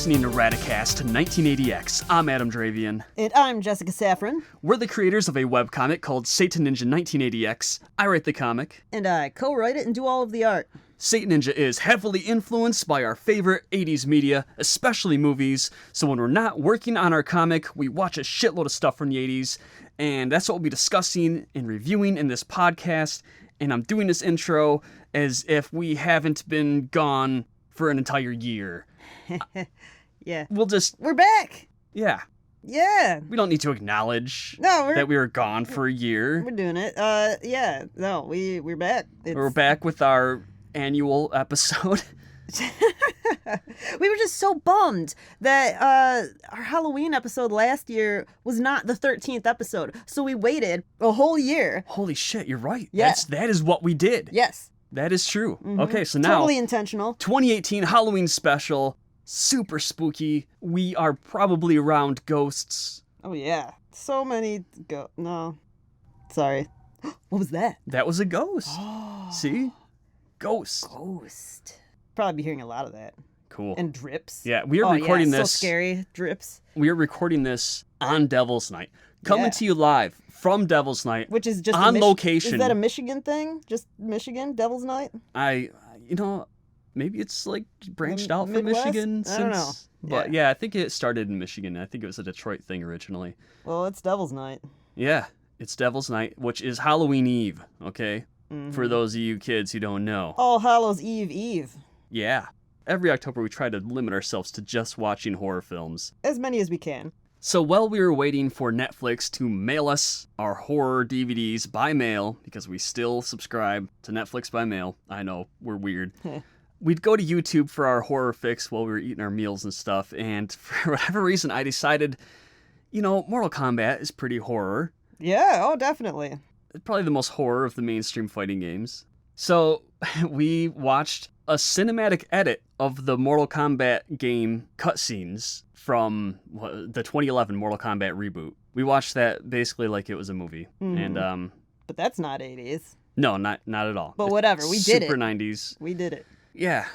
listening to Radicast 1980X. I'm Adam Dravian. And I'm Jessica Safron. We're the creators of a webcomic called Satan Ninja 1980X. I write the comic. And I co-write it and do all of the art. Satan Ninja is heavily influenced by our favorite 80s media, especially movies. So when we're not working on our comic, we watch a shitload of stuff from the 80s. And that's what we'll be discussing and reviewing in this podcast. And I'm doing this intro as if we haven't been gone for an entire year. Yeah. We're back. Yeah. Yeah. We don't need to acknowledge that we were gone for a year. We're doing it. Yeah. No, we're back. We're back with our annual episode. We were just so bummed that our Halloween episode last year was not the 13th episode. So we waited a whole year. Holy shit, you're right. Yeah. That is what we did. Yes. That is true. Mm-hmm. Okay, so now... Totally intentional. 2018 Halloween special. Super spooky. We are probably around ghosts. Oh, yeah. So many... No. Sorry. What was that? That was a ghost. See? Ghost. Probably be hearing a lot of that. Cool. And drips. Yeah, we are recording this. So scary. Drips. We are recording this on Devil's Night. Coming to you live from Devil's Night. Which is just on location. Is that a Michigan thing? Just Michigan, Devil's Night? Maybe it's like branched out from Midwest? Michigan. I don't know. But yeah, I think it started in Michigan. I think it was a Detroit thing originally. Well, it's Devil's Night. Yeah, it's Devil's Night, which is Halloween Eve, okay? Mm-hmm. For those of you kids who don't know. All Hallows Eve. Yeah. Every October we try to limit ourselves to just watching horror films. As many as we can. So while we were waiting for Netflix to mail us our horror DVDs by mail, because we still subscribe to Netflix by mail, I know, we're weird, we'd go to YouTube for our horror fix while we were eating our meals and stuff, and for whatever reason I decided, Mortal Kombat is pretty horror. Yeah, oh, definitely. It's probably the most horror of the mainstream fighting games. So we watched a cinematic edit of the Mortal Kombat game cutscenes from the 2011 Mortal Kombat reboot. We watched that basically like it was a movie. Mm-hmm. And but that's not 80s. No, not at all. But whatever, we did it. Super 90s. We did it. Yeah.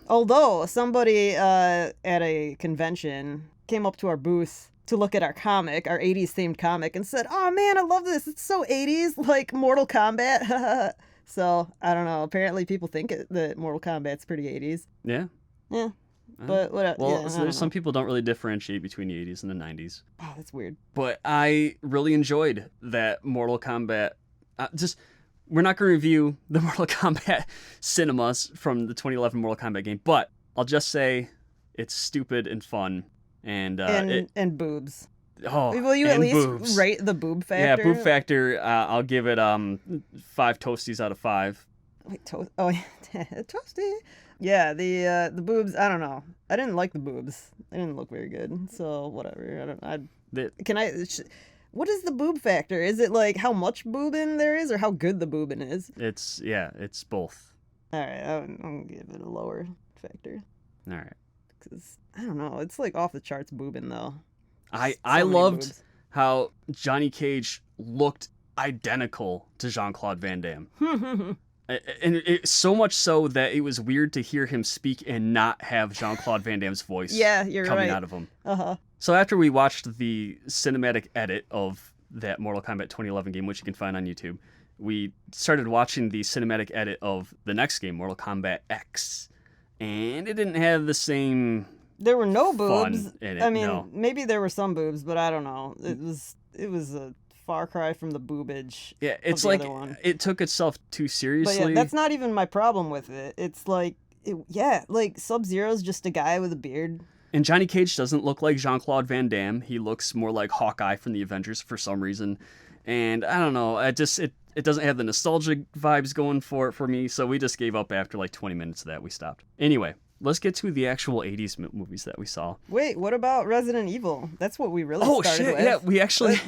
Although somebody at a convention came up to our booth to look at our comic, our 80s themed comic, and said, "Oh man, I love this. It's so 80s, like Mortal Kombat." So, I don't know. Apparently people think that Mortal Kombat's pretty 80s. Yeah. Yeah. But whatever. Well, yeah, there's some people don't really differentiate between the 80s and the 90s. Oh, that's weird. But I really enjoyed that Mortal Kombat. We're not going to review the Mortal Kombat cinemas from the 2011 Mortal Kombat game, but I'll just say it's stupid and fun. And boobs. Oh, will you at least boobs. rate the boob factor? Yeah, boob factor. I'll give it 5 toasties out of 5. Wait, toasty. Yeah, the boobs. I don't know. I didn't like the boobs. They didn't look very good. So whatever. What is the boob factor? Is it like how much boobin there is, or how good the boobin is? It's both. All right, I'm gonna give it a lower factor. All right. Because I don't know. It's like off the charts boobin though. I loved how Johnny Cage looked identical to Jean-Claude Van Damme. And it so much so that it was weird to hear him speak and not have Jean-Claude Van Damme's voice coming out of him. Uh-huh. So after we watched the cinematic edit of that Mortal Kombat 2011 game, which you can find on YouTube, we started watching the cinematic edit of the next game, Mortal Kombat X. And it didn't have the same... There were no boobs. In it, I mean, no. Maybe there were some boobs, but I don't know. It was a far cry from the boobage. Yeah, it's of the like other one. It took itself too seriously. But yeah, that's not even my problem with it. It's like, like Sub-Zero's just a guy with a beard. And Johnny Cage doesn't look like Jean-Claude Van Damme. He looks more like Hawkeye from the Avengers for some reason. And I don't know. It doesn't have the nostalgic vibes going for me. So we just gave up after like 20 minutes of that. We stopped. Anyway. Let's get to the actual 80s movies that we saw. Wait, what about Resident Evil? That's what we really started with. Oh, shit, yeah, we actually...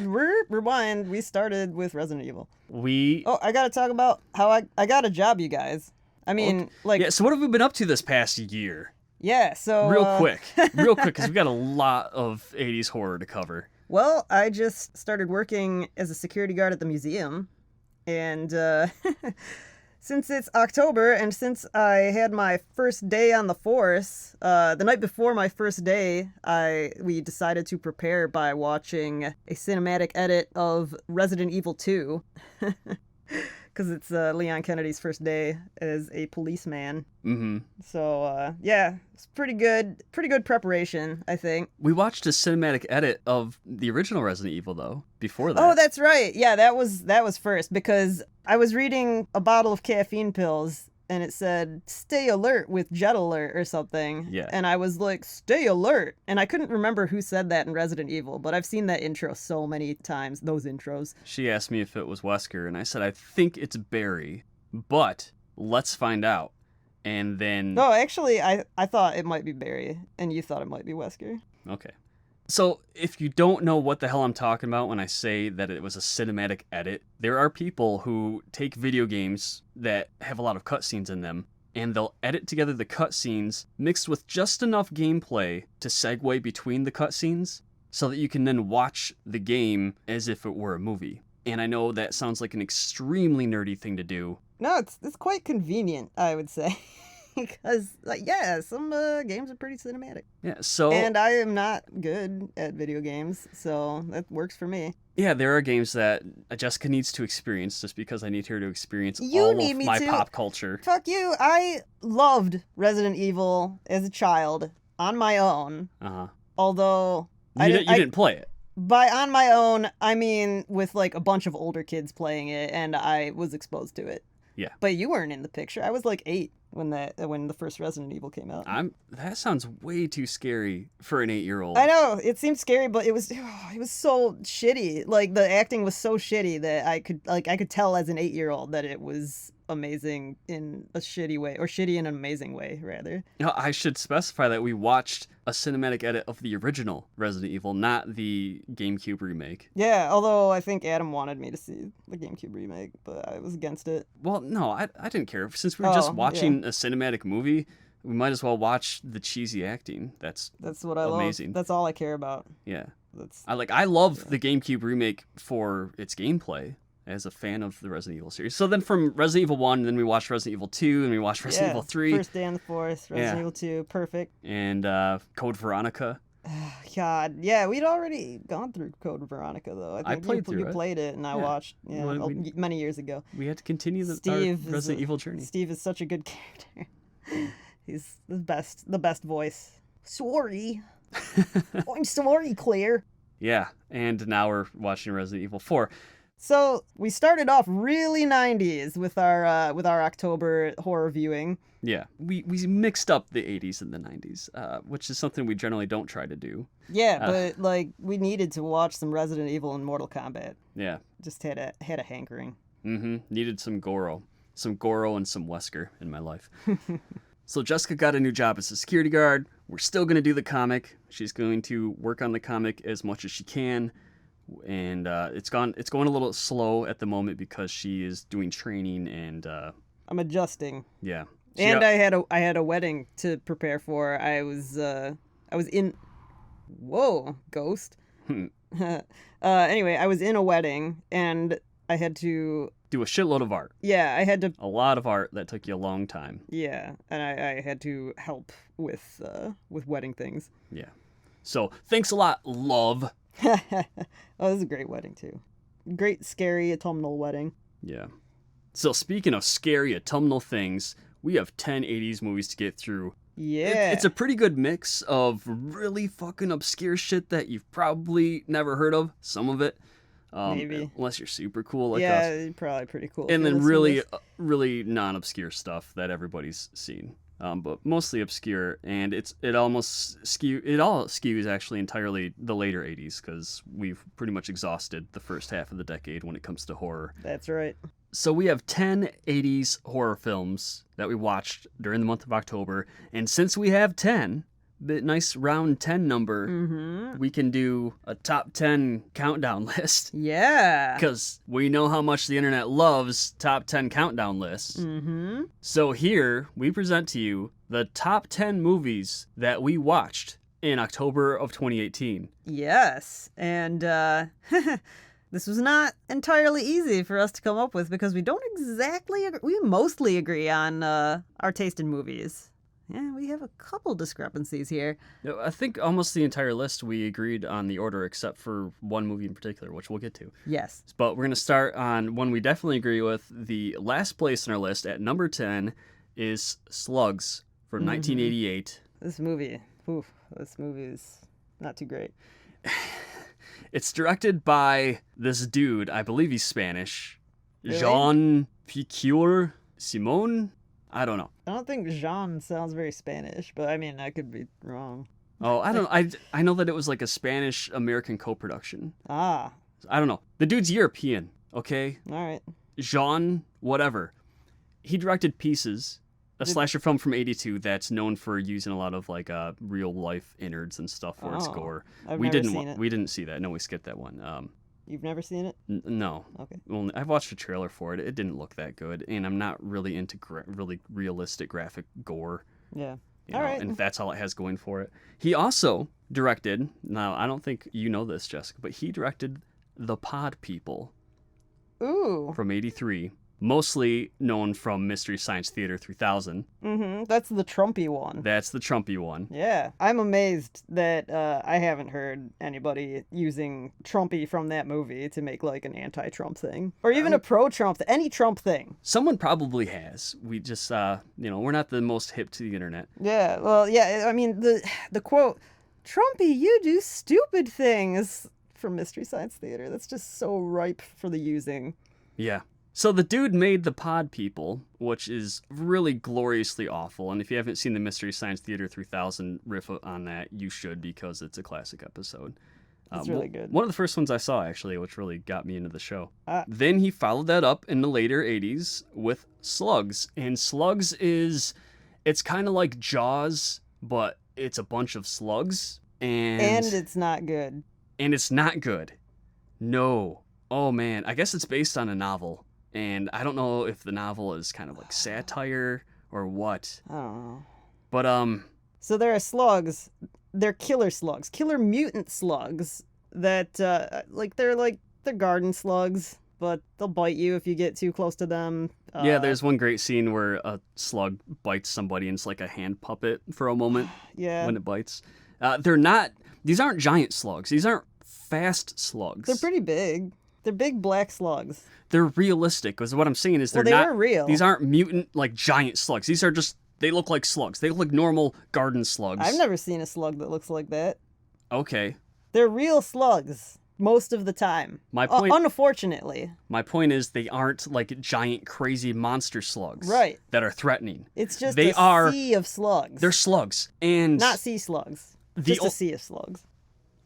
Rewind, we started with Resident Evil. I gotta talk about how I got a job, you guys. I mean, Yeah, so what have we been up to this past year? Yeah, so... Real quick, because we've got a lot of 80s horror to cover. Well, I just started working as a security guard at the museum, and since it's October and since I had my first day on the force, the night before my first day, we decided to prepare by watching a cinematic edit of Resident Evil 2. Because it's Leon Kennedy's first day as a policeman. Mm-hmm. So, yeah, it's pretty good preparation, I think. We watched a cinematic edit of the original Resident Evil, though, before that. Oh, that's right. Yeah, that was first, because I was reading a bottle of caffeine pills, and it said, stay alert with Jet Alert or something. Yeah. And I was like, stay alert. And I couldn't remember who said that in Resident Evil, but I've seen that intro so many times, those intros. She asked me if it was Wesker, and I said, I think it's Barry, but let's find out. And then... No, actually, I thought it might be Barry, and you thought it might be Wesker. Okay. So, if you don't know what the hell I'm talking about when I say that it was a cinematic edit, there are people who take video games that have a lot of cutscenes in them, and they'll edit together the cutscenes mixed with just enough gameplay to segue between the cutscenes so that you can then watch the game as if it were a movie. And I know that sounds like an extremely nerdy thing to do. No, it's quite convenient, I would say. Because, some games are pretty cinematic. Yeah, so... And I am not good at video games, so that works for me. Yeah, there are games that Jessica needs to experience just because I need her to experience You all need of me my to. pop culture. Fuck you. I loved Resident Evil as a child on my own. Uh-huh. Although... You didn't play it. By on my own, I mean with like a bunch of older kids playing it, and I was exposed to it. Yeah. But you weren't in the picture. I was like 8 when the first Resident Evil came out. That sounds way too scary for an 8-year-old. I know, it seemed scary, but it was so shitty. Like the acting was so shitty that I could tell as an 8-year-old that it was amazing in a shitty way, or shitty in an amazing way, rather. You know, I should specify that we watched a cinematic edit of the original Resident Evil, not the GameCube remake. Yeah, although I think Adam wanted me to see the GameCube remake, but I was against it. Well, no, I didn't care. Since we were just watching a cinematic movie, we might as well watch the cheesy acting. That's what I amazing. love. That's all I care about. Yeah. I love the GameCube remake for its gameplay as a fan of the Resident Evil series. So then from Resident Evil 1, then we watched Resident Evil 2, and we watched Resident Evil 3. First Day on the Force, Resident Evil 2, perfect. And Code Veronica. God, yeah, we'd already gone through Code Veronica, though. I think you played it, and I watched many years ago. We had to continue our Resident Evil journey. Steve is such a good character. He's the best voice. Sorry. I'm sorry, Claire. Yeah, and now we're watching Resident Evil 4. So we started off really 90s with our October horror viewing. Yeah, we mixed up the 80s and the 90s, which is something we generally don't try to do. Yeah, but like we needed to watch some Resident Evil and Mortal Kombat. Yeah, just had a hankering. Mm-hmm. Needed some Goro and some Wesker in my life. So Jessica got a new job as a security guard. We're still going to do the comic. She's going to work on the comic as much as she can. And it's going a little slow at the moment because she is doing training and I'm adjusting. Yeah. And I had a wedding to prepare for. I was in ghost. Anyway, I was in a wedding and I had to do a shitload of art. Yeah, I had to a lot of art that took you a long time. Yeah, and I had to help with wedding things. Yeah. So, thanks a lot, love. Oh, it was a great wedding, too. Great, scary, autumnal wedding. Yeah. So, speaking of scary, autumnal things, we have 10 80s movies to get through. Yeah. It's a pretty good mix of really fucking obscure shit that you've probably never heard of, some of it. Maybe. Unless you're super cool like us. Yeah, probably pretty cool. And then really non-obscure stuff that everybody's seen. But mostly obscure, and it all skews actually entirely the later 80s because we've pretty much exhausted the first half of the decade when it comes to horror. That's right. So we have 10 80s horror films that we watched during the month of October, and since we have 10, the nice round 10 number, we can do a top 10 countdown list. Yeah. Because we know how much the internet loves top 10 countdown lists. Mm-hmm. So here, we present to you the top 10 movies that we watched in October of 2018. Yes. And This was not entirely easy for us to come up with because we don't exactly agree. We mostly agree on our taste in movies. Yeah, we have a couple discrepancies here. I think almost the entire list we agreed on the order except for one movie in particular, which we'll get to. Yes. But we're going to start on one we definitely agree with. The last place in our list at number 10 is Slugs from 1988. This movie is not too great. It's directed by this dude, I believe he's Spanish, Really? Jean Picure Simon? I don't know. I don't think Jean sounds very Spanish, but I mean, I could be wrong. Oh, I don't know. I know that it was like a Spanish-American co-production. Ah, I don't know. The dude's European, okay? all right. Jean, whatever. He directed Pieces, a slasher film from 82 that's known for using a lot of like real life innards and stuff for its Oh, gore. I've we never didn't seen it. we didn't see that. No, we skipped that one. You've never seen it? No. Okay. Well, I've watched a trailer for it. It didn't look that good, and I'm not really into really realistic graphic gore. Yeah. You All know, right. and that's all it has going for it. He also directed, now I don't think you know this, Jessica, but he directed The Pod People Ooh. from 83, mostly known from Mystery Science Theater 3000. That's the Trumpy one. That's the Trumpy one. Yeah. I'm amazed that I haven't heard anybody using Trumpy from that movie to make like an anti-Trump thing. Or even a pro-Trump, any Trump thing. Someone probably has. We just, we're not the most hip to the internet. Yeah, well, yeah, I mean, the quote, Trumpy, you do stupid things, from Mystery Science Theater. That's just so ripe for the using. Yeah. So the dude made The Pod People, which is really gloriously awful. And if you haven't seen the Mystery Science Theater 3000 riff on that, you should, because it's a classic episode. It's really good. One of the first ones I saw, actually, which really got me into the show. Ah. Then he followed that up in the later 80s with Slugs. And Slugs it's kind of like Jaws, but it's a bunch of slugs. And it's not good. And it's not good. No. Oh, man. I guess it's based on a novel. And I don't know if the novel is kind of like satire or what. I don't know. But, So there are slugs. They're killer slugs. Killer mutant slugs that, they're garden slugs, but they'll bite you if you get too close to them. yeah, there's one great scene where a slug bites somebody and it's like a hand puppet for a moment Yeah. when it bites. These aren't giant slugs. These aren't fast slugs. They're pretty big. They're big black slugs. They're realistic, because what I'm saying is Well, they are real. These aren't mutant, like, giant slugs. These are just, they look like slugs. They look like normal garden slugs. I've never seen a slug that looks like that. Okay. They're real slugs most of the time. My point- Unfortunately. My point is they aren't, like, giant, crazy monster slugs. Right. That are threatening. It's just They a are- sea of slugs. They're slugs. And Not sea slugs. Just a sea of slugs.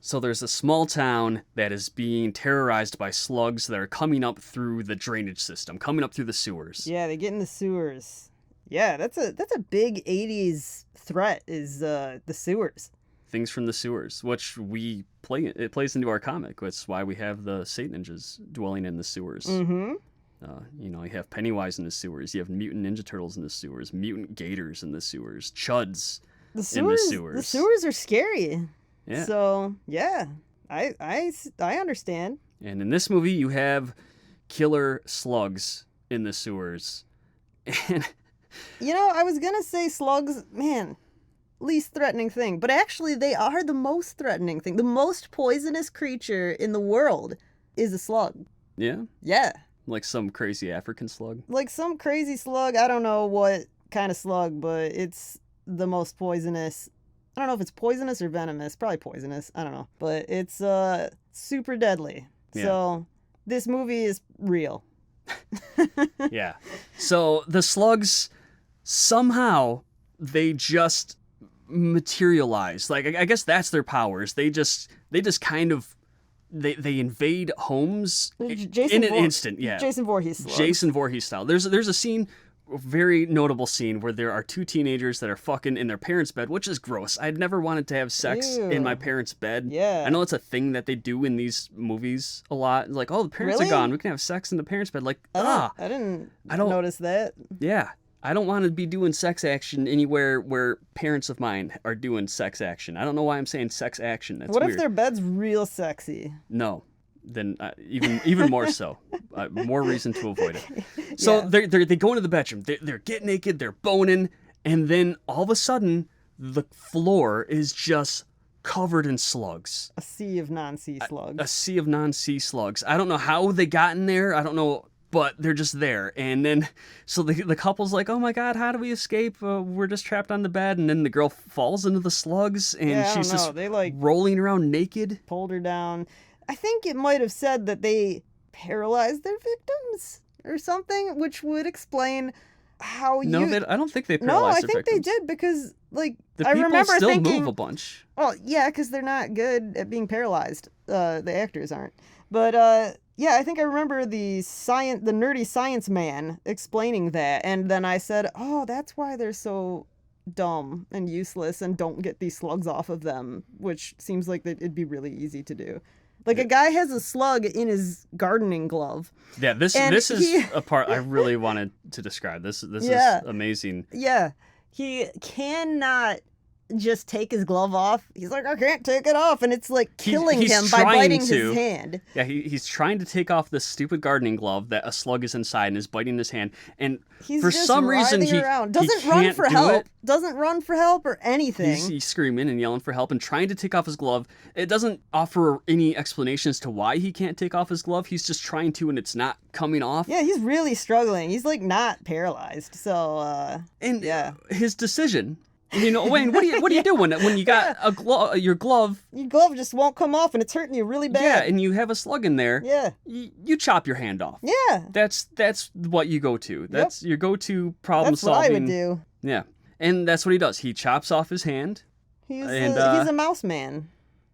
So there's a small town that is being terrorized by slugs that are coming up through the drainage system, coming up through the sewers. Yeah, they get in the sewers. Yeah, that's a big 80s threat is the sewers. Things from the sewers, which it plays into our comic. That's why we have the Satan Ninjas dwelling in the sewers. Mm-hmm. You have Pennywise in the sewers. You have mutant Ninja Turtles in the sewers. Mutant Gators in the sewers. Chuds in the sewers. The sewers are scary. Yeah. So, yeah, I understand. And in this movie, you have killer slugs in the sewers. And You know, I was going to say slugs, man, least threatening thing. But actually, they are the most threatening thing. The most poisonous creature in the world is a slug. yeah, Yeah. like some crazy African slug. Like some crazy slug. I don't know what kind of slug, but it's the most poisonous. I don't know if it's poisonous or venomous. Probably poisonous. I don't know. But it's super deadly. Yeah. So this movie is real. Yeah. So the slugs, somehow, they just materialize. Like, I guess that's their powers. They just kind of, they invade homes in an instant. Yeah. Jason Voorhees slug. Jason Voorhees style. There's a scene, a very notable scene, where there are two teenagers that are fucking in their parents' bed, which is gross. I'd never wanted to have sex Ew. in my parents' bed. Yeah. I know it's a thing that they do in these movies a lot. Like, oh, the parents Really? are gone. We can have sex in the parents' bed. Like, I didn't notice that. yeah. I don't want to be doing sex action anywhere where parents of mine are doing sex action. I don't know why I'm saying sex action. That's What weird. if their bed's real sexy? No. then even more so. More reason to avoid it. So they go into the bedroom. They're getting naked. They're boning. And then all of a sudden, the floor is just covered in slugs. A sea of non-sea slugs. A sea of non-sea slugs. I don't know how they got in there. I don't know, but they're just there. And then, so the couple's like, oh my God, how do we escape? We're just trapped on the bed. And then the girl falls into the slugs, and she's just they like rolling around naked. Pulled her down. I think it might have said that they paralyzed their victims or something, which would explain how No, I don't think they paralyzed their victims. No, I think they did because, like, I remember still thinking, move a bunch. Well, yeah, because they're not good at being paralyzed. The actors aren't. But, yeah, I think I remember the nerdy science man explaining that, and then I said, oh, that's why they're so dumb and useless and don't get these slugs off of them, which seems like it'd be really easy to do. Like, a guy has a slug in his gardening glove. Yeah, this is a part I really wanted to describe. This is amazing. Yeah. He cannot just take his glove off. He's like, I can't take it off. And it's like killing him by biting his hand. Yeah, he's trying to take off this stupid gardening glove that a slug is inside and is biting his hand. And he's for just some reason, doesn't run for help. Doesn't run for help or anything. He's screaming and yelling for help and trying to take off his glove. It doesn't offer any explanation as to why he can't take off his glove. He's just trying to, and it's not coming off. Yeah, he's really struggling. He's like not paralyzed. So, his decision. You know, Wayne, what do you do when you got your glove? Your glove just won't come off, and it's hurting you really bad. Yeah, and you have a slug in there. Yeah, you chop your hand off. Yeah, that's what you go to. That's your go-to problem solving. That's what I would do. Yeah, and that's what he does. He chops off his hand. He's a mouse man.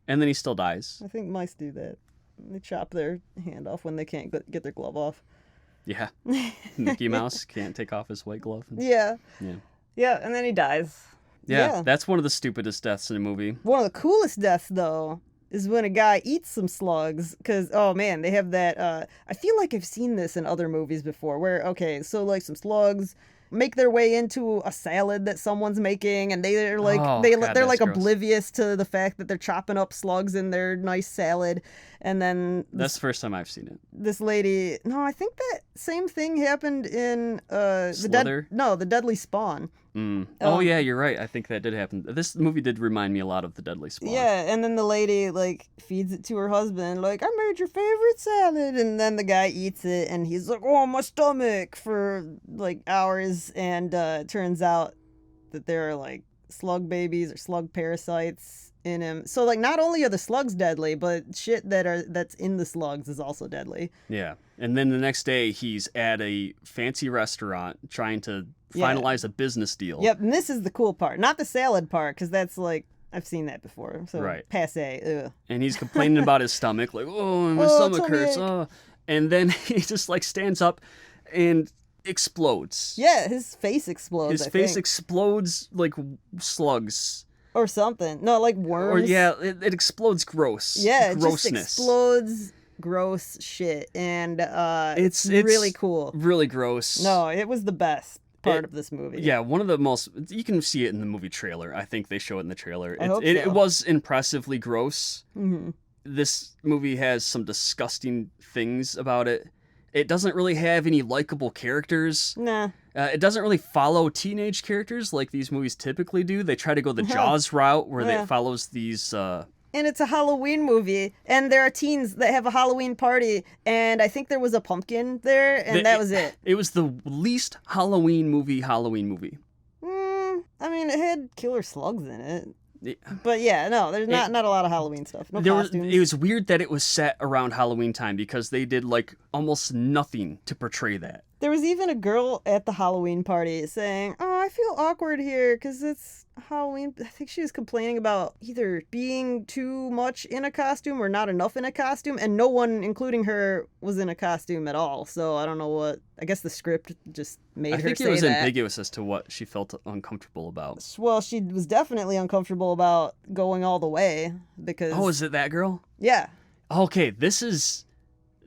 And then he still dies. I think mice do that. They chop their hand off when they can't get their glove off. Yeah, Mickey Mouse can't take off his white glove. Yeah, and then he dies. Yeah, that's one of the stupidest deaths in a movie. One of the coolest deaths, though, is when a guy eats some slugs. Because, oh man, they have that. I feel like I've seen this in other movies before where, okay, so like some slugs make their way into a salad that someone's making, and they're like they're like gross. Oblivious to the fact that they're chopping up slugs in their nice salad. And then that's the first time I've seen it. This lady, no, I think that same thing happened in the Deadly Spawn. Oh yeah, you're right. I think that did happen. This movie did remind me a lot of the Deadly Spawn. Yeah, and then the lady like feeds it to her husband, like, I made your favorite salad, and then the guy eats it, and he's like, oh, my stomach, for like hours, and it turns out that there are like slug babies or slug parasites in him. So like not only are the slugs deadly, but shit that's in the slugs is also deadly. Yeah. And then the next day he's at a fancy restaurant trying to finalize a business deal. Yep, and this is the cool part. Not the salad part, because that's like, I've seen that before. So passe. Ugh. And he's complaining about his stomach, like, oh, my stomach hurts. Oh. And then he just like stands up and explodes. Yeah, his face explodes. His face explodes like slugs. Or something. No, like worms. Or it explodes gross. Yeah, it grossness. Just explodes gross shit. And it's really cool. Really gross. No, it was the best part of this movie. Yeah, one of the most, you can see it in the movie trailer. I think they show it in the trailer. It was impressively gross. Mm-hmm. This movie has some disgusting things about it. It doesn't really have any likable characters. Nah. It doesn't really follow teenage characters like these movies typically do. They try to go the Jaws route where it follows these... And it's a Halloween movie, and there are teens that have a Halloween party, and I think there was a pumpkin there, and that was it. It was the least Halloween movie. I mean, it had killer slugs in it. But yeah, no, there's not a lot of Halloween stuff. No costumes. It was weird that it was set around Halloween time because they did like almost nothing to portray that. There was even a girl at the Halloween party saying, oh, I feel awkward here because it's Halloween. I think she was complaining about either being too much in a costume or not enough in a costume, and no one, including her, was in a costume at all. So I don't know what, I guess the script just made her say that. I think it was ambiguous as to what she felt uncomfortable about. Well, she was definitely uncomfortable about going all the way because... Oh, is it that girl? Yeah. Okay, this is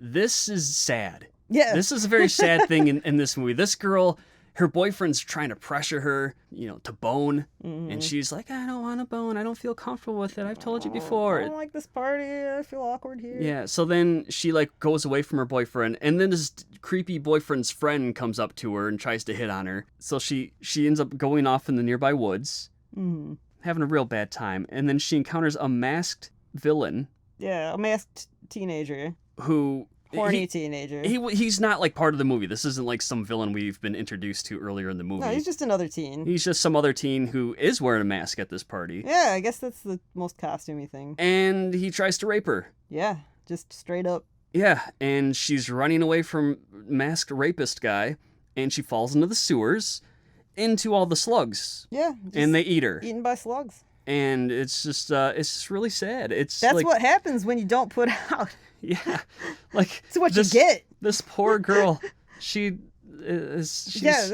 sad. Yeah. This is a very sad thing in this movie. This girl her boyfriend's trying to pressure her, to bone. Mm-hmm. And she's like, I don't want to bone. I don't feel comfortable with it. I've told you I before. don't like this party. I feel awkward here. Yeah, so then she goes away from her boyfriend, and then this creepy boyfriend's friend comes up to her and tries to hit on her. So she ends up going off in the nearby woods, having a real bad time. And then she encounters a masked villain. Yeah, a masked teenager. Who... Horny teenager. He's not part of the movie. This isn't some villain we've been introduced to earlier in the movie. No, he's just another teen. He's just some other teen who is wearing a mask at this party. Yeah, I guess that's the most costumey thing. And he tries to rape her. Yeah, just straight up. Yeah, and she's running away from masked rapist guy, and she falls into the sewers, into all the slugs. Yeah. And they eat her. Eaten by slugs. And it's just really sad. That's what happens when you don't put out. Yeah, it's what you get. This poor girl, she had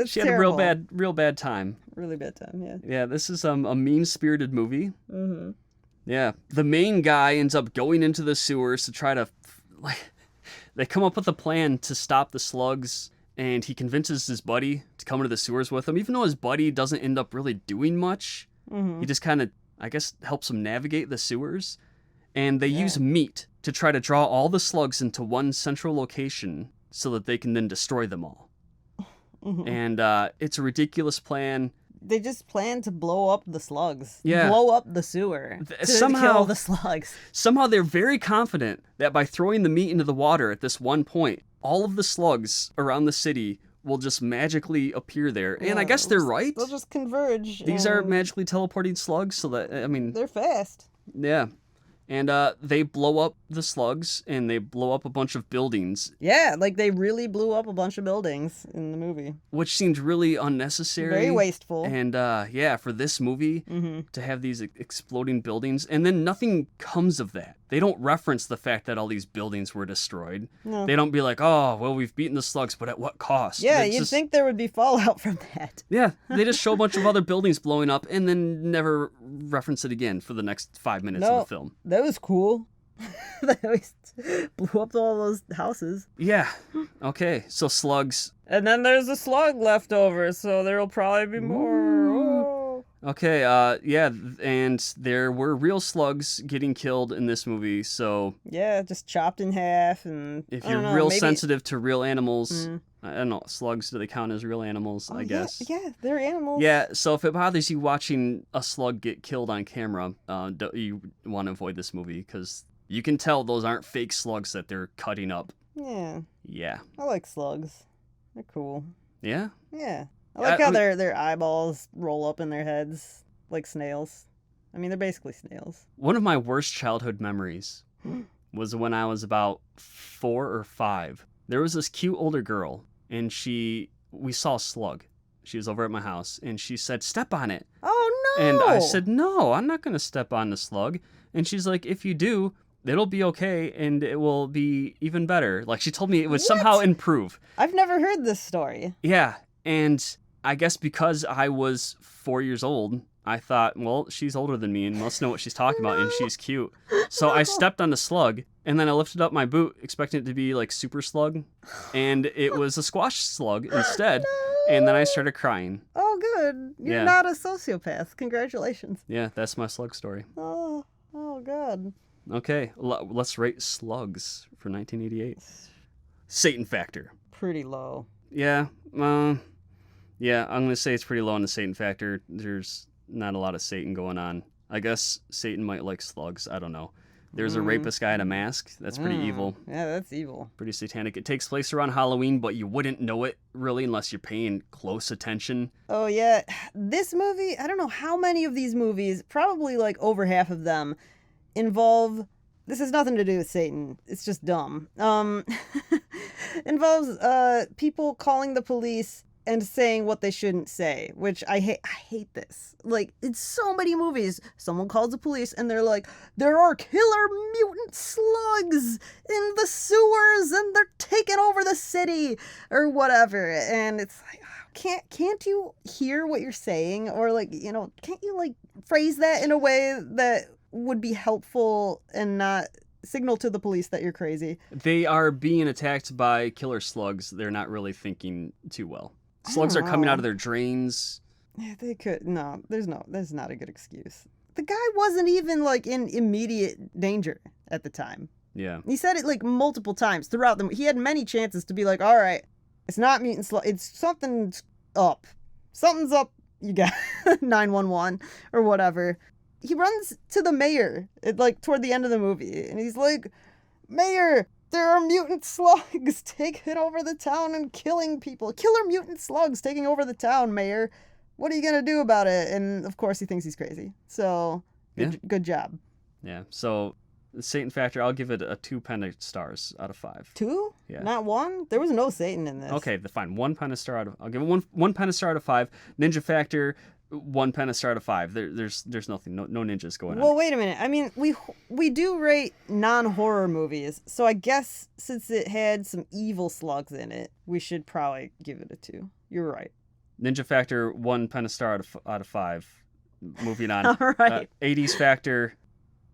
terrible. a real bad time. Really bad time, yeah. Yeah, this is a mean-spirited movie. Mm-hmm. Yeah, the main guy ends up going into the sewers to try to, they come up with a plan to stop the slugs, and he convinces his buddy to come into the sewers with him, even though his buddy doesn't end up really doing much. Mm-hmm. He just kind of, I guess, helps him navigate the sewers. And they use meat to try to draw all the slugs into one central location so that they can then destroy them all. Mm-hmm. And it's a ridiculous plan. They just plan to blow up the slugs. Yeah. Blow up the sewer. To kill the slugs. Somehow they're very confident that by throwing the meat into the water at this one point, all of the slugs around the city will just magically appear there. And I guess they're right. They'll just converge. These are magically teleporting slugs, so that, they're fast. Yeah. And they blow up the slugs, and they blow up a bunch of buildings. Yeah, they really blew up a bunch of buildings in the movie. Which seemed really unnecessary. Very wasteful. And for this movie, to have these exploding buildings, and then nothing comes of that. They don't reference the fact that all these buildings were destroyed. No. They don't be like, oh, well, we've beaten the slugs, but at what cost? Yeah, you'd think there would be fallout from that. Yeah, they just show a bunch of other buildings blowing up and then never reference it again for the next 5 minutes of the film. That was cool. They always blew up all those houses. Yeah. Okay, so slugs. And then there's a slug left over, so there'll probably be more. Okay, and there were real slugs getting killed in this movie, so... Yeah, just chopped in half, and... If you're real sensitive to real animals, I don't know, slugs, do they count as real animals, I guess? Yeah, they're animals. Yeah, so if it bothers you watching a slug get killed on camera, you want to avoid this movie, because you can tell those aren't fake slugs that they're cutting up. Yeah. Yeah. I like slugs. They're cool. Yeah? Yeah. I like how their eyeballs roll up in their heads like snails. I mean, they're basically snails. One of my worst childhood memories was when I was about 4 or 5. There was this cute older girl, and we saw a slug. She was over at my house, and she said, "Step on it." Oh, no! And I said, "No, I'm not going to step on the slug." And she's like, "If you do, it'll be okay, and it will be even better." She told me it would somehow improve. I've never heard this story. Yeah, and I guess because I was 4 years old, I thought, well, she's older than me and must know what she's talking about, and she's cute. So I stepped on the slug, and then I lifted up my boot, expecting it to be super slug, and it was a squash slug instead, and then I started crying. Oh, good. You're not a sociopath. Congratulations. Yeah, that's my slug story. Oh, God. Okay, let's rate slugs for 1988. Satan factor. Pretty low. Yeah, yeah, I'm going to say it's pretty low on the Satan factor. There's not a lot of Satan going on. I guess Satan might like slugs. I don't know. There's a rapist guy in a mask. That's pretty evil. Yeah, that's evil. Pretty satanic. It takes place around Halloween, but you wouldn't know it really unless you're paying close attention. Oh, yeah. This movie, I don't know how many of these movies, probably over half of them, involve... This has nothing to do with Satan. It's just dumb. Involves people calling the police and saying what they shouldn't say, which I hate this. In so many movies, someone calls the police and they're like, there are killer mutant slugs in the sewers and they're taking over the city or whatever. And it's can't you hear what you're saying? Or can't you phrase that in a way that would be helpful and not signal to the police that you're crazy? They are being attacked by killer slugs. They're not really thinking too well. Slugs are don't coming know. out of their drains. Yeah, they could. No, there's not a good excuse. The guy wasn't even like in immediate danger at the time. Yeah. He said it like multiple times throughout the. He had many chances to be like, all right, it's not mutant slug. It's something's up. Something's up. You got 911 or whatever. He runs to the mayor at like toward the end of the movie, and he's like, "Mayor, there are mutant slugs taking over the town and killing people. Killer mutant slugs taking over the town, Mayor. What are you gonna do about it?" And of course, he thinks he's crazy. So, good job. Yeah. So, the Satan factor, I'll give it a 2 penta stars out of 5. 2? Yeah. Not 1? There was no Satan in this. Okay, fine. 1 penta star out of. I'll give it one penta star out of 5. Ninja factor, 1 penta star out of 5. There's nothing. No ninjas going on. Well, wait a minute. I mean, we do rate non-horror movies, so I guess since it had some evil slugs in it, we should probably give it a 2. You're right. Ninja factor, 1 penta star out of 5. Moving on. All right. 80s factor.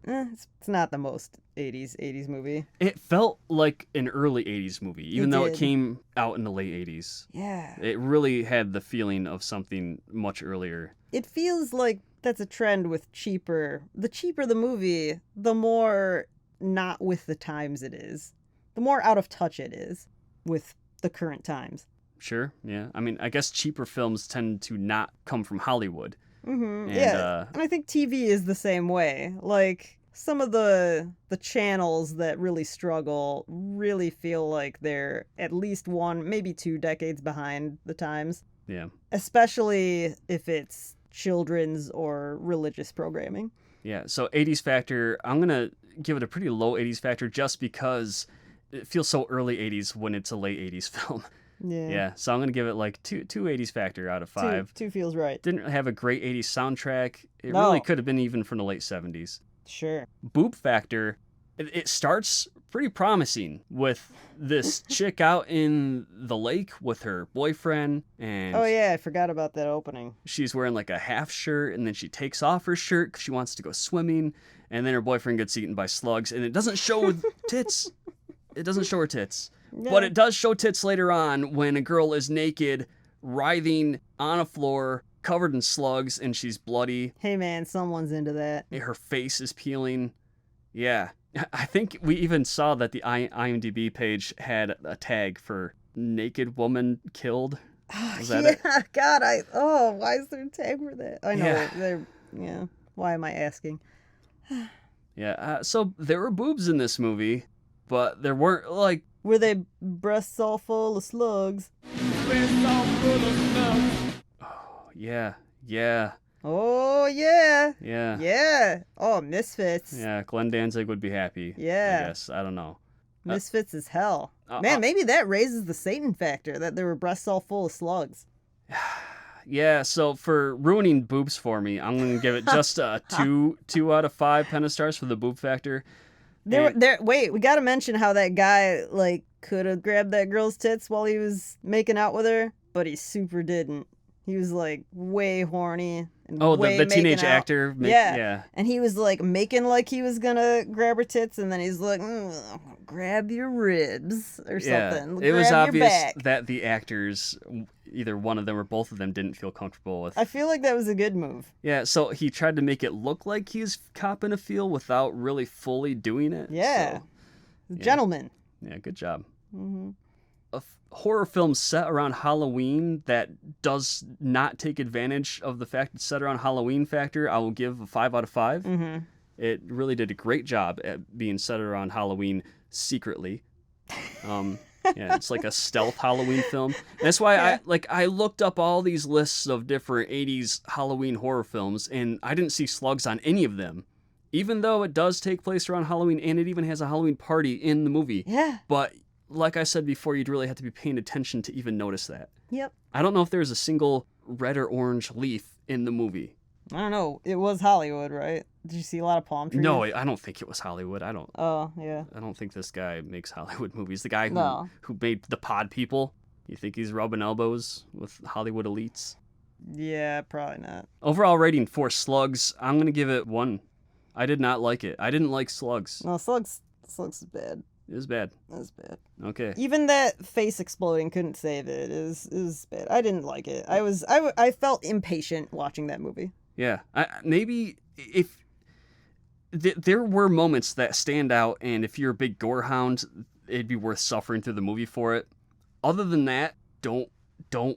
It's not the most 80s movie. It felt like an early 80s movie, even though it did. came out in the late 80s. Yeah. It really had the feeling of something much earlier. It feels like that's a trend with cheaper. The cheaper the movie, the more not with the times it is. The more out of touch it is with the current times. Sure, yeah. I mean, I guess cheaper films tend to not come from Hollywood. Mm-hmm. And, Yeah, and I think TV is the same way. Like, some of the channels that really struggle really feel like they're at least 1, maybe 2 decades behind the times. Yeah. Especially if it's children's or religious programming. Yeah, so 80s factor, I'm going to give it a pretty low 80s factor just because it feels so early 80s when it's a late 80s film. Yeah, so I'm going to give it like 2 80s factor out of 5. 2 feels right. Didn't have a great 80s soundtrack. It No. really could have been even from the late 70s. Sure. Boob factor, it starts pretty promising with this chick out in the lake with her boyfriend, and Oh yeah, I forgot about that opening. she's wearing like a half shirt, and then she takes off her shirt because she wants to go swimming, and then her boyfriend gets eaten by slugs, and it doesn't show with tits. It doesn't show her tits. But it does show tits later on when a girl is naked, writhing on a floor, covered in slugs, and she's bloody. Hey man, someone's into that. Her face is peeling. Yeah. I think we even saw that the IMDb page had a tag for naked woman killed. Was that it? God, why is there a tag for that? I know, Yeah. Why am I asking? Yeah, so there were boobs in this movie, but there weren't, like... Were they breasts all full of slugs? Oh, yeah. Yeah. Oh, yeah. Yeah. Yeah. Oh, Misfits. Yeah, Glenn Danzig would be happy. Yeah. I guess. I don't know. Misfits is hell. Man, maybe that raises the Satan factor, that there were breasts all full of slugs. Yeah, so for ruining boobs for me, I'm going to give it just a 2 out of 5 pentastars for the boob factor. Wait, we got to mention how that guy, like, could have grabbed that girl's tits while he was making out with her, but he super didn't. He was, like, way horny. And the teenage actor? Yeah. And he was, like, making like he was gonna grab her tits, and then he's like, grab your ribs or something. It was Grab your obvious back. that the actors, either one of them or both of them, didn't feel comfortable with... I feel like that was a good move. Yeah, so he tried to make it look like he's copping a feel without really fully doing it. Yeah. So, Gentleman. Yeah, good job. Mm-hmm. A horror film set around Halloween that does not take advantage of the fact it's set around Halloween factor, I will give a 5 out of 5. Mm-hmm. It really did a great job at being set around Halloween secretly. Yeah, it's like a stealth Halloween film. And that's why I looked up all these lists of different 80s Halloween horror films, and I didn't see Slugs on any of them. Even though it does take place around Halloween, and it even has a Halloween party in the movie. Yeah. But like I said before, you'd really have to be paying attention to even notice that. Yep. I don't know if there's a single red or orange leaf in the movie. I don't know. It was Hollywood, right? Did you see a lot of palm trees? No, I don't think it was Hollywood. Oh, yeah. I don't think this guy makes Hollywood movies. The guy who made The Pod People. You think he's rubbing elbows with Hollywood elites? Yeah, probably not. Overall rating for Slugs, I'm going to give it 1. I did not like it. I didn't like Slugs. No, Slugs is bad. It was bad. That's bad. Okay. Even that face exploding couldn't save it. It was bad. I didn't like it. I felt impatient watching that movie. Yeah. Maybe if there were moments that stand out, and if you're a big gore hound, it'd be worth suffering through the movie for it. Other than that, don't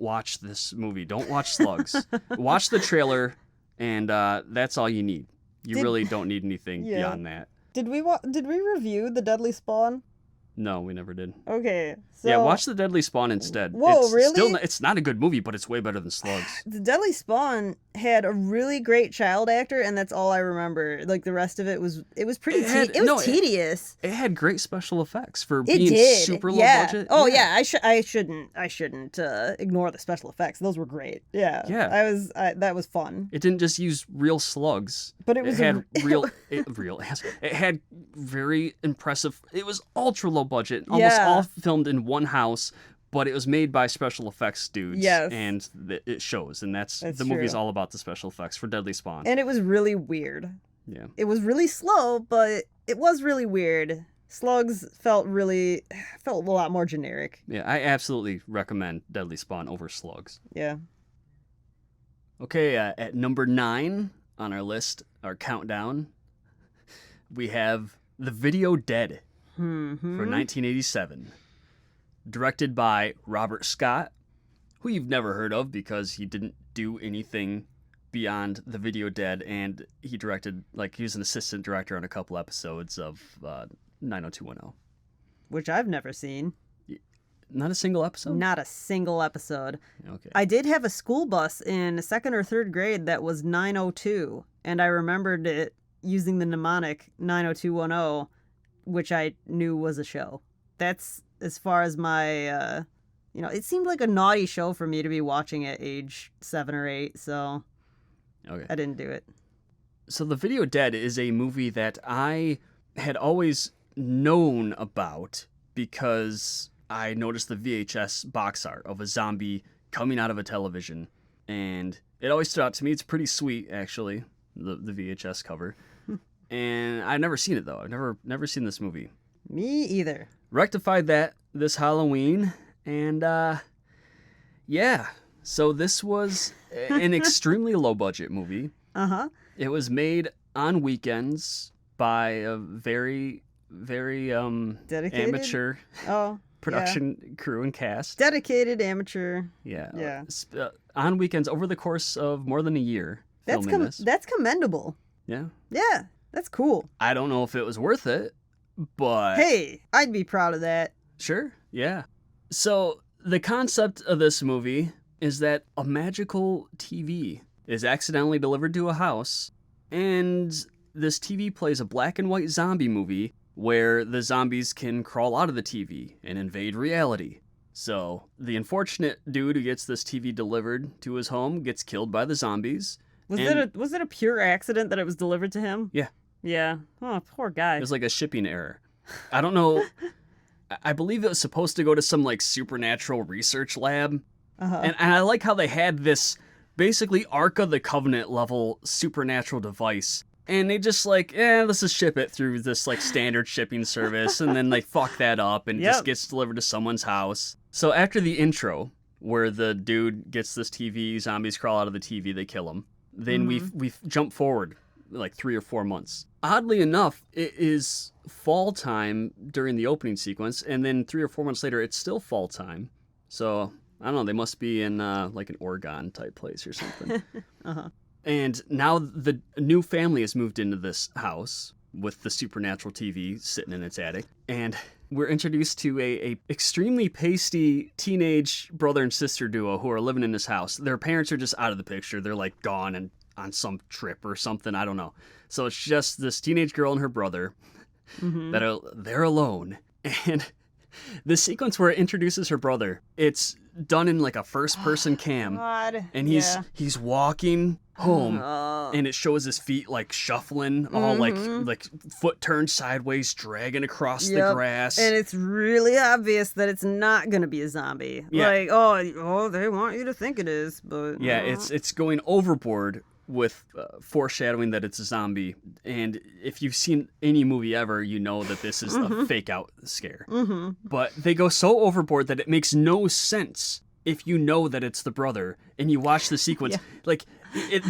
watch this movie. Don't watch Slugs. Watch the trailer, and that's all you need. You really don't need anything beyond that. Did we review The Deadly Spawn? No, we never did. Okay, so... Yeah, watch The Deadly Spawn instead. Whoa, really? It's not a good movie, but it's way better than Slugs. The Deadly Spawn had a really great child actor, and that's all I remember. Like, the rest of it was pretty tedious. It had great special effects for It being did. super low Yeah. budget. Oh, yeah, I shouldn't ignore the special effects. Those were great. Yeah. Yeah. That was fun. It didn't just use real slugs. But it had it had very impressive. It was ultra low budget, almost all filmed in one house, but it was made by special effects dudes. Yes. And it shows, and that's the true. movie's all about the special effects for Deadly Spawn. And it was really weird. Yeah. It was really slow, but it was really weird. Slugs felt a lot more generic. Yeah, I absolutely recommend Deadly Spawn over Slugs. Yeah. Okay, at number 9 on our list, our countdown, we have The Video Dead for 1987. Directed by Robert Scott, who you've never heard of because he didn't do anything beyond The Video Dead, and he was an assistant director on a couple episodes of 90210. Which I've never seen. Not a single episode? Not a single episode. Okay. I did have a school bus in 2nd or 3rd grade that was 902, and I remembered it using the mnemonic 90210, which I knew was a show. That's as far as my, it seemed like a naughty show for me to be watching at age 7 or 8, so Okay. I didn't do it. So The Video Dead is a movie that I had always known about because I noticed the VHS box art of a zombie coming out of a television, and it always stood out to me. It's pretty sweet, actually, the VHS cover. And I've never seen it, though. I've never seen this movie. Me either. Rectified that this Halloween, and yeah. So this was an extremely low-budget movie. Uh-huh. It was made on weekends by a very, very Dedicated? amateur production crew and cast. Dedicated amateur. Yeah. Yeah. On weekends over the course of more than a year filming this. That's commendable. Yeah. Yeah, that's cool. I don't know if it was worth it, but... Hey, I'd be proud of that. Sure, yeah. So the concept of this movie is that a magical TV is accidentally delivered to a house, and this TV plays a black and white zombie movie where the zombies can crawl out of the TV and invade reality. So the unfortunate dude who gets this TV delivered to his home gets killed by the zombies. Was it a pure accident that it was delivered to him? Yeah. Yeah. Oh, poor guy. It was like a shipping error. I don't know. I believe it was supposed to go to some like supernatural research lab. Uh-huh. And I like how they had this basically Ark of the Covenant level supernatural device. And they just let's just ship it through this like standard shipping service. And then they fuck that up and it just gets delivered to someone's house. So after the intro, where the dude gets this TV, zombies crawl out of the TV, they kill him. Then we jump forward like 3 or 4 months. Oddly enough, it is fall time during the opening sequence. And then 3 or 4 months later, it's still fall time. So... I don't know, they must be in like an Oregon type place or something. Uh-huh. And now the new family has moved into this house with the supernatural TV sitting in its attic. And we're introduced to a extremely pasty teenage brother and sister duo who are living in this house. Their parents are just out of the picture. They're like gone and on some trip or something. I don't know. So it's just this teenage girl and her brother they're alone. And the sequence where it introduces her brother, it's done in like a first-person cam, God. and he's walking home, and it shows his feet like shuffling, all like foot turned sideways, dragging across the grass, and it's really obvious that it's not gonna be a zombie. Yeah. Like, oh, they want you to think it is, but yeah, it's going overboard with foreshadowing that it's a zombie. And if you've seen any movie ever, you know that this is a fake out scare. Mm-hmm. But they go so overboard that it makes no sense if you know that it's the brother and you watch the sequence. Like,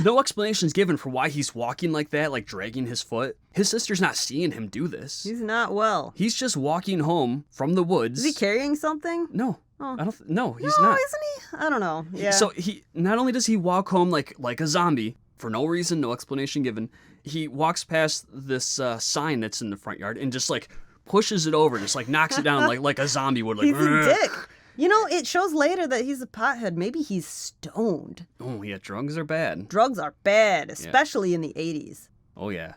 no explanation is given for why he's walking like that, like dragging his foot. His sister's not seeing him do this. He's not well. He's just walking home from the woods. Is he carrying something? No. Oh. No, he's No, not. isn't he? I don't know. Yeah. So he not only does he walk home like a zombie for no reason, no explanation given, he walks past this sign that's in the front yard and just like pushes it over, just like knocks it down like a zombie would. Like, he's a dick. You know, it shows later that he's a pothead. Maybe he's stoned. Oh yeah, drugs are bad. Drugs are bad, especially in the 80s. Oh yeah.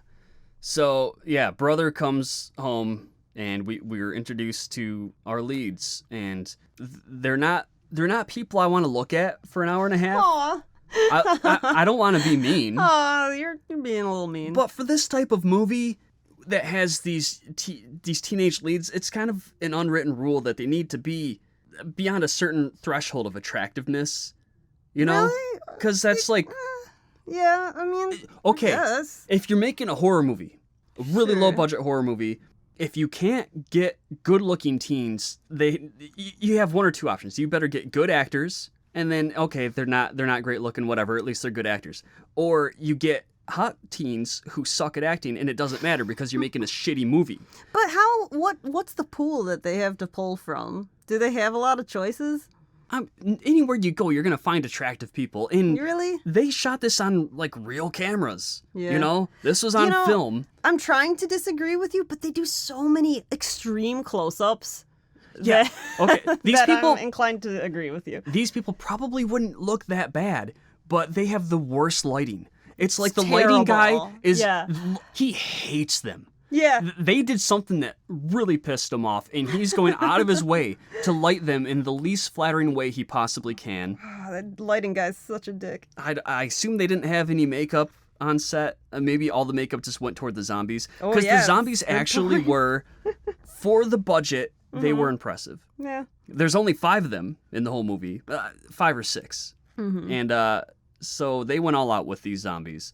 So yeah, brother comes home and we're introduced to our leads, and they're not people I want to look at for an hour and a half. Aw. I don't want to be mean. Oh, you're being a little mean. But for this type of movie that has these teenage leads, it's kind of an unwritten rule that they need to be beyond a certain threshold of attractiveness. You know? Because that's like... Yeah, I mean... Okay, yes. if you're making a horror movie, a really low-budget horror movie, if you can't get good-looking teens, you have one or two options. You better get good actors, and then, okay, if they're not great-looking, whatever, at least they're good actors. Or you get hot teens who suck at acting, and it doesn't matter because you're making a shitty movie. But what's the pool that they have to pull from? Do they have a lot of choices? Anywhere you go, you're gonna find attractive people. And really, they shot this on like real cameras. Yeah. You know, this was on film. I'm trying to disagree with you, but they do so many extreme close-ups. Yeah. Okay. These people. I'm inclined to agree with you. These people probably wouldn't look that bad, but they have the worst lighting. It's like the terrible. lighting guy is. Yeah. He hates them. Yeah. They did something that really pissed him off, and he's going out of his way to light them in the least flattering way he possibly can. That lighting guy's such a dick. I assume they didn't have any makeup on set. Maybe all the makeup just went toward the zombies. Oh, Because yeah. the zombies actually were, for the budget, they were impressive. Yeah. There's only 5 of them in the whole movie, 5 or 6. Mm-hmm. And so they went all out with these zombies.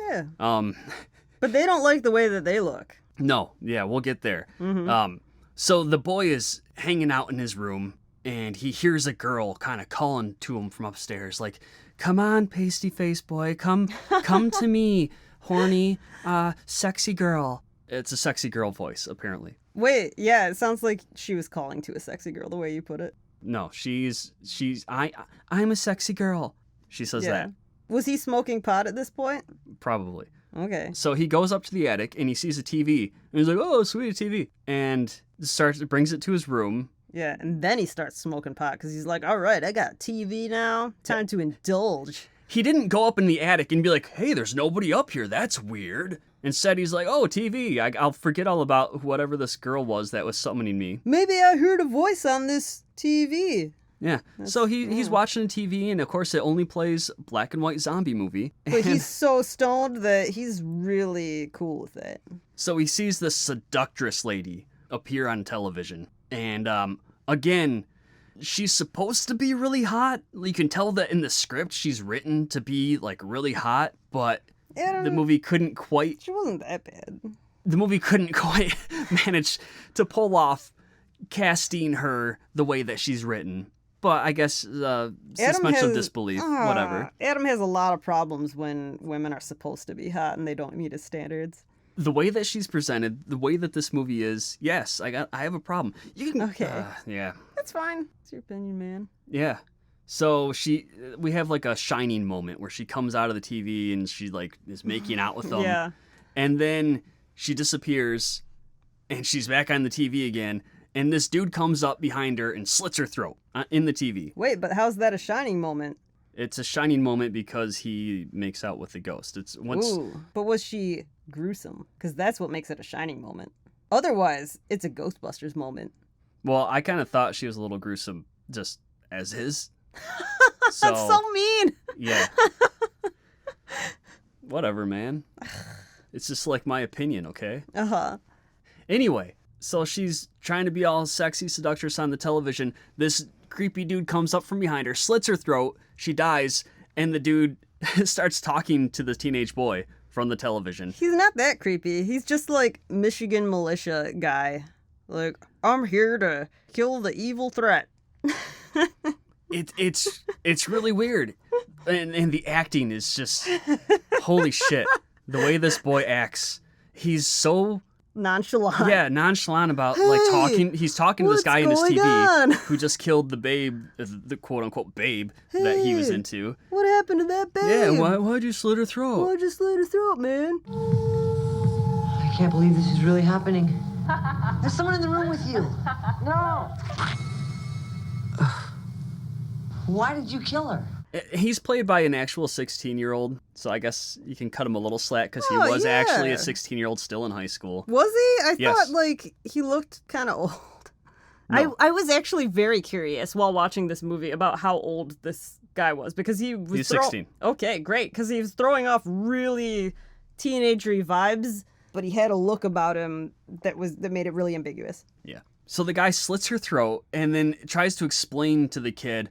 Yeah. But they don't like the way that they look. No, yeah, we'll get there. Mm-hmm. So the boy is hanging out in his room, and he hears a girl kind of calling to him from upstairs, like, "Come on, pasty face boy, come to me, horny, sexy girl." It's a sexy girl voice, apparently. Wait, yeah, it sounds like she was calling to a sexy girl the way you put it. No, I'm a sexy girl. She says that. Was he smoking pot at this point? Probably. Okay. So he goes up to the attic and he sees a TV and he's like, "Oh, sweet, a TV," and brings it to his room. Yeah, and then he starts smoking pot because he's like, "All right, I got TV now. Time to indulge." He didn't go up in the attic and be like, "Hey, there's nobody up here. That's weird." Instead, he's like, "Oh, TV. I'll forget all about whatever this girl was that was summoning me." Maybe I heard a voice on this TV. Yeah. So he's watching the TV, and of course it only plays black and white zombie movie. But he's so stoned that he's really cool with it. So he sees this seductress lady appear on television. And again, she's supposed to be really hot. You can tell that in the script she's written to be like really hot, but the movie couldn't quite... She wasn't that bad. The movie couldn't quite manage to pull off casting her the way that she's written. But I guess suspension of disbelief, whatever. Adam has a lot of problems when women are supposed to be hot and they don't meet his standards. The way that she's presented, the way that this movie is, yes, I have a problem. You can, okay. Yeah. That's fine. It's your opinion, man. Yeah. So we have like a Shining moment where she comes out of the TV and she like is making out with them. Yeah. And then she disappears and she's back on the TV again. And this dude comes up behind her and slits her throat in the TV. Wait, but how's that a shining moment? It's a shining moment because he makes out with the ghost. Ooh, but was she gruesome? Because that's what makes it a shining moment. Otherwise, it's a Ghostbusters moment. Well, I kind of thought she was a little gruesome just as is. That's so mean. Yeah. Whatever, man. It's just like my opinion, okay? Uh-huh. Anyway. So she's trying to be all sexy seductress on the television. This creepy dude comes up from behind her, slits her throat, she dies, and the dude starts talking to the teenage boy from the television. He's not that creepy. He's just like Michigan militia guy. Like, I'm here to kill the evil threat. It's really weird. And the acting is just, holy shit. The way this boy acts, he's so... nonchalant. Yeah, nonchalant about, like, talking. He's talking to this guy in his TV on? who just killed the babe, the quote-unquote babe that he was into. What happened to that babe? Yeah, why'd you slit her throat? Why'd you slit her throat, man? I can't believe this is really happening. There's someone in the room with you. No. Why did you kill her? He's played by an actual 16-year-old, so I guess you can cut him a little slack because he was actually a 16-year-old still in high school. Was he? I Yes. thought, like, he looked kind of old. No. I was actually very curious while watching this movie about how old this guy was, because He's 16. Okay, great, because he was throwing off really teenagery vibes, but he had a look about him that made it really ambiguous. Yeah. So the guy slits her throat and then tries to explain to the kid,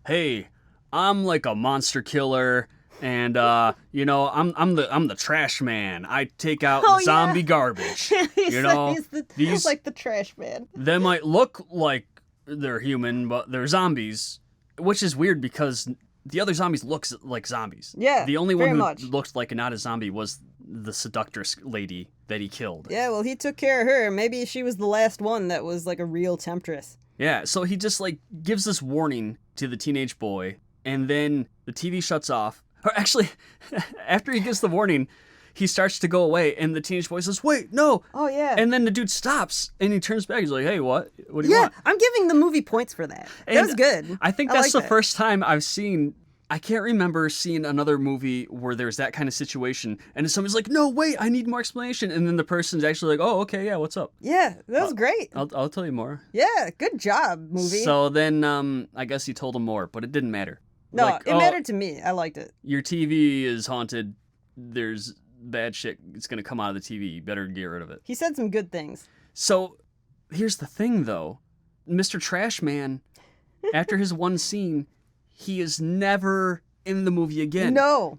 hey, I'm like a monster killer, and I'm the trash man. I take out the zombie garbage. You know, he's like the trash man. They might look like they're human, but they're zombies, which is weird because the other zombies look like zombies. Yeah, the only very one who much. looked like not a zombie was the seductress lady that he killed. Yeah, well, he took care of her. Maybe she was the last one that was like a real temptress. Yeah, so he just like gives this warning to the teenage boy, and then the TV shuts off. Or actually, after he gives the warning, he starts to go away, and the teenage boy says, wait, no. Oh, yeah. And then the dude stops, and he turns back. He's like, hey, what? What do you want? I'm giving the movie points for that. That was good. I think that's like the first time I've seen... I can't remember seeing another movie where there's that kind of situation, and somebody's like, no, wait, I need more explanation. And then the person's actually like, oh, okay, yeah, what's up? Yeah, that was great. I'll tell you more. Yeah, good job, movie. So then I guess he told him more, but it didn't matter. No, Like, it mattered to me. I liked it. Your TV is haunted. There's bad shit. It's going to come out of the TV. You better get rid of it. He said some good things. So here's the thing, though. Mr. Trash Man, after his one scene, he is never in the movie again. No.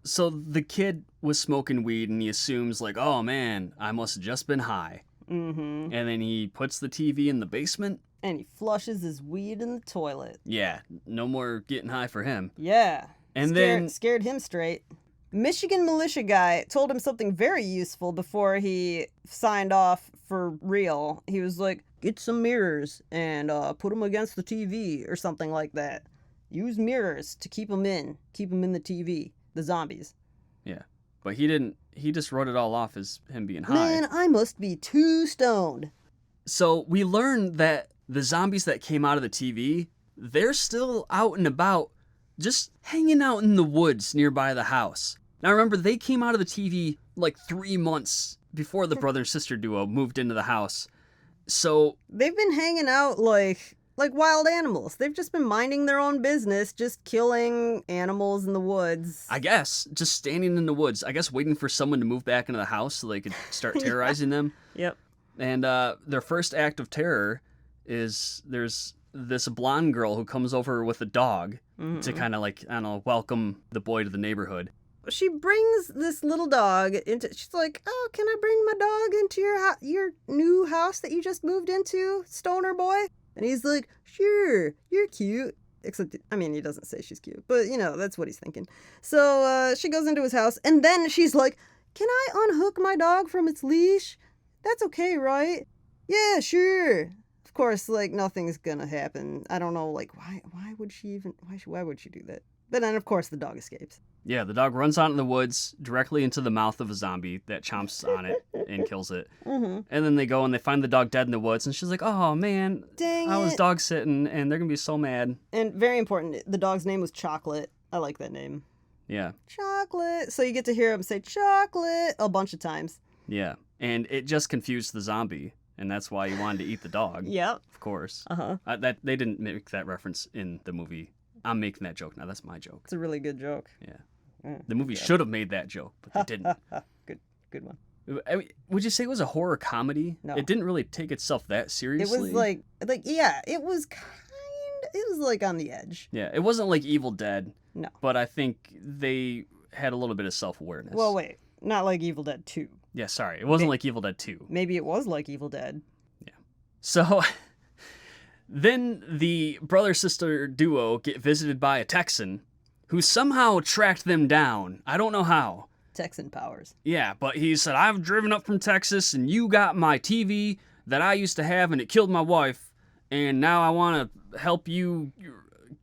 So the kid was smoking weed, and he assumes, like, oh, man, I must have just been high. Mm-hmm. And then he puts the TV in the basement. And he flushes his weed in the toilet. Yeah, no more getting high for him. Yeah. And scared him straight. Michigan militia guy told him something very useful before he signed off for real. He was like, get some mirrors and put them against the TV or something like that. Use mirrors to keep them in the TV, the zombies. Yeah, but he didn't. He just wrote it all off as him being high. Man, I must be too stoned. So we learned that the zombies that came out of the TV, they're still out and about, just hanging out in the woods nearby the house. Now remember, they came out of the TV like 3 months before the brother and sister duo moved into the house. So they've been hanging out like wild animals. They've just been minding their own business, just killing animals in the woods. I guess just standing in the woods, I guess waiting for someone to move back into the house so they could start terrorizing them. Yep. And their first act of terror is there's this blonde girl who comes over with a dog to kind of like, I don't know, welcome the boy to the neighborhood. She brings this little dog into. She's like, "Oh, can I bring my dog into your new house that you just moved into, stoner boy?" And he's like, "Sure, you're cute." Except, I mean, he doesn't say she's cute, but you know that's what he's thinking. So she goes into his house, and then she's like, "Can I unhook my dog from its leash? That's okay, right?" "Yeah, sure." Of course, like nothing's gonna happen. I don't know, like why would she even why would she do that? But then of course the dog escapes. Yeah, the dog runs out in the woods directly into the mouth of a zombie that chomps on it and kills it. Mm-hmm. And then they go and they find the dog dead in the woods, and she's like, "Oh man, Dang I was it." dog sitting, and they're gonna be so mad." And very important, the dog's name was Chocolate. I like that name. Yeah, Chocolate. So you get to hear him say chocolate a bunch of times. yeah, and it just confused the zombie, and that's why he wanted to eat the dog. Yep. Of course. Uh-huh. That they didn't make that reference in the movie. I'm making that joke now. That's my joke. It's a really good joke. Yeah. Mm, The movie should have made that joke, but they didn't. good one. I mean, would you say it was a horror comedy? No. It didn't really take itself that It seriously. was like yeah, it was like on the edge. Yeah, it wasn't like Evil Dead, No. But I think they had a little bit of self-awareness. Well, wait. Not like Evil Dead 2. Yeah, sorry. It wasn't like Evil Dead 2. Maybe it was like Evil Dead. So then the brother-sister duo get visited by a Texan who somehow tracked them down. I don't know how. Texan powers. Yeah, but he said, I've driven up from Texas and you got my TV that I used to have and it killed my wife. And now I want to help you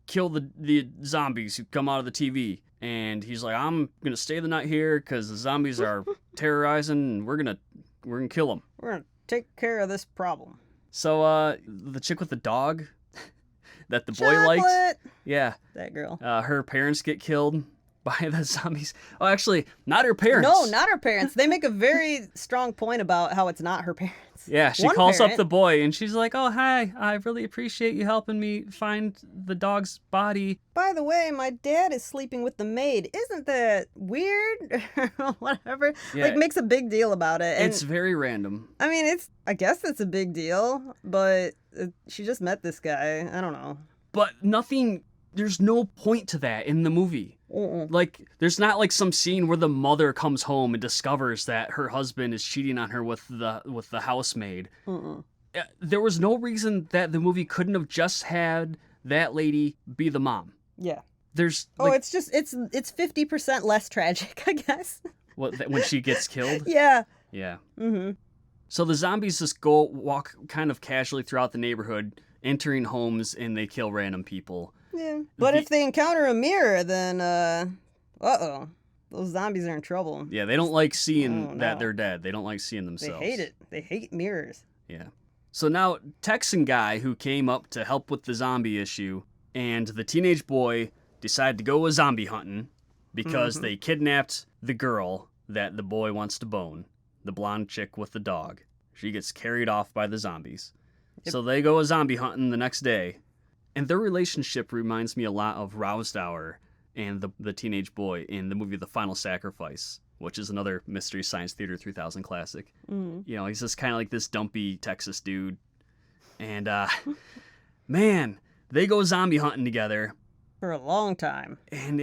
kill the zombies who come out of the TV. And he's like, I'm going to stay the night here because the zombies are terrorizing and we're going to kill them. We're going to take care of this problem. So the chick with the dog that the boy Chocolate! liked. Yeah. That girl. Her parents get killed by the zombies. Oh, actually, not her parents. No, not her parents. They make a very strong point about how it's not her parents. Yeah, she One calls parent- up the boy and she's like, oh, hi, I really appreciate you helping me find the dog's body. By the way, my dad is sleeping with the maid. Isn't that weird? Whatever. Yeah. Like, makes a big deal about it. And It's very random. I mean, I guess it's a big deal, but she just met this guy. I don't know. But there's no point to that in the movie. Like, there's not like some scene where the mother comes home and discovers that her husband is cheating on her with the housemaid. There was no reason that the movie couldn't have just had that lady be the mom. Yeah. There's It's just it's 50% less tragic, I guess. when she gets killed. Yeah. Yeah. Mm-hmm. So the zombies just walk kind of casually throughout the neighborhood, entering homes, and they kill random people. Yeah. But if they encounter a mirror, then uh-oh. Those zombies are in trouble. Yeah, they don't like seeing that no. they're dead. They don't like seeing They themselves. hate it. They hate mirrors. Yeah. So now, Texan guy who came up to help with the zombie issue and the teenage boy decide to go zombie hunting because they kidnapped the girl that the boy wants to bone, the blonde chick with the dog. She gets carried off by the zombies. Yep. So they go zombie hunting the next day. And their relationship reminds me a lot of Rousdower and the teenage boy in the movie The Final Sacrifice, which is another Mystery Science Theater 3000 classic. You know, he's just kind of like this dumpy Texas dude. And, man, they go zombie hunting together. For a long time. And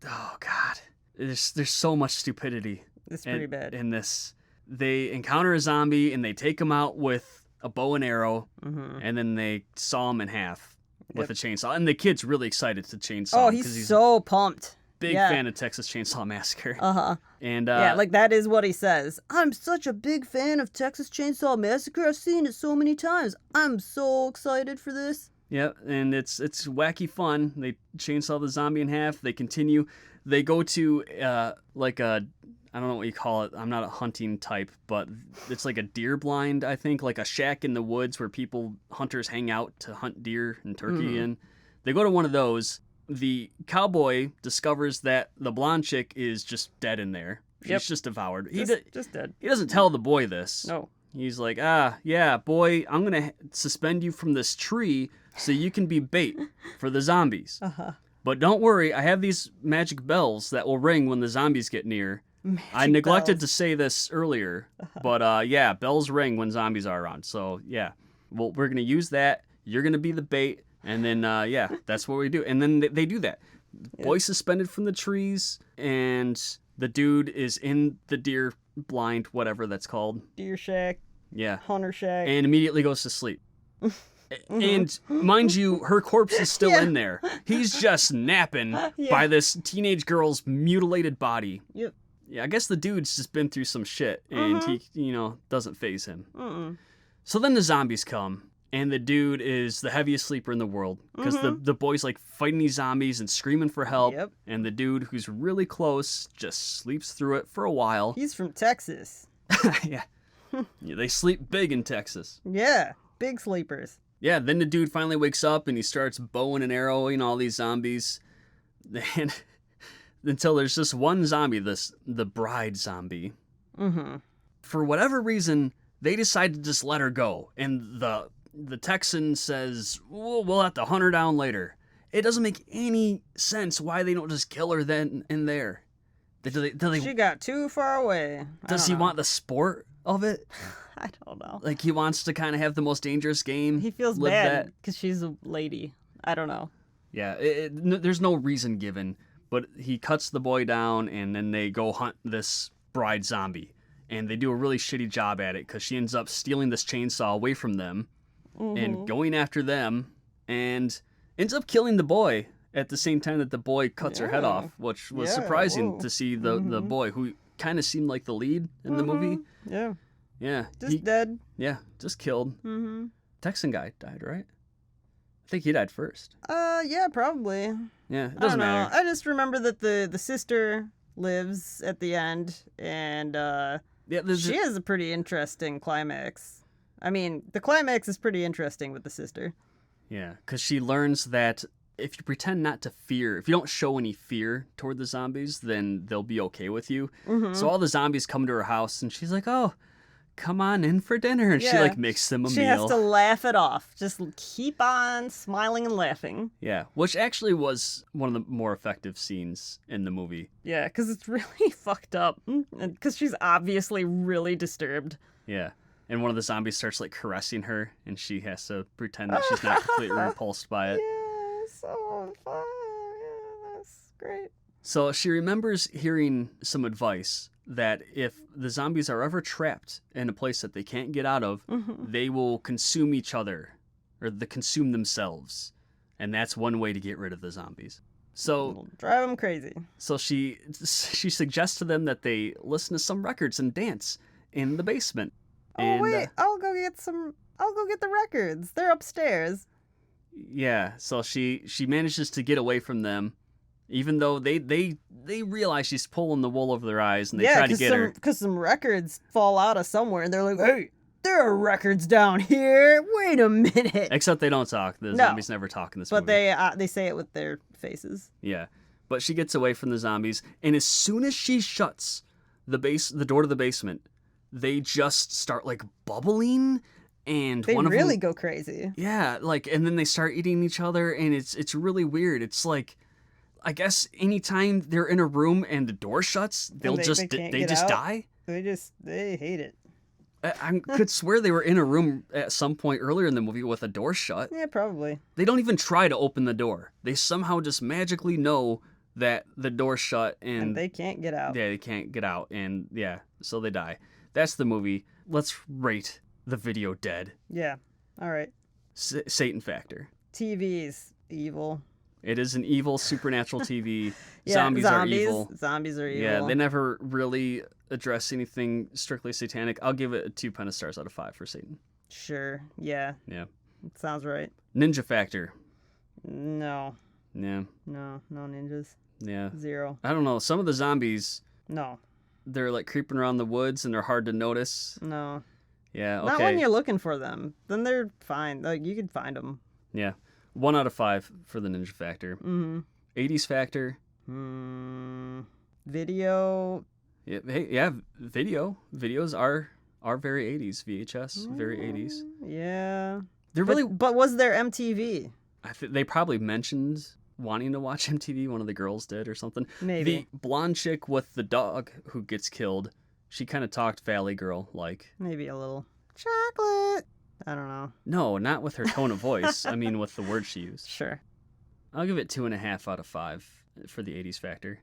oh, God. There's so much stupidity. It's pretty bad. In this. They encounter a zombie and they take him out with a bow and arrow, and then they saw him in half with a chainsaw. And the kid's really excited to chainsaw Oh, him he's so pumped. big Yeah. fan of Texas Chainsaw Massacre. Uh-huh. And Yeah, like that is what he says. I'm such a big fan of Texas Chainsaw Massacre. I've seen it so many times. I'm so excited for this. yeah, and it's wacky fun. They chainsaw the zombie in half. They continue. They go to like a, I don't know what you call it. I'm not a hunting type, but it's like a deer blind, I think, like a shack in the woods where hunters hang out to hunt deer and turkey in. They go to one of those. The cowboy discovers that the blonde chick is just dead in there. She's just devoured. Just dead. He doesn't tell the boy this. No. He's like, yeah, boy, I'm going to suspend you from this tree so you can be bait for the zombies. But don't worry, I have these magic bells that will ring when the zombies get near. I neglected to say this earlier, but yeah, bells ring when zombies are around. So yeah, well, we're going to use that. You're going to be the bait. And then, yeah, that's what we do. And then they do that. Boy suspended from the trees, and the dude is in the deer blind, whatever that's called. Deer shack, Yeah. hunter shack. And immediately goes to sleep. And mind you, her corpse is still in there. He's just napping by this teenage girl's mutilated body. Yep. Yeah, I guess the dude's just been through some shit, and he, doesn't faze him. So then the zombies come. And the dude is the heaviest sleeper in the world because the boy's like fighting these zombies and screaming for help. Yep. And the dude who's really close just sleeps through it for a while. He's from Texas. Yeah, they sleep big in Texas. Yeah, big sleepers. Yeah, then the dude finally wakes up and he starts bowing and arrowing all these zombies. And until there's just one zombie, the bride zombie. For whatever reason, they decide to just let her go. And the Texan says, we'll have to hunt her down later. It doesn't make any sense why they don't just kill her then and there. She got too far away. Does he want the sport of it? I don't know. Like he wants to kind of have the most dangerous game? He feels live bad that? because she's a lady. I don't know. Yeah, there's no reason given, but he cuts the boy down, and then they go hunt this bride zombie. And they do a really shitty job at it because she ends up stealing this chainsaw away from them and going after them and ends up killing the boy at the same time that the boy cuts her head off, which was surprising to see the boy who kind of seemed like the lead in the movie. Yeah. Yeah. Just dead. Yeah, just killed. Texan guy died, right? I think he died first. Yeah, probably. Yeah, it doesn't matter. I just remember that the sister lives at the end, and she has a pretty interesting climax. I mean, the climax is pretty interesting with the sister. Yeah, because she learns that if you pretend not to fear, if you don't show any fear toward the zombies, then they'll be okay with you. So all the zombies come to her house, and she's like, oh, come on in for dinner. And she like makes them a meal. She has to laugh it off. Just keep on smiling and laughing. Yeah, which actually was one of the more effective scenes in the movie. Yeah, because it's really fucked up. Because she's obviously really disturbed. Yeah. And one of the zombies starts like caressing her, and she has to pretend that she's not completely repulsed by it. Yeah, so fun. Yeah, that's great. So she remembers hearing some advice that if the zombies are ever trapped in a place that they can't get out of, they will consume each other, or they consume themselves. And that's one way to get rid of the zombies. So It'll drive them crazy. So she suggests to them that they listen to some records and dance in the basement. Oh, wait, I'll go get the records. They're upstairs. Yeah, so she manages to get away from them, even though they realize she's pulling the wool over their eyes, and they try to get her. Because some records fall out of somewhere, and they're like, hey, there are records down here. Wait a minute. Except they don't talk. The zombies never talk in this movie. But they say it with their faces. Yeah, but she gets away from the zombies, and as soon as she shuts the door to the basement, they just start like bubbling, and they one of really them, go crazy. Yeah, like, and then they start eating each other, and it's really weird. It's like, I guess anytime they're in a room and the door shuts, they just die. They hate it. I could swear they were in a room at some point earlier in the movie with a door shut. Yeah, probably. They don't even try to open the door. They somehow just magically know that the door's shut, and they can't get out. Yeah, they can't get out, and yeah, so they die. That's the movie. Let's rate the video dead. Yeah. All right. Satan factor. TV's evil. It is an evil supernatural TV. Yeah, Zombies are evil. Zombies are evil. Yeah, they never really address anything strictly satanic. I'll give it 2 pentastars out of 5 for Satan. Sure. Yeah. Yeah. It sounds right. Ninja factor. No. Yeah. No ninjas. Yeah. 0. I don't know. Some of the zombies, No. they're like creeping around the woods and they're hard to notice. No. Yeah, okay. Not when you're looking for them. Then they're fine. Like, you can find them. Yeah. 1 out of 5 for the ninja factor. 80s factor. Video. Yeah, hey, yeah, video. Videos are very 80s. VHS, very 80s. Yeah. They're really. But was there MTV? They probably mentioned wanting to watch MTV. One of the girls did or something. Maybe. The blonde chick with the dog who gets killed, she kind of talked Valley Girl like. Maybe a little. Chocolate. I don't know. No, not with her tone of voice. I mean, with the words she used. Sure. I'll give it 2.5 out of 5 for the 80s factor.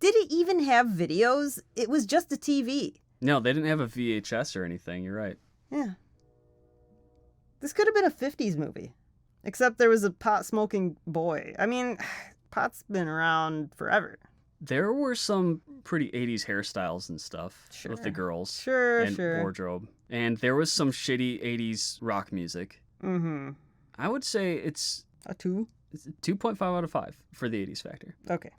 Did it even have videos? It was just a TV. No, they didn't have a VHS or anything. You're right. Yeah. This could have been a 50s movie. Except there was a pot-smoking boy. I mean, pot's been around forever. There were some pretty 80s hairstyles and stuff with the girls. Sure. Wardrobe. And there was some shitty 80s rock music. I would say it's... A 2? It's 2.5 out of 5 for the 80s factor. Okay.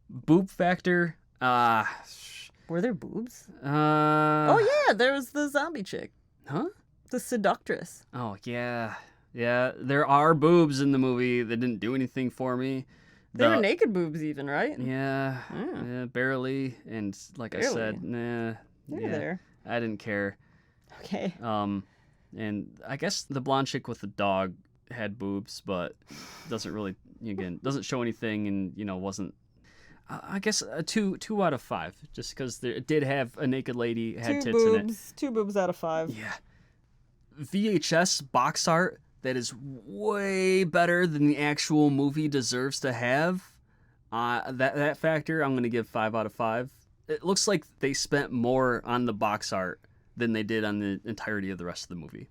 Boob factor, Were there boobs? Oh, yeah, there was the zombie chick. Huh? The seductress. Oh, yeah. Yeah, there are boobs in the movie that didn't do anything for me. They were naked boobs even, right? Yeah, barely. And like I said, nah. They're there. I didn't care. Okay. And I guess the blonde chick with the dog had boobs, but doesn't show anything, and wasn't. I guess a 2 out of 5, just because it did have a naked lady, had tits in it. 2 boobs out of 5. Yeah. VHS box art that is way better than the actual movie deserves to have. That factor, I'm going to give 5 out of 5. It looks like they spent more on the box art than they did on the entirety of the rest of the movie.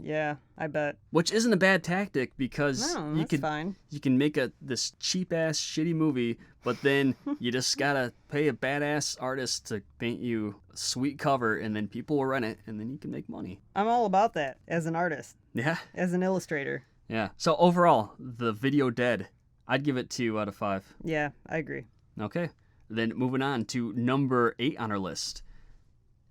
Yeah, I bet. Which isn't a bad tactic because No, that's fine. you can make this cheap-ass, shitty movie, but then you just gotta pay a badass artist to paint you a sweet cover, and then people will rent it, and then you can make money. I'm all about that as an artist, Yeah. as an illustrator. Yeah. So overall, the video dead, I'd give it 2 out of 5. Yeah, I agree. Okay. Then moving on to number 8 on our list.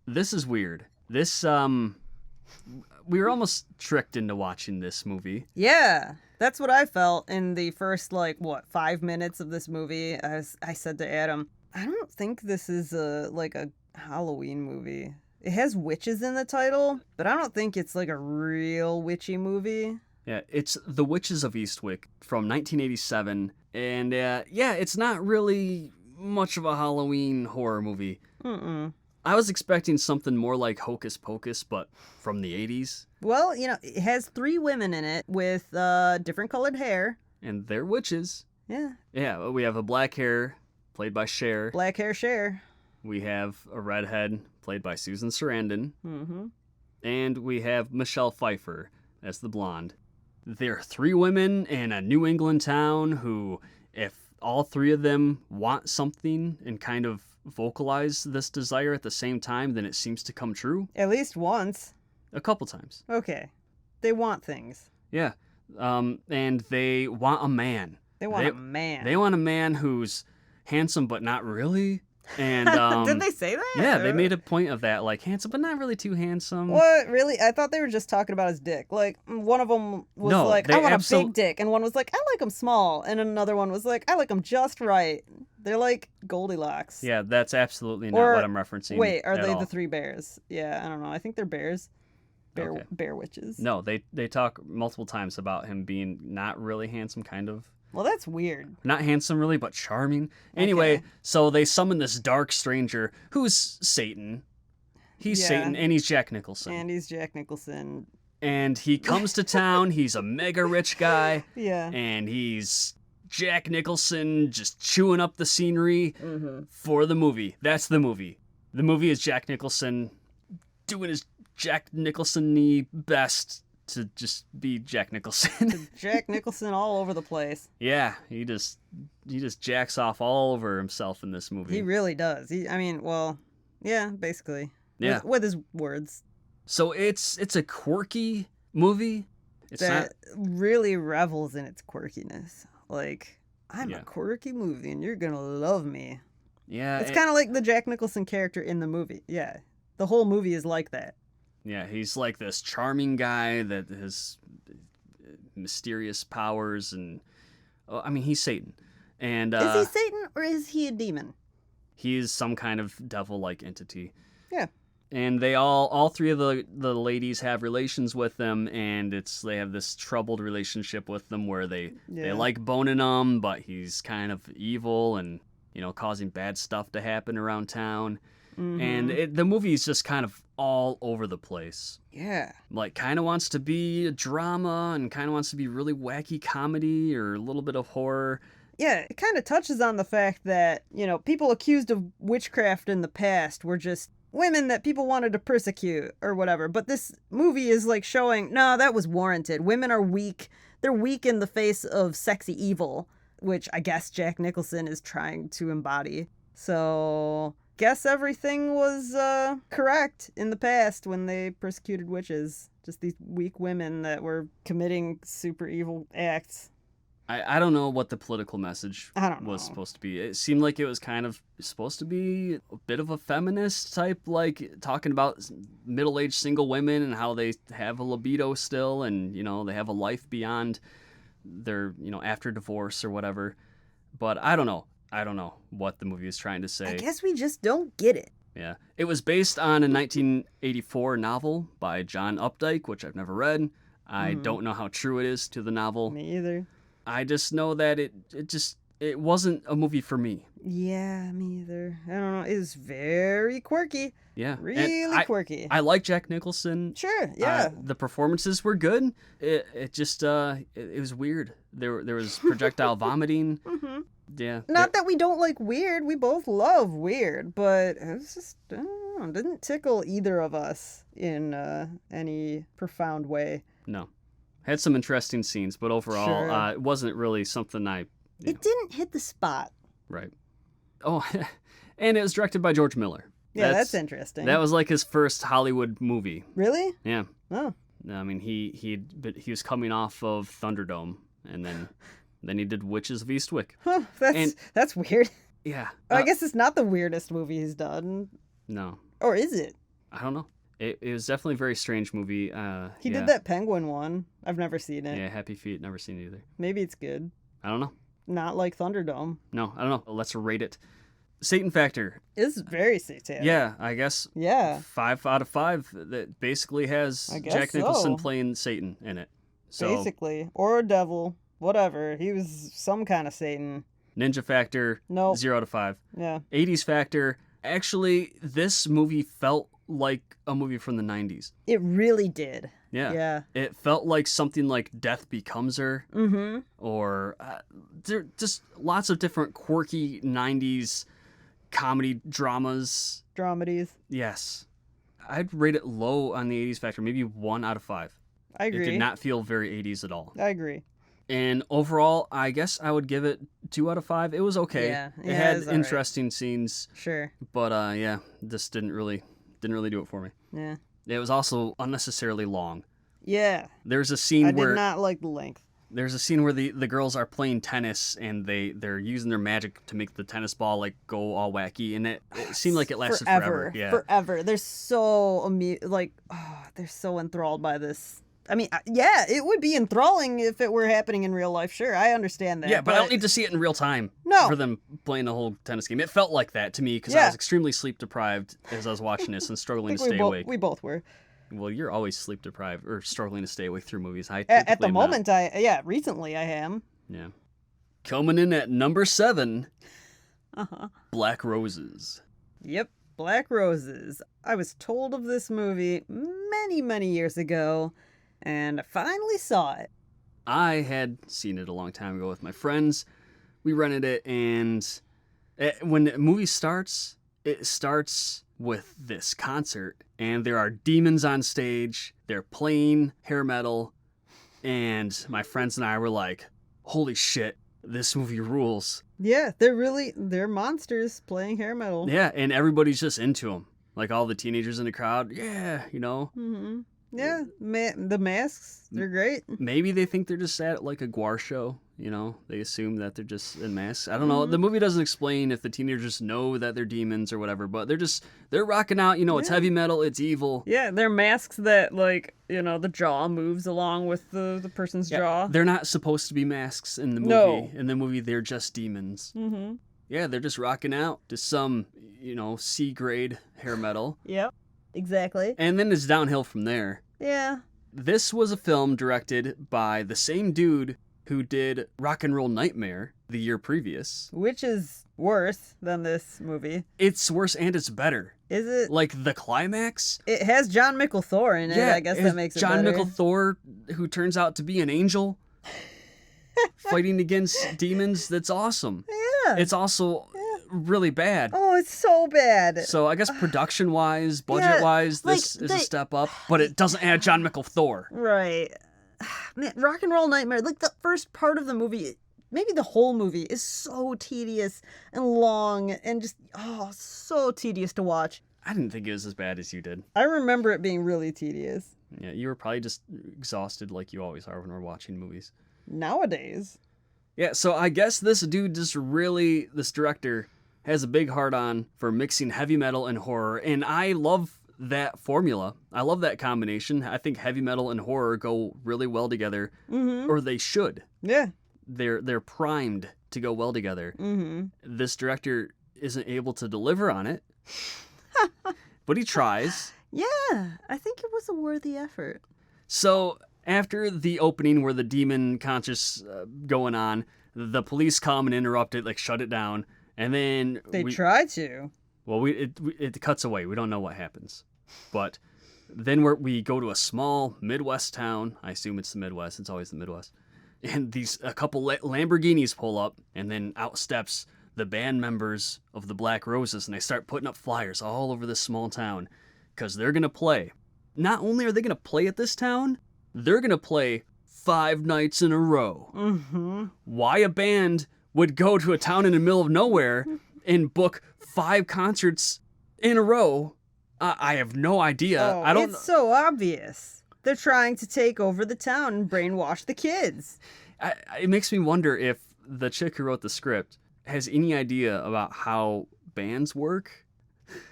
This is weird. This, we were almost tricked into watching this movie. Yeah, that's what I felt in the first, 5 minutes of this movie. I said to Adam, I don't think this is a Halloween movie. It has witches in the title, but I don't think it's like a real witchy movie. Yeah, it's The Witches of Eastwick from 1987. And, it's not really much of a Halloween horror movie. I was expecting something more like Hocus Pocus, but from the 80s. Well, it has 3 women in it with different colored hair. And they're witches. Yeah. Yeah, we have a black hair, played by Cher. Black hair Cher. We have a redhead, played by Susan Sarandon. Mm-hmm. And we have Michelle Pfeiffer as the blonde. There are 3 women in a New England town who, if all 3 of them want something and kind of vocalize this desire at the same time, then it seems to come true. At least once. A couple times. Okay. They want things. Yeah. And they want a man. They want a man. They want a man who's handsome but not really. And did they say that? Yeah, they made a point of that, like handsome but not really too handsome. What? Really? I thought they were just talking about his dick. Like, one of them was No, like, they I want a big dick. And one was like, I like him small. And another one was like, I like him just right. They're like Goldilocks. Yeah, that's absolutely not what I'm referencing. Wait, are at they all. the 3 bears? Yeah, I don't know. I think they're bears. Okay. Bear witches. No, they talk multiple times about him being not really handsome, kind of. Well, that's weird. Not handsome, really, but charming. Anyway, Okay. so they summon this dark stranger who's Satan. He's Yeah. Satan, and he's Jack Nicholson. And he's Jack Nicholson. And he comes to town. He's a mega rich guy. Yeah. And he's Jack Nicholson just chewing up the scenery Mm-hmm. for the movie. That's the movie. The movie is Jack Nicholson doing his Jack Nicholson-y best to just be Jack Nicholson. Jack Nicholson all over the place. Yeah, he just jacks off all over himself in this movie. He really does. Yeah, basically. Yeah. With his words. So it's a quirky movie. It's That really revels in its quirkiness. Like, I'm Yeah. a quirky movie and you're gonna love me. Yeah, It's kind of like the Jack Nicholson character in the movie. Yeah. The whole movie is like that. yeah, he's like this charming guy that has mysterious powers, and he's Satan, and Is he Satan or is he a demon? he's some kind of devil-like entity. Yeah. And they all 3 of the ladies have relations with them, and they have this troubled relationship with them where they like boning him, but he's kind of evil and causing bad stuff to happen around town. Mhm. And the movie is just kind of all over the place. Yeah. Like, kind of wants to be a drama and kind of wants to be really wacky comedy or a little bit of horror. Yeah, it kind of touches on the fact that, people accused of witchcraft in the past were just women that people wanted to persecute or whatever. But this movie is like showing, no, that was warranted. Women are weak. They're weak in the face of sexy evil, which I guess Jack Nicholson is trying to embody. So, guess everything was correct in the past when they persecuted witches. Just these weak women that were committing super evil acts. I don't know what the political message I don't was know. supposed to be. It seemed like it was kind of supposed to be a bit of a feminist type, like talking about middle-aged single women and how they have a libido still and, they have a life beyond their, after divorce or whatever. But I don't know. I don't know what the movie is trying to say. I guess we just don't get it. Yeah. It was based on a 1984 novel by John Updike, which I've never read. I don't know how true it is to the novel. Me either. I just know that it it wasn't a movie for me. Yeah, me either. I don't know. It was very quirky. Yeah. Really quirky. I like Jack Nicholson. Sure, yeah. The performances were good. It just it was weird. There was projectile vomiting. Mm-hmm. Yeah. Not that we don't like weird. We both love weird, but it was just, I don't know, didn't tickle either of us in any profound way. No. Had some interesting scenes, but overall, Sure. it wasn't really something It didn't hit the spot. Right. Oh, and it was directed by George Miller. Yeah, that's interesting. That was like his first Hollywood movie. Really? Yeah. Oh. I mean, he was coming off of Thunderdome, and then he did Witches of Eastwick. Huh, And- that's weird. Yeah. I guess it's not the weirdest movie he's done. No, Or is it? I don't know. It was definitely a very strange movie. He yeah. did that Penguin one. I've never seen it. Yeah, Happy Feet. Never seen it either. Maybe it's good. I don't know. Not like Thunderdome. No, I don't know. Let's rate it. Satan Factor. It's very satanic. Yeah, I guess Yeah. 5 out of 5. That basically has I guess Jack Nicholson so. playing Satan in it. So Basically. Or a devil. Whatever. He was some kind of Satan. Ninja Factor. Nope. 0 out of 5. Yeah. 80s Factor. Actually, this movie felt like a movie from the 90s. It really did. Yeah. Yeah. It felt like something like Death Becomes Her, Mm-hmm. or there just lots of different quirky 90s comedy dramas. Dramedies. Yes. I'd rate it low on the 80s Factor, maybe 1 out of 5. I agree. It did not feel very 80s at all. I agree. And overall, I guess I would give it 2 out of 5. It was okay. Yeah. It Yeah, had it was all right. interesting scenes, Sure. but yeah, this didn't really do it for me. Yeah. It was also unnecessarily long. Yeah. There's a scene I where did not like the length. there's a scene where the girls are playing tennis and they're using their magic to make the tennis ball like go all wacky, and it seemed like it lasted forever. Yeah. Forever. They're so they're so enthralled by this. I mean, yeah, it would be enthralling if it were happening in real life. Sure, I understand that. Yeah, but I don't need to see it in real time. No. For them playing the whole tennis game. It felt like that to me because I Yeah. was extremely sleep deprived as I was watching this and I struggling to think stay awake. we both were. Well, you're always sleep deprived or struggling to stay awake through movies. I At the typically am not. moment, recently I am. Yeah. Coming in at number 7, Uh-huh. Black Roses. Yep, Black Roses. I was told of this movie many, many years ago, and I finally saw it. I had seen it a long time ago with my friends. We rented it, and when the movie starts, it starts with this concert, and there are demons on stage. They're playing hair metal, and my friends and I were like, holy shit, this movie rules. Yeah, they're monsters playing hair metal. Yeah, and everybody's just into them. Like all the teenagers in the crowd, yeah, you know. Mm-hmm. Yeah, the masks, they're great. Maybe they think they're just at like a Guar show, you know? They assume that they're just in masks. I don't know. Mm-hmm. The movie doesn't explain if the teenagers know that they're demons or whatever, but they're rocking out, you know, it's Yeah. heavy metal, it's evil. Yeah, they're masks that, like, you know, the jaw moves along with the person's jaw. They're not supposed to be masks in the movie. No. In the movie, they're just demons. Mm-hmm. Yeah, they're just rocking out to some, you know, C-grade hair metal. Yep, exactly. And then it's downhill from there. Yeah. This was a film directed by the same dude who did Rock and Roll Nightmare the year previous. Which is worse than this movie. It's worse and it's better. Is it? Like the climax. It has John Michael Thor in it. I guess that makes it John better. Michael Thor, who turns out to be an angel, fighting against demons. That's awesome. Yeah. It's also really bad. Oh, it's so bad. So I guess production-wise, budget-wise, this is a step up, but it doesn't add John Michael Thor. Right. Man, Rock and Roll Nightmare, like the first part of the movie, maybe the whole movie, is so tedious and long and just, so tedious to watch. I didn't think it was as bad as you did. I remember it being really tedious. Yeah, you were probably just exhausted like you always are when we're watching movies. Nowadays. Yeah, so I guess this director has a big heart-on for mixing heavy metal and horror, and I love that formula. I love that combination. I think heavy metal and horror go really well together, or they should. Yeah. They're primed to go well together. Mm-hmm. This director isn't able to deliver on it, but he tries. Yeah, I think it was a worthy effort. So After the opening where the demon conscious going on, the police come and interrupt it, like shut it down. And then They try to. Well, it cuts away. We don't know what happens. But then we go to a small Midwest town. I assume it's the Midwest. It's always the Midwest. And a couple Lamborghinis pull up, and then out steps the band members of the Black Roses, and they start putting up flyers all over this small town because they're going to play. Not only are they going to play at this town, they're going to play 5 nights in a row. Mm-hmm. Why a band would go to a town in the middle of nowhere and book 5 concerts in a row, I have no idea. Oh, I don't. It's so obvious. They're trying to take over the town and brainwash the kids. It makes me wonder if the chick who wrote the script has any idea about how bands work.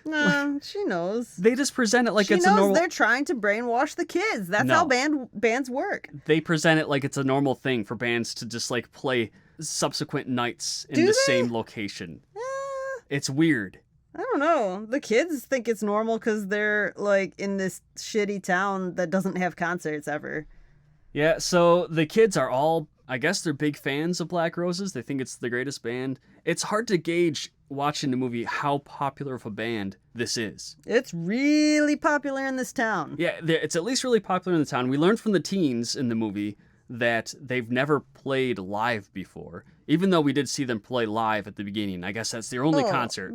No, she knows. They just present it like She it's a knows normal. they're trying to brainwash the kids. That's No. how bands work. They present it like it's a normal thing for bands to just like play subsequent nights in Do the they? same location. It's weird. I don't know. The kids think it's normal because they're like in this shitty town that doesn't have concerts ever. Yeah, so the kids are all, I guess they're big fans of Black Roses. They think it's the greatest band. It's hard to gauge watching the movie how popular of a band this is. It's really popular in this town. Yeah, it's at least really popular in the town. We learned from the teens in the movie that they've never played live before, even though we did see them play live at the beginning. I guess that's their only concert.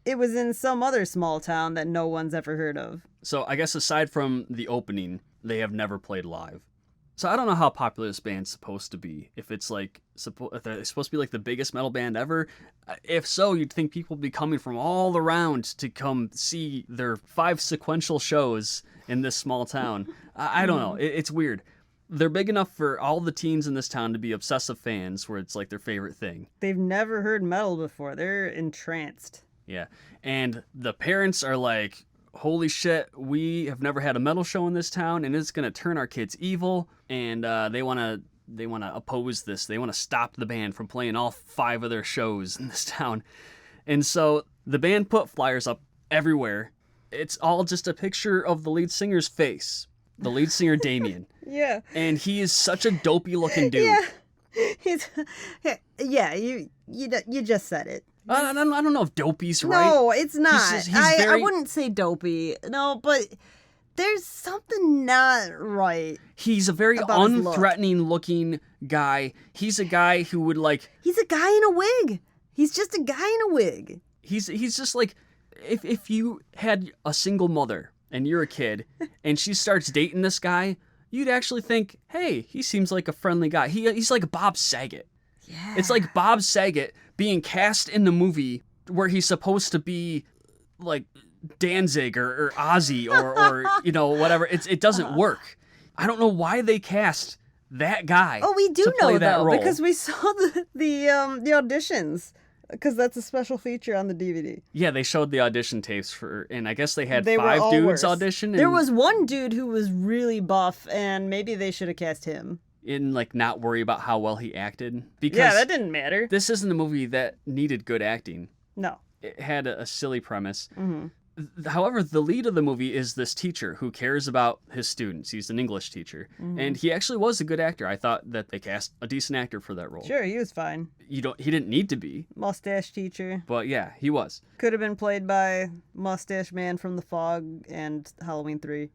It was in some other small town that no one's ever heard of. So I guess aside from the opening, they have never played live. So I don't know how popular this band's supposed to be. If it's like, if they're supposed to be like the biggest metal band ever. If so, you'd think people would be coming from all around to come see their 5 sequential shows in this small town. I don't know. It's weird. They're big enough for all the teens in this town to be obsessive fans where it's like their favorite thing. They've never heard metal before. They're entranced. Yeah. And the parents are like, holy shit, we have never had a metal show in this town, and it's going to turn our kids evil. And they want to oppose this. They want to stop the band from playing all 5 of their shows in this town. And so the band put flyers up everywhere. It's all just a picture of the lead singer's face. The lead singer, Damien. Yeah. And he is such a dopey looking dude. Yeah. You just said it. I don't know if dopey's right. No, it's not. He's I very... wouldn't say dopey. No, but there's something not right. He's a very about his look. unthreatening looking guy. He's a guy who would like... He's a guy in a wig. He's just a guy in a wig. He's just like... If you had a single mother and you're a kid and she starts dating this guy, you'd actually think, hey, he seems like a friendly guy. He's like Bob Saget. Yeah. It's like Bob Saget being cast in the movie where he's supposed to be like Danzig or Ozzy or you know, whatever. It doesn't work. I don't know why they cast that guy. Oh, we do to play know that though role. because we saw the auditions. Because that's a special feature on the DVD. Yeah, they showed the audition tapes and I guess they had They were 5 all dudes worse. audition. There was one dude who was really buff, and maybe they should have cast him. And like not worry about how well he acted because Yeah, that didn't matter. this isn't a movie that needed good acting. No. It had a silly premise. Mm-hmm. However, the lead of the movie is this teacher who cares about his students. He's an English teacher, and he actually was a good actor. I thought that they cast a decent actor for that role. Sure, he was fine. He didn't need to be, Mustache teacher. but yeah, he was. Could have been played by Mustache Man from The Fog and Halloween 3.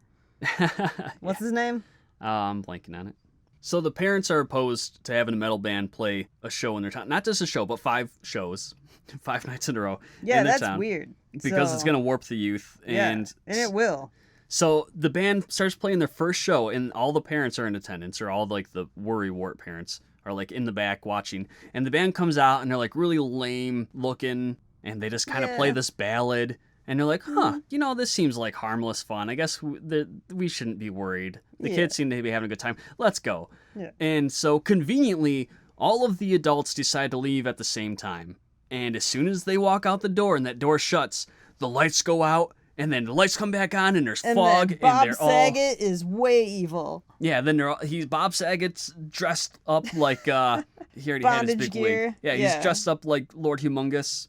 What's his name? I'm blanking on it. So the parents are opposed to having a metal band play a show in their town. Not just a show, but 5 shows, 5 nights in a row. Yeah, in their that's town, weird. because it's going to warp the youth. And it will. So the band starts playing their first show, and all the parents are in attendance, or all like the worrywart parents are like in the back watching. And the band comes out, and they're like really lame looking, and they just kind of play this ballad. And they're like, you know, this seems like harmless fun. I guess we shouldn't be worried. The kids seem to be having a good time. Let's go. Yeah. And so conveniently, all of the adults decide to leave at the same time. And as soon as they walk out the door and that door shuts, the lights go out, and then the lights come back on, and there's fog, then Bob and they're all... Saget is way evil. Yeah, then Bob Saget's dressed up like, he already had his Bondage big gear. wig. Yeah, he's dressed up like Lord Humongous,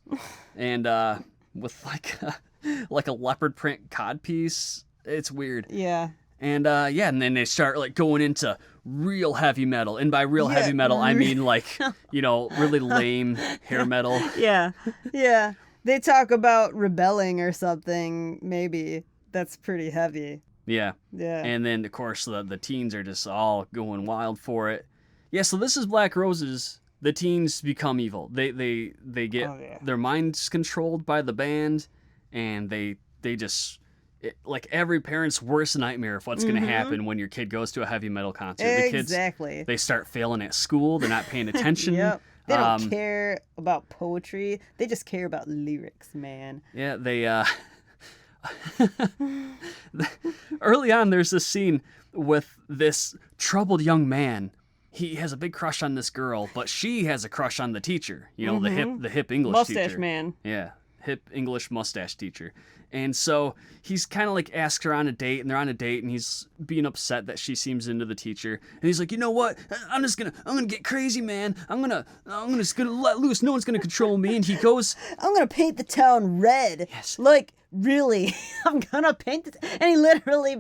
and with like a leopard print codpiece. It's weird. Yeah. And and then they start like going into real heavy metal. And by real heavy metal, I mean like, really lame hair metal. Yeah. Yeah. They talk about rebelling or something, maybe. That's pretty heavy. Yeah. Yeah. And then, of course, the teens are just all going wild for it. Yeah, so this is Black Roses. The teens become evil. They get their minds controlled by the band, and they just... like every parent's worst nightmare of what's going to happen when your kid goes to a heavy metal concert. Exactly. The kids, they start failing at school. They're not paying attention. Yep. They don't care about poetry. They just care about lyrics, man. Yeah, they... Early on, there's this scene with this troubled young man. He has a big crush on this girl, but she has a crush on the teacher. The hip English teacher. Mustache man. Yeah, hip English mustache teacher. And so he's kind of like asks her on a date, and they're on a date, and he's being upset that she seems into the teacher. And he's like, you know what? I'm gonna get crazy, man. I'm just gonna let loose. No one's gonna control me. And he goes, I'm gonna paint the town red. Yes. Like, really? I'm gonna paint it. And he literally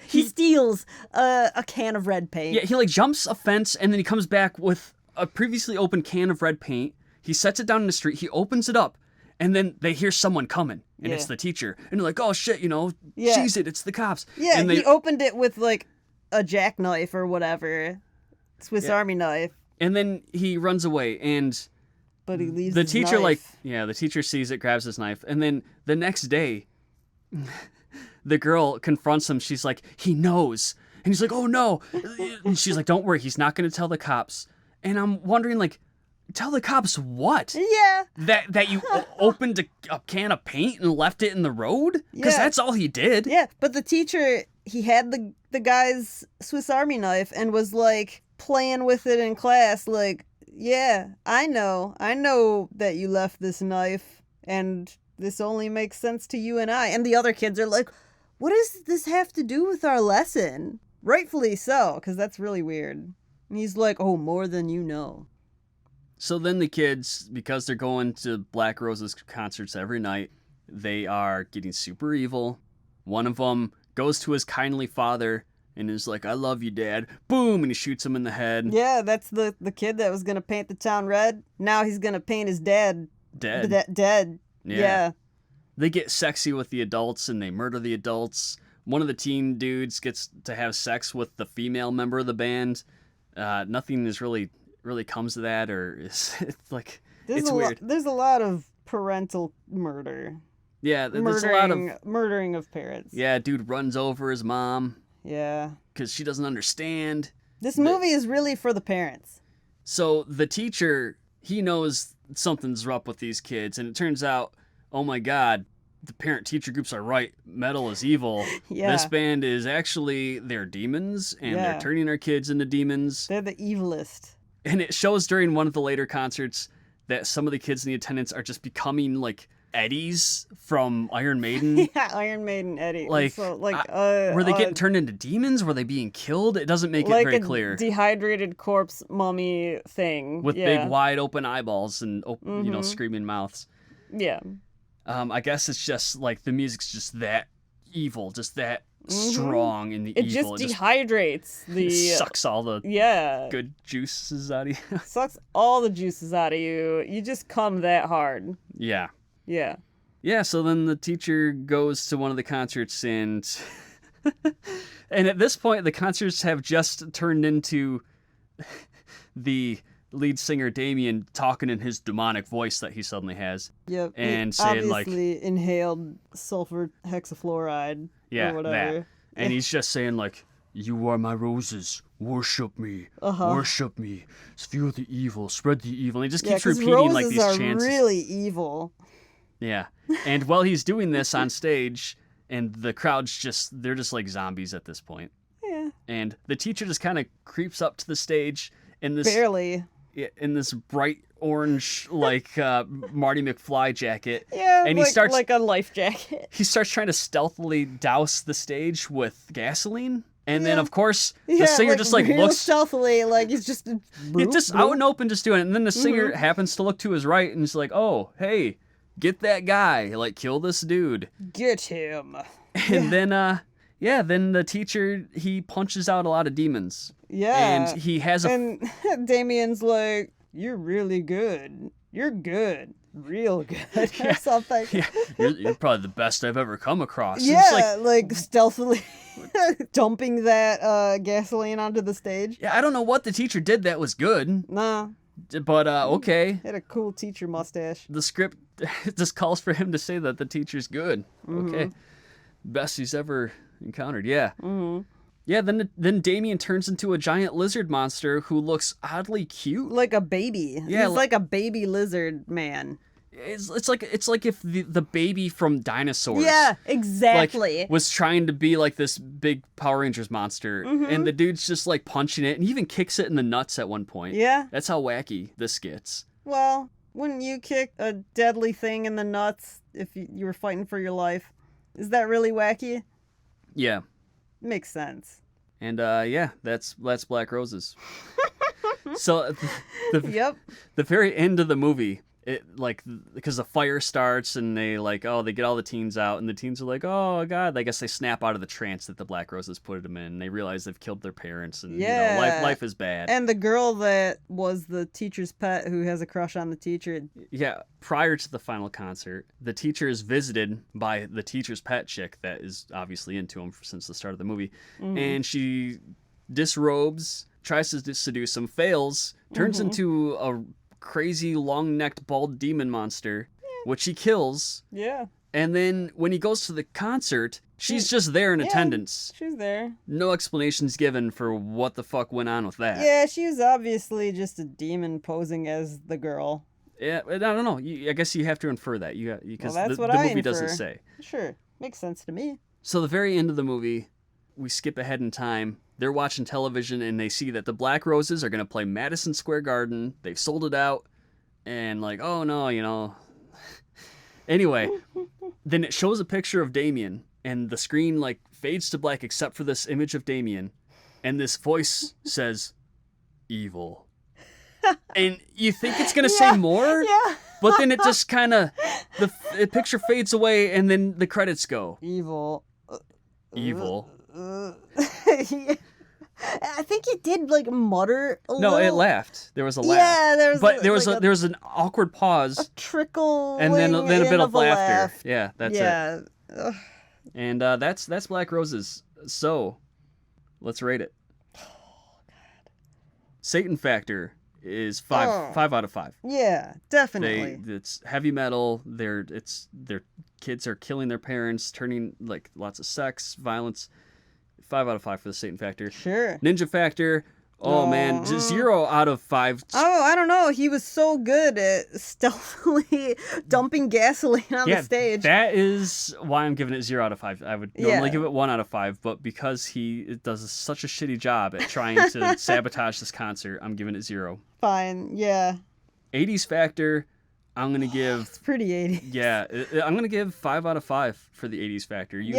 he steals a can of red paint. Yeah, he like jumps a fence, and then he comes back with a previously opened can of red paint. He sets it down in the street. He opens it up. And then they hear someone coming, and it's the teacher. And they're like, oh, shit, seize it, it's the cops. Yeah, and he opened it with, like, a jackknife or whatever. Swiss Army knife. And then he runs away, but he leaves the his teacher, knife. the teacher sees it, grabs his knife. And then the next day, the girl confronts him. She's like, he knows. And he's like, oh, no. And she's like, don't worry, he's not going to tell the cops. And I'm wondering, like, tell the cops what? Yeah. That you opened a can of paint and left it in the road? Because that's all he did. Yeah, but the teacher, he had the guy's Swiss Army knife and was, like, playing with it in class, like, yeah, I know that you left this knife, and this only makes sense to you and I. And the other kids are like, what does this have to do with our lesson? Rightfully so, because that's really weird. And he's like, oh, more than you know. So then the kids, because they're going to Black Roses concerts every night, they are getting super evil. One of them goes to his kindly father and is like, I love you, Dad. Boom! And he shoots him in the head. Yeah, that's the kid that was going to paint the town red. Now he's going to paint his dad. Dead. Dead. Yeah. They get sexy with the adults and they murder the adults. One of the teen dudes gets to have sex with the female member of the band. Nothing is really comes to that, or it's like it's weird. There's a lot of parental murder. Yeah, there's a lot of murdering of parents. Yeah, dude runs over his mom. Yeah, because she doesn't understand. This movie is really for the parents. So the teacher, he knows something's up with these kids, and it turns out, oh my god, the parent-teacher groups are right. Metal is evil. Yeah. This band is actually, they're demons, and they're turning our kids into demons. They're the evilest. And it shows during one of the later concerts that some of the kids in the attendance are just becoming like Eddies from Iron Maiden. Yeah, Iron Maiden Eddie. Like, so, were they getting turned into demons? Were they being killed? It doesn't make it very clear. Dehydrated corpse mummy thing. With big wide open eyeballs and screaming mouths. Yeah. I guess it's just like the music's just that evil, just that strong in the evil. It just dehydrates it sucks all the good juices out of you. Sucks all the juices out of you. You just come that hard. Yeah. Yeah. Yeah, so then the teacher goes to one of the concerts and at this point the concerts have just turned into the lead singer Damien talking in his demonic voice that he suddenly has. Yep. And saying obviously inhaled sulfur hexafluoride. Yeah, or whatever. that. And he's just saying like, you are my roses, worship me, worship me, feel the evil, spread the evil. And he just keeps repeating like these chants. Roses are really evil. Yeah. And while he's doing this on stage, and the crowd's they're just like zombies at this point. Yeah. And the teacher just kind of creeps up to the stage in this bright orange like Marty McFly jacket. Yeah, and he starts like a life jacket. He starts trying to stealthily douse the stage with gasoline. And then, of course, the singer just like real looks stealthily, like he's just out and open, just doing it. And then the singer happens to look to his right, and he's like, "Oh, hey, get that guy! Like, kill this dude! Get him!" And then Yeah, then the teacher, he punches out a lot of demons. Yeah. And he has a... And Damien's like, you're really good. You're good. Real good. Or something. Yeah, you're probably the best I've ever come across. Yeah, It's like stealthily dumping that gasoline onto the stage. yeah, I don't know what the teacher did that was good, Nah, but okay. had a cool teacher mustache. The script just calls for him to say that the teacher's good. Mm-hmm. Okay. Best he's ever encountered, yeah. Mm-hmm. Yeah, then Damien turns into a giant lizard monster who looks oddly cute. Like a baby. Yeah, He's like a baby lizard man. It's like if the baby from Dinosaurs Yeah, exactly. like, was trying to be like this big Power Rangers monster, and the dude's just like punching it, and he even kicks it in the nuts at one point. Yeah. That's how wacky this gets. Well, wouldn't you kick a deadly thing in the nuts if you were fighting for your life? Is that really wacky? Yeah. Makes sense. And yeah, that's Black Roses. So Yep. the very end of the movie, it like because the fire starts and they like they get all the teens out and the teens are like, oh god, I guess they snap out of the trance that the Black Roses put them in. And they realize they've killed their parents and Yeah. life is bad. And the girl that was the teacher's pet who has a crush on the teacher. Yeah, prior to the final concert, the teacher is visited by the teacher's pet chick that is obviously into him since the start of the movie, and she disrobes, tries to seduce him, fails, turns into a crazy long-necked bald demon monster, which he kills. Yeah. And then when he goes to the concert, she's just there in attendance. She's there. No explanations given for what the fuck went on with that. Yeah, she was obviously just a demon posing as the girl. Yeah, I don't know. I guess you have to infer that. Because Well, that's the what I movie doesn't infer. say. Sure. Makes sense to me. So the very end of the movie, we skip ahead in time. They're watching television and they see that the Black Roses are going to play Madison Square Garden. They've sold it out. And like, oh no, Anyway, then it shows a picture of Damien and the screen like fades to black except for this image of Damien. And this voice says, evil. And you think it's going to say more? Yeah. But then it just kind of, the picture fades away and then the credits go. Evil. Evil. Yeah. I think it did like mutter a No, little. it laughed. There was a laugh. Yeah, But there like was an awkward pause trickle and then a bit of laughter. laugh. Yeah, that's it. Yeah. Ugh. And that's Black Roses. So, let's rate it. Satan Factor is 5 out of 5. Yeah, definitely. It's heavy metal. Their kids are killing their parents, turning like lots of sex, violence. 5 out of 5 for the Satan Factor. Sure. Ninja Factor. Oh man, just 0 out of 5. Oh, I don't know. He was so good at stealthily dumping gasoline on the stage. That is why I'm giving it 0 out of 5. I would normally Yeah. give it 1 out of 5, but because he does such a shitty job at trying to sabotage this concert, I'm giving it 0. Fine. Yeah. 80s Factor, I'm gonna give. It's pretty 80. Yeah, I'm gonna give 5 out of 5 for the 80s Factor. You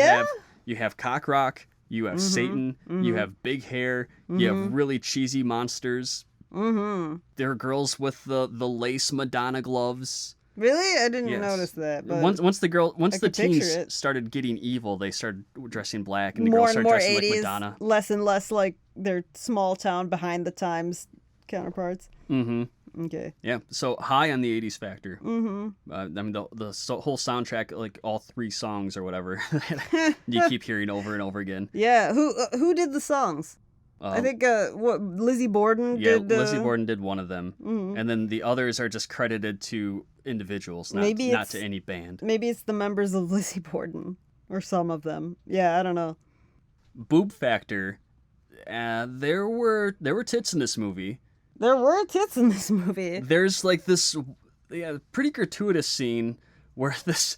have cock rock. You have Satan, you have big hair, you have really cheesy monsters. There are girls with the lace Madonna gloves. Really? I didn't Yes. notice that. But Once the could picture teens it. started getting evil, they started dressing black, and the more girls and started more dressing 80s, like Madonna. less and less like their small town behind the times counterparts. Mm-hmm. Okay. Yeah. So high on the 80s Factor. Mm-hmm. I mean, the whole soundtrack, like all 3 songs or whatever, you keep hearing over and over again. Yeah. Who did the songs? I think Lizzie Borden did. Lizzie Borden did one of them, and then the others are just credited to individuals, not to any band. Maybe it's the members of Lizzie Borden or some of them. Yeah, I don't know. Boob Factor. There were tits in this movie. There were tits in this movie. There's like this pretty gratuitous scene where this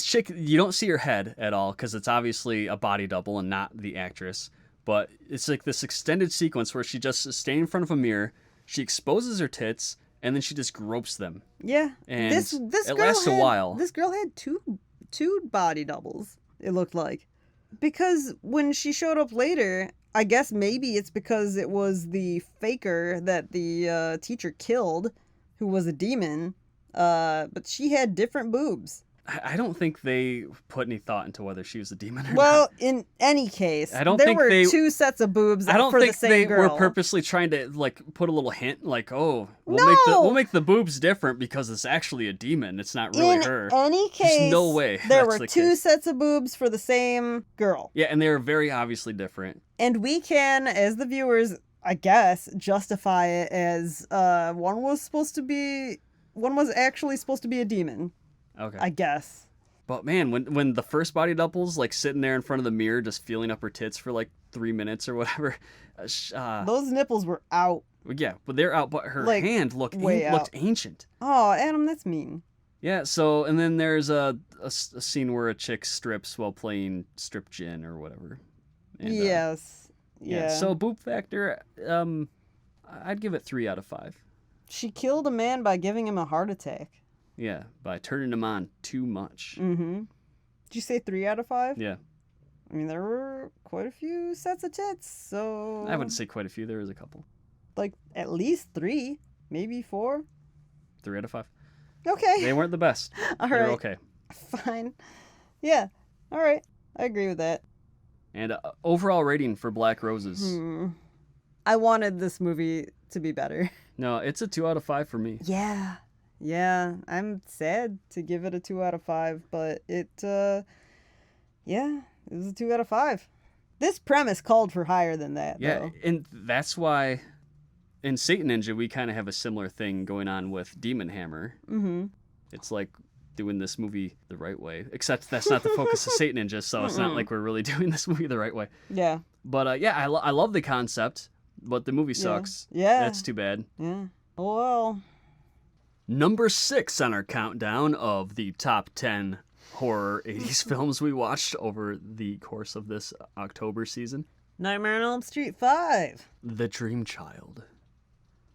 chick, you don't see her head at all because it's obviously a body double and not the actress, but it's like this extended sequence where she just is standing in front of a mirror, she exposes her tits, and then she just gropes them. Yeah. And this it girl lasts a while. This girl had two body doubles, it looked like. Because when she showed up later, I guess maybe it's because it was the faker that the teacher killed, who was a demon, but she had different boobs. I don't think they put any thought into whether she was a demon or Well, not. in any case, I don't there think were they- 2 sets of boobs I don't for think the same they girl. were purposely trying to like put a little hint, like, oh, No! we'll make the boobs different because it's actually a demon. It's not really in her. any There's case, no way there that's were the 2 case. sets of boobs for the same girl. Yeah, and they were very obviously different. And we can, as the viewers, I guess, justify it as one was actually supposed to be a demon. Okay. I guess. But man, when the first body double's like sitting there in front of the mirror just feeling up her tits for like 3 minutes or whatever. Those nipples were out. Yeah, but they're out, but her Like, hand looked way looked out. ancient. Oh, Adam, that's mean. Yeah, so, and then there's a scene where a chick strips while playing strip gin or whatever. And, Yes. yeah. So boob factor, I'd give it 3 out of 5. She killed a man by giving him a heart attack. Yeah, by turning him on too much. Mm-hmm. Did you say 3 out of 5? Yeah, I mean, there were quite a few sets of tits, so... I wouldn't say quite a few. There was a couple. Like, at least 3, maybe 4. 3 out of 5. Okay. They weren't the best. All They right. were okay. Fine. Yeah. All right. I agree with that. And overall rating for Black Roses. I wanted this movie to be better. No, it's a 2 out of 5 for me. Yeah. Yeah. I'm sad to give it a 2 out of 5, but it was a 2 out of 5. This premise called for higher than that, Yeah, though. and that's why in Satan Ninja we kind of have a similar thing going on with Demon Hammer. Mm-hmm. It's like doing this movie the right way, except that's not the focus of Satan Ninja, so it's not like we're really doing this movie the right way. Yeah. But I love the concept, but the movie sucks. Yeah. That's too bad. Yeah. Well. Number 6 on our countdown of the top 10 horror 80s films we watched over the course of this October season. Nightmare on Elm Street 5. The Dream Child.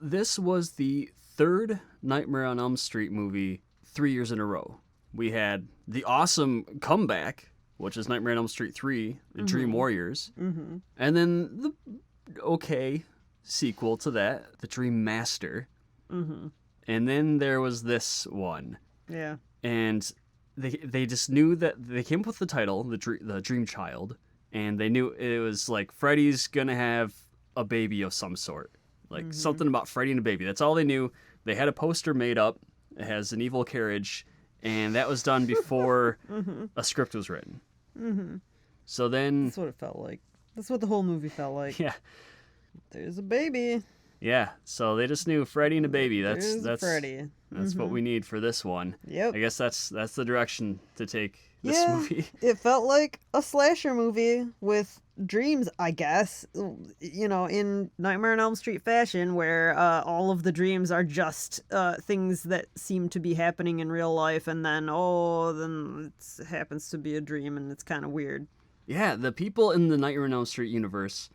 This was the 3rd Nightmare on Elm Street movie 3 years in a row. We had the awesome comeback, which is Nightmare on Elm Street 3, The Dream Warriors. Mm-hmm. And then the okay sequel to that, The Dream Master. Mm-hmm. And then there was this one. Yeah. And they just knew that they came up with the title, the Dream Child, and they knew it was like Freddy's gonna have a baby of some sort, like something about Freddy and a baby. That's all they knew. They had a poster made up. It has an evil carriage, and that was done before a script was written. Mm-hmm. So then, That's what it felt like. That's what the whole movie felt like. yeah, There's a baby. yeah. So they just knew Freddy and a baby. There's That's Freddy. That's what we need for this one. Yep. I guess that's the direction to take this Yeah. movie. It felt like a slasher movie with dreams, I guess. You know, in Nightmare on Elm Street fashion, where all of the dreams are just things that seem to be happening in real life, and then it happens to be a dream, and it's kind of weird. Yeah, the people in the Nightmare on Elm Street universe,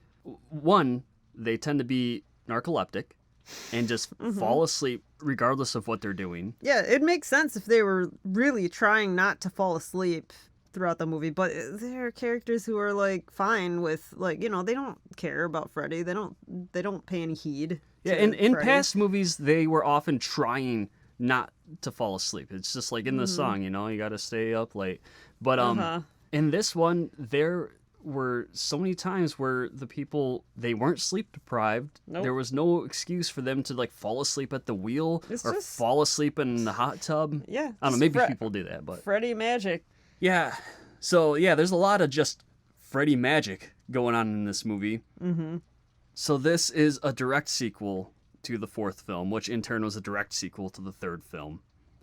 one, they tend to be narcoleptic and just fall asleep regardless of what they're doing. Yeah, it makes sense if they were really trying not to fall asleep throughout the movie, but there are characters who are like fine with, like, you know, they don't care about Freddy. They don't pay any heed. Yeah, to in Freddy. past movies, they were often trying not to fall asleep. It's just like in the song, you know, you got to stay up late. But in this one, there were so many times where the people, they weren't sleep deprived. Nope. There was no excuse for them to like fall asleep at the wheel It's or just- fall asleep in the hot tub. Yeah, I don't know, just maybe people do that, but Freddy magic. yeah. So yeah, there's a lot of just Freddy magic going on in this movie. Mm-hmm. So this is a direct sequel to the 4th film, which in turn was a direct sequel to the 3rd film.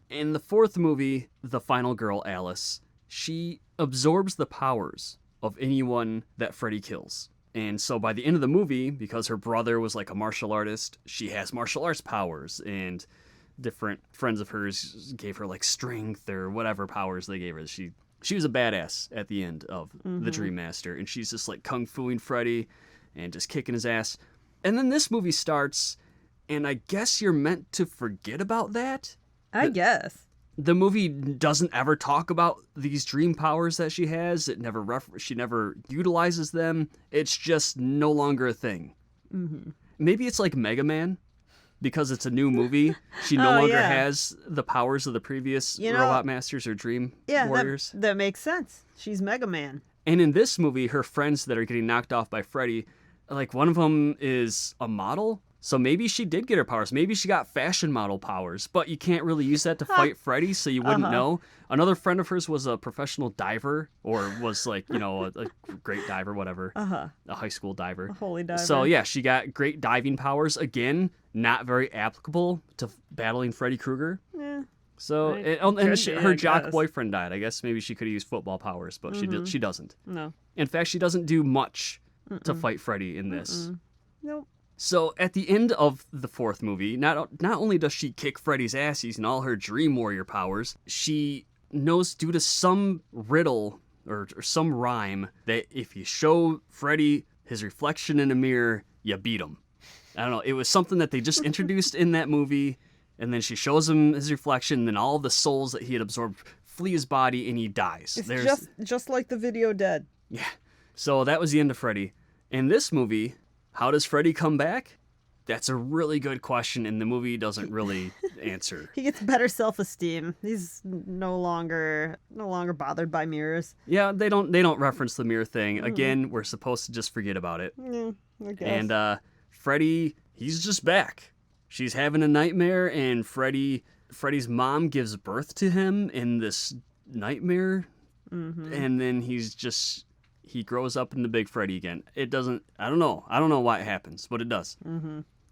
In the 4th movie, the final girl, Alice, she absorbs the powers of anyone that Freddy kills. And so by the end of the movie, because her brother was like a martial artist, she has martial arts powers, and different friends of hers gave her like strength or whatever powers they gave her. She was a badass at the end of The Dream Master, and she's just like kung fuing Freddy and just kicking his ass. And then this movie starts, and I guess you're meant to forget about that. I guess. The movie doesn't ever talk about these dream powers that she has. She never utilizes them. It's just no longer a thing. Mm-hmm. Maybe it's like Mega Man, because it's a new movie, she no longer yeah. has the powers of the previous Robot Masters or Dream Warriors. That makes sense. She's Mega Man. And in this movie, her friends that are getting knocked off by Freddy, like one of them is a model. So maybe she did get her powers. Maybe she got fashion model powers, but you can't really use that to fight Freddy, so you wouldn't know. Another friend of hers was a professional diver, or was like, a great diver, whatever. A high school diver. A holy diver. So yeah, she got great diving powers. Again, not very applicable to battling Freddy Krueger. Yeah. So, her jock boyfriend died. I guess maybe she could have used football powers, but she doesn't. No. In fact, she doesn't do much to fight Freddy in this. Nope. So at the end of the fourth movie, not only does she kick Freddy's ass using all her Dream Warrior powers, she knows due to some riddle or some rhyme that if you show Freddy his reflection in a mirror, you beat him. I don't know. It was something that they just introduced in that movie, and then she shows him his reflection, and then all the souls that he had absorbed flee his body, and he dies. It's just like the video Dead. Yeah. So that was the end of Freddy. In this movie, how does Freddy come back? That's a really good question, and the movie doesn't really answer. He gets better self-esteem. He's no longer bothered by mirrors. Yeah, they don't reference the mirror thing. Again, we're supposed to just forget about it. Yeah, I guess. And Freddy, he's just back. She's having a nightmare, and Freddy's mom gives birth to him in this nightmare, and then he grows up into Big Freddy again. I don't know why it happens, but it does.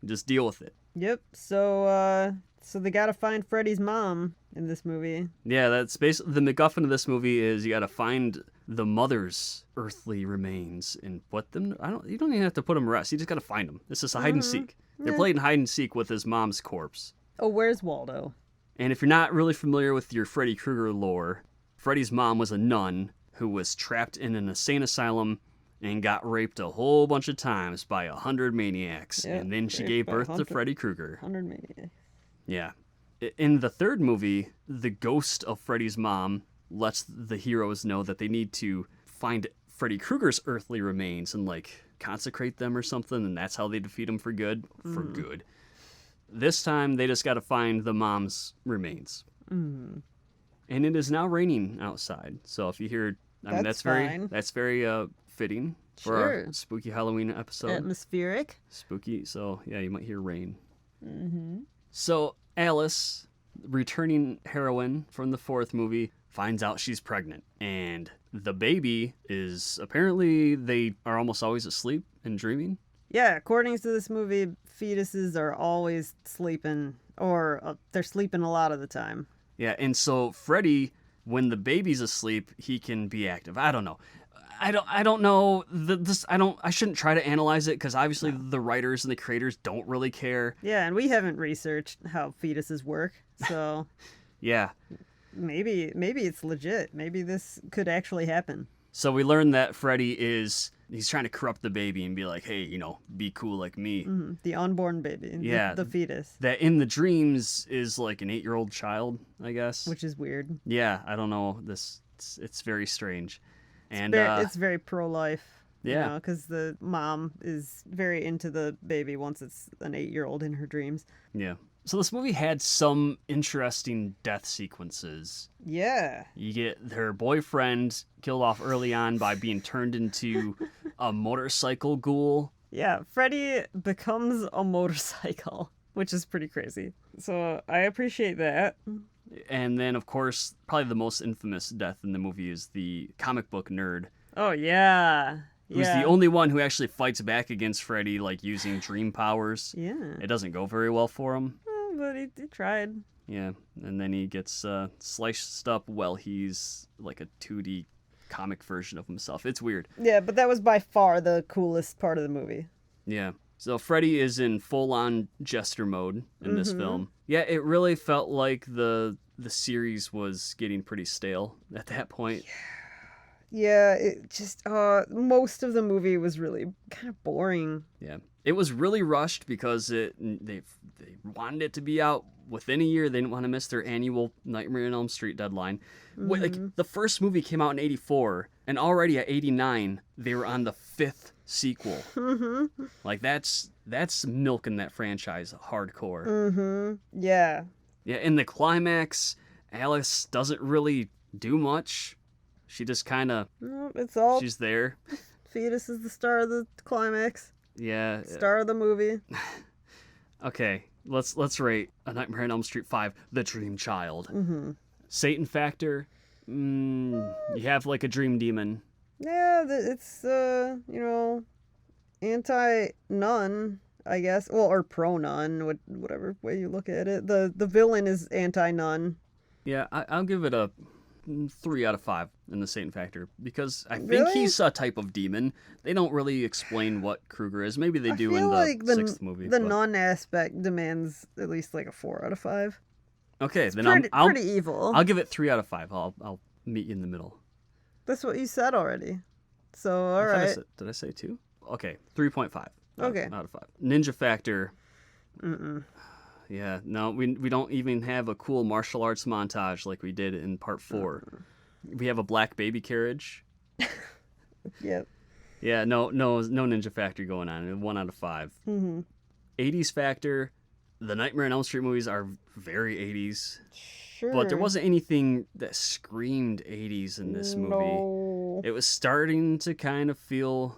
Just deal with it. Yep. So they gotta find Freddy's mom in this movie. Yeah, that's basically the MacGuffin of this movie is you gotta find the mother's earthly remains and put them. You don't even have to put them to rest. You just gotta find them. This is a hide and seek. They're playing hide and seek with his mom's corpse. Oh, where's Waldo? And if you're not really familiar with your Freddy Krueger lore, Freddy's mom was a nun who was trapped in an insane asylum and got raped a whole bunch of times by 100 maniacs. Yep, and then she gave birth to Freddy Krueger. 100 maniacs. Yeah. In the third movie, the ghost of Freddy's mom lets the heroes know that they need to find Freddy Krueger's earthly remains and, consecrate them or something, and that's how they defeat him for good. For good. This time, they just got to find the mom's remains. And it is now raining outside. So if you hear... that's very fitting for our spooky Halloween episode. Atmospheric. Spooky, so yeah, you might hear rain. So Alice, returning heroine from the fourth movie, finds out she's pregnant. And the baby is, apparently they are almost always asleep and dreaming. Yeah, according to this movie, fetuses are always sleeping, or they're sleeping a lot of the time. Yeah, and so Freddy, when the baby's asleep, he can be active. I don't know. I don't know. I shouldn't try to analyze it because obviously the writers and the creators don't really care. Yeah, and we haven't researched how fetuses work, so yeah, maybe it's legit. Maybe this could actually happen. So we learned that Freddy he's trying to corrupt the baby and be like, hey, be cool like me. The unborn baby. Yeah, the fetus. That in the dreams is like an 8-year-old child, I guess. Which is weird. Yeah, I don't know. It's very strange. And it's very pro-life. Yeah. Because the mom is very into the baby once it's an 8-year-old in her dreams. Yeah. So this movie had some interesting death sequences. Yeah. You get her boyfriend killed off early on by being turned into a motorcycle ghoul. Yeah, Freddy becomes a motorcycle, which is pretty crazy. So I appreciate that. And then, of course, probably the most infamous death in the movie is the comic book nerd. Oh, yeah. Who's the only one who actually fights back against Freddy, using dream powers. Yeah. It doesn't go very well for him. But he tried. Yeah, and then he gets sliced up while he's like a 2D comic version of himself. It's weird. Yeah, but that was by far the coolest part of the movie. Yeah. So Freddy is in full-on jester mode in this film. Yeah, it really felt like the series was getting pretty stale at that point. Yeah, it just most of the movie was really kind of boring. Yeah. It was really rushed because they wanted it to be out within a year. They didn't want to miss their annual Nightmare on Elm Street deadline. The first movie came out in 1984, and already at 1989, they were on the 5th sequel. That's that's milking that franchise hardcore. Mm-hmm. Yeah. Yeah, in the climax, Alice doesn't really do much. She just kind of, It's all she's there. Fetus is the star of the climax. Yeah. Star of the movie. Okay, let's rate A Nightmare on Elm Street 5, The Dream Child. Mm-hmm. Satan factor, you have like a dream demon. Yeah, it's, anti-nun, I guess. Well, or pro-nun, whatever way you look at it. The villain is anti-nun. Yeah, I'll give it a 3 out of 5 in the Satan factor, because I think Really? he's a type of demon. They don't really explain what Krueger is. Maybe they do in the sixth movie. The but... nun aspect demands at least like a 4 out of 5. Okay, It's then I'll pretty evil. I'll give it 3 out of 5. I'll meet you in the middle. That's what you said already. So, all right. Did I say 2? Okay, 3.5. Okay. Out of 5. Ninja factor. Mm-mm. Yeah, no, we don't even have a cool martial arts montage like we did in part 4. We have a black baby carriage. Yep. Yeah, no ninja factor going on. 1 out of 5. Mm-hmm. 80s factor. The Nightmare on Elm Street movies are very 80s. Sure. But there wasn't anything that screamed 80s in this movie. No. It was starting to kind of feel,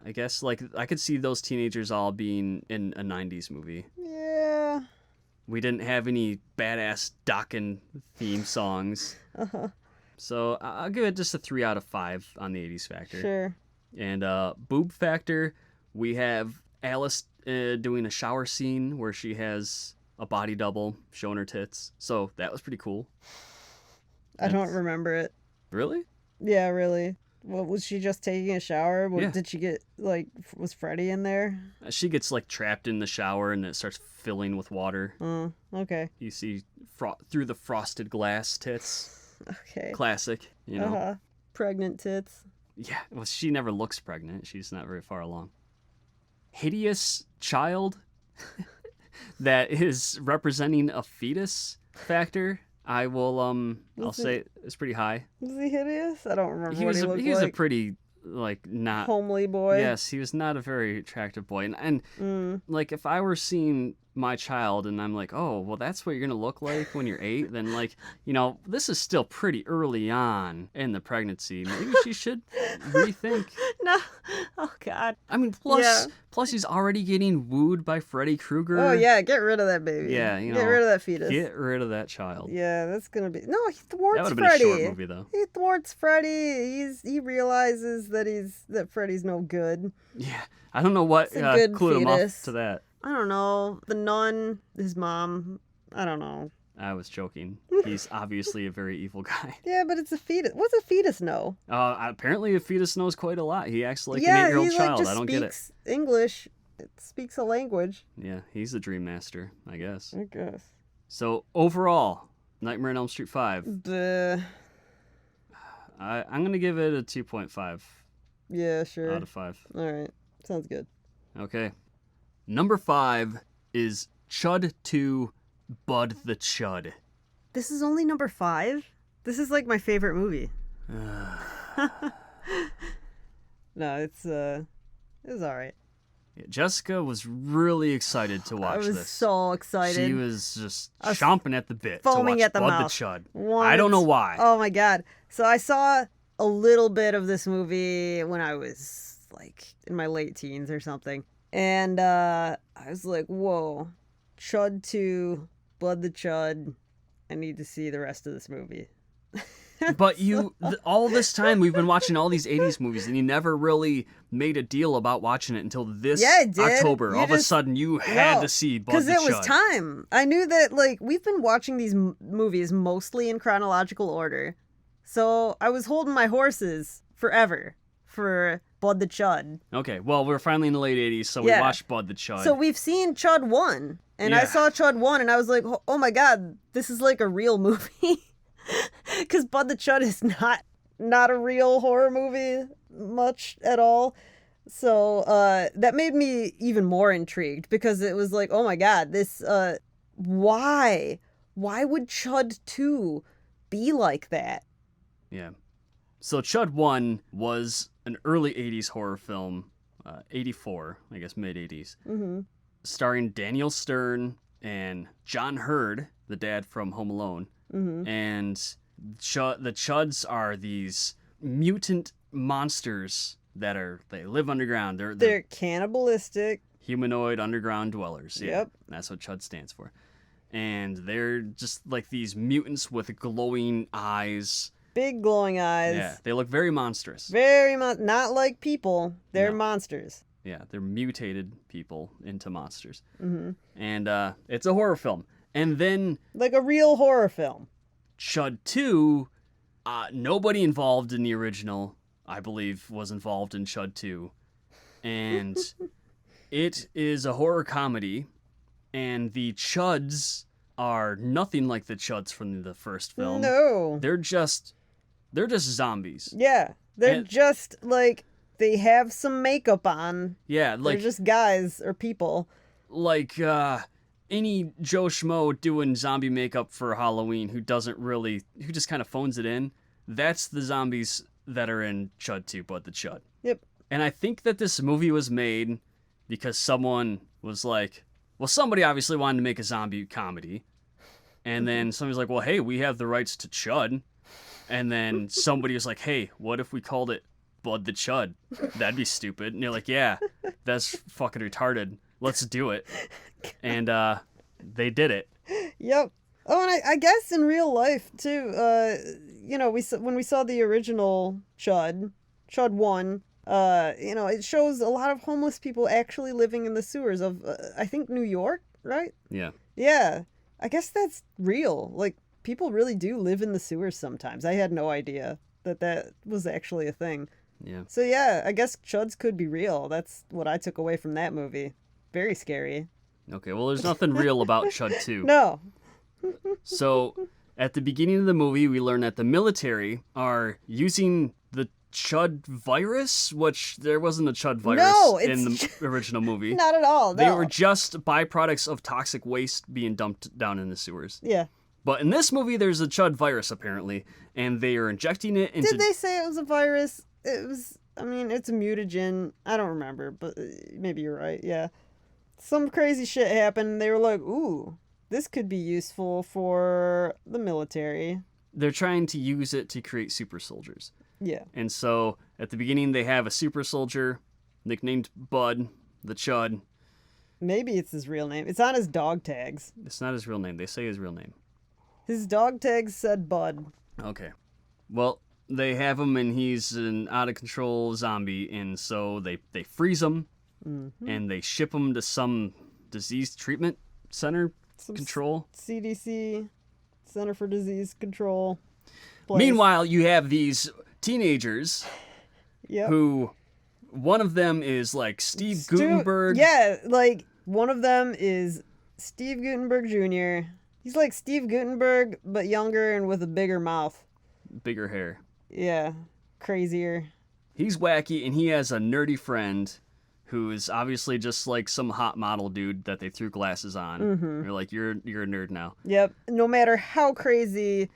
I guess, like I could see those teenagers all being in a 90s movie. Yeah. We didn't have any badass Dokken theme songs. Uh-huh. So I'll give it just a 3 out of 5 on the 80s factor. Sure. And boob factor, we have Alice doing a shower scene where she has a body double showing her tits. So that was pretty cool. I don't remember it. Really? Yeah, really. What, was she just taking a shower? Yeah. Did she get, was Freddy in there? She gets trapped in the shower and it starts filling with water. Oh, okay. You see through the frosted glass tits. Okay. Classic, you know. Uh-huh. Pregnant tits. Yeah, well, she never looks pregnant. She's not very far along. Hideous child that is representing a fetus factor. I will I'll say it's pretty high. Was he hideous? I don't remember He what was he looked he was like. a pretty not Homely boy. Yes, he was not a very attractive boy. And like if I were seeing my child and I'm like, oh, well, that's what you're gonna look like when you're 8, then this is still pretty early on in the pregnancy. Maybe she should rethink. No. Oh God. I mean, plus he's already getting wooed by Freddy Krueger. Oh yeah, get rid of that baby. Yeah, get rid of that fetus. Get rid of that child. Yeah, that's gonna be no. He thwarts That would have been Freddy. a short movie though. He thwarts Freddy. He realizes that Freddy's no good. Yeah, I don't know what It's a good clued him off fetus. to that. I don't know. The nun, his mom. I don't know. I was joking. He's obviously a very evil guy. Yeah, but it's a fetus. What's a fetus know? Apparently a fetus knows quite a lot. He acts like an Yeah, 8-year-old he child. just I don't get it. speaks English. It speaks a language. Yeah, he's the dream master, I guess. I guess. So overall, Nightmare on Elm Street 5. Duh. I'm gonna give it a 2.5 Yeah, sure. out of 5. All right. Sounds good. Okay. Number 5 is C.H.U.D 2, Bud the C.H.U.D. This is only number 5? This is like my favorite movie. No, it was all right. Yeah, Jessica was really excited to watch I was this. so excited. She was just was chomping at the bit foaming to watch at the Bud mouth. the C.H.U.D. Once- I don't know why. Oh my God. So I saw a little bit of this movie when I was like in my late teens or something. And I was like, whoa, C.H.U.D 2, Bud the C.H.U.D. I need to see the rest of this movie. But all this time we've been watching all these 80s movies and you never really made a deal about watching it until this I did. October. You All of a just- sudden you had No, to see Bud because the it was C.H.U.D. time. I knew that we've been watching these movies mostly in chronological order. So I was holding my horses forever for Bud the C.H.U.D. Okay, well, we're finally in the late 80s, so Yeah. we watched Bud the C.H.U.D. So we've seen C.H.U.D 1, and I Yeah. saw C.H.U.D 1, and I was like, oh my God, this is like a real movie. Because Bud the C.H.U.D is not a real horror movie much at all. So that made me even more intrigued, because it was like, oh my God, this, why would C.H.U.D 2 be like that? Yeah. So C.H.U.D 1 was an early 80s horror film '84, I guess mid '80s, Mm-hmm. starring Daniel Stern and John Hurd, the dad from Home Alone, Mm-hmm. and the Chuds are these mutant monsters they live underground. They're cannibalistic. humanoid underground dwellers. Yeah, Yep. that's what CHUD stands for. And they're just like these mutants with glowing eyes. Big glowing eyes. Yeah, they look very monstrous. Not like people. They're No. monsters. Yeah, they're mutated people into monsters. Mm-hmm. And it's a horror film. And then Like a real horror film. CHUD 2, nobody involved in the original, I believe, was involved in CHUD 2. And it is a horror comedy, and the Chuds are nothing like the Chuds from the first film. No. They're just zombies. Yeah. They're And- just like, they have some makeup on. Yeah, They're like just guys or people. any Joe Schmo doing zombie makeup for Halloween who just kind of phones it in. That's the zombies that are in CHUD 2, but the CHUD. Yep. And I think that this movie was made because someone was like, well, somebody obviously wanted to make a zombie comedy. And then somebody's like, well, hey, we have the rights to CHUD. And then somebody was like, hey, what if we called it Bud the CHUD? That'd be stupid. And they're like, yeah, that's fucking retarded. Let's do it. And they did it. Yep. Oh, and I guess in real life too. When we saw the original CHUD 1, it shows a lot of homeless people actually living in the sewers of, I think, New York, right? Yeah. Yeah. I guess that's real. Like, people really do live in the sewers sometimes. I had no idea that was actually a thing. Yeah. So yeah, I guess Chuds could be real. That's what I took away from that movie. Very scary. Okay, well, there's nothing real about CHUD 2. No. So, at the beginning of the movie, we learn that the military are using the CHUD virus, which there wasn't a CHUD virus No, in it's the original movie. Not at all. They No. were just byproducts of toxic waste being dumped down in the sewers. Yeah. But in this movie, there's a CHUD virus, apparently, and they are injecting it into... Did they say it was a virus? It was, it's a mutagen. I don't remember, but maybe you're right. Yeah. Some crazy shit happened. They were like, ooh, this could be useful for the military. They're trying to use it to create super soldiers. Yeah. And so, at the beginning, they have a super soldier nicknamed Bud, the CHUD. Maybe it's his real name. It's on his dog tags. It's not his real name. They say his real name. His dog tags said Bud. Okay. Well, they have him, and he's an out-of-control zombie, and so they freeze him, and they ship him to some disease treatment center Some control. CDC, Center for Disease Control. Place. Meanwhile, you have these teenagers Yep. who, one of them is like Steve Guttenberg. Yeah, like one of them is Steve Guttenberg Jr. He's like Steve Guttenberg, but younger and with a bigger mouth. Bigger hair. Yeah, crazier. He's wacky, and he has a nerdy friend who is obviously just like some hot model dude that they threw glasses on. They're like, you're a nerd now. Yep. No matter how crazy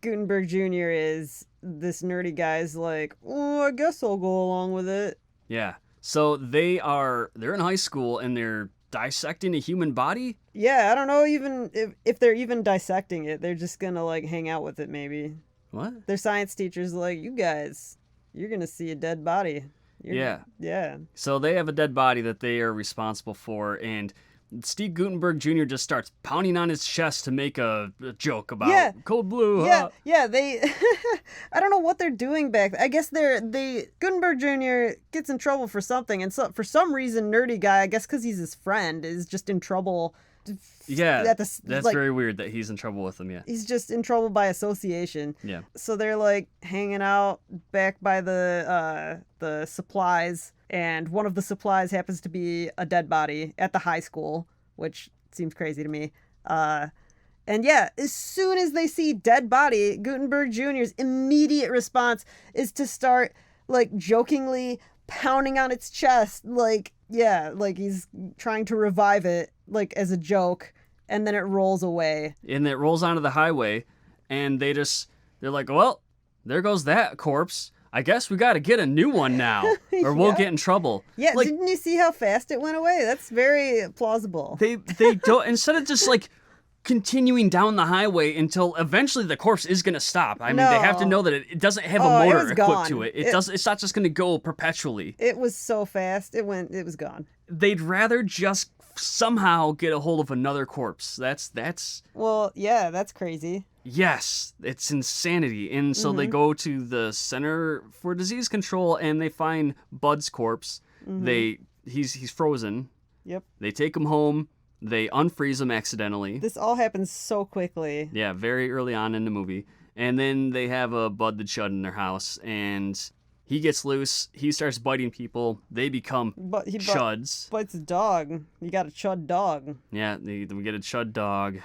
Gutenberg Jr. is, this nerdy guy's like, oh, I guess I'll go along with it. Yeah. So they're in high school, and they're dissecting a human body. Yeah, I don't know even if they're even dissecting it. They're just gonna like hang out with it maybe. What? Their science teacher's like, you guys, you're gonna see a dead body. Yeah. Yeah. So they have a dead body that they are responsible for, and Steve Guttenberg Jr. just starts pounding on his chest to make a joke about cold blue. Yeah, they I don't know what they're doing back. I guess Gutenberg Jr. gets in trouble for something, and so for some reason nerdy guy, I guess cuz he's his friend, is just in trouble. Yeah. That's like, very weird that he's in trouble with them, yeah. He's just in trouble by association. Yeah. So they're like hanging out back by the supplies, and one of the supplies happens to be a dead body at the high school, which seems crazy to me. And yeah, as soon as they see dead body, Gutenberg Jr.'s immediate response is to start like jokingly pounding on its chest, like he's trying to revive it, like as a joke, and then it rolls away. And it rolls onto the highway, and they're like, well, there goes that corpse. I guess we got to get a new one now, or we'll Yeah. get in trouble. Yeah, Like, didn't you see how fast it went away? That's very plausible. they don't, instead of just like continuing down the highway until eventually the corpse is going to stop. I mean, they have to No. know that it doesn't have Oh, a it motor was equipped gone. to it. It's not just going to go perpetually. It was so fast. It was gone. They'd rather just somehow get a hold of another corpse. That's Well, yeah, that's crazy. yes, it's insanity. And so they go to the Center for Disease Control and they find Bud's corpse. He's frozen. Yep. They take him home. They unfreeze him accidentally. This all happens so quickly. Yeah, very early on in the movie. And then they have a Bud the Chud in their house, and he gets loose. He starts biting people. They become But he Chuds. bites a dog. You got a chud dog. Yeah, we get a Chud dog.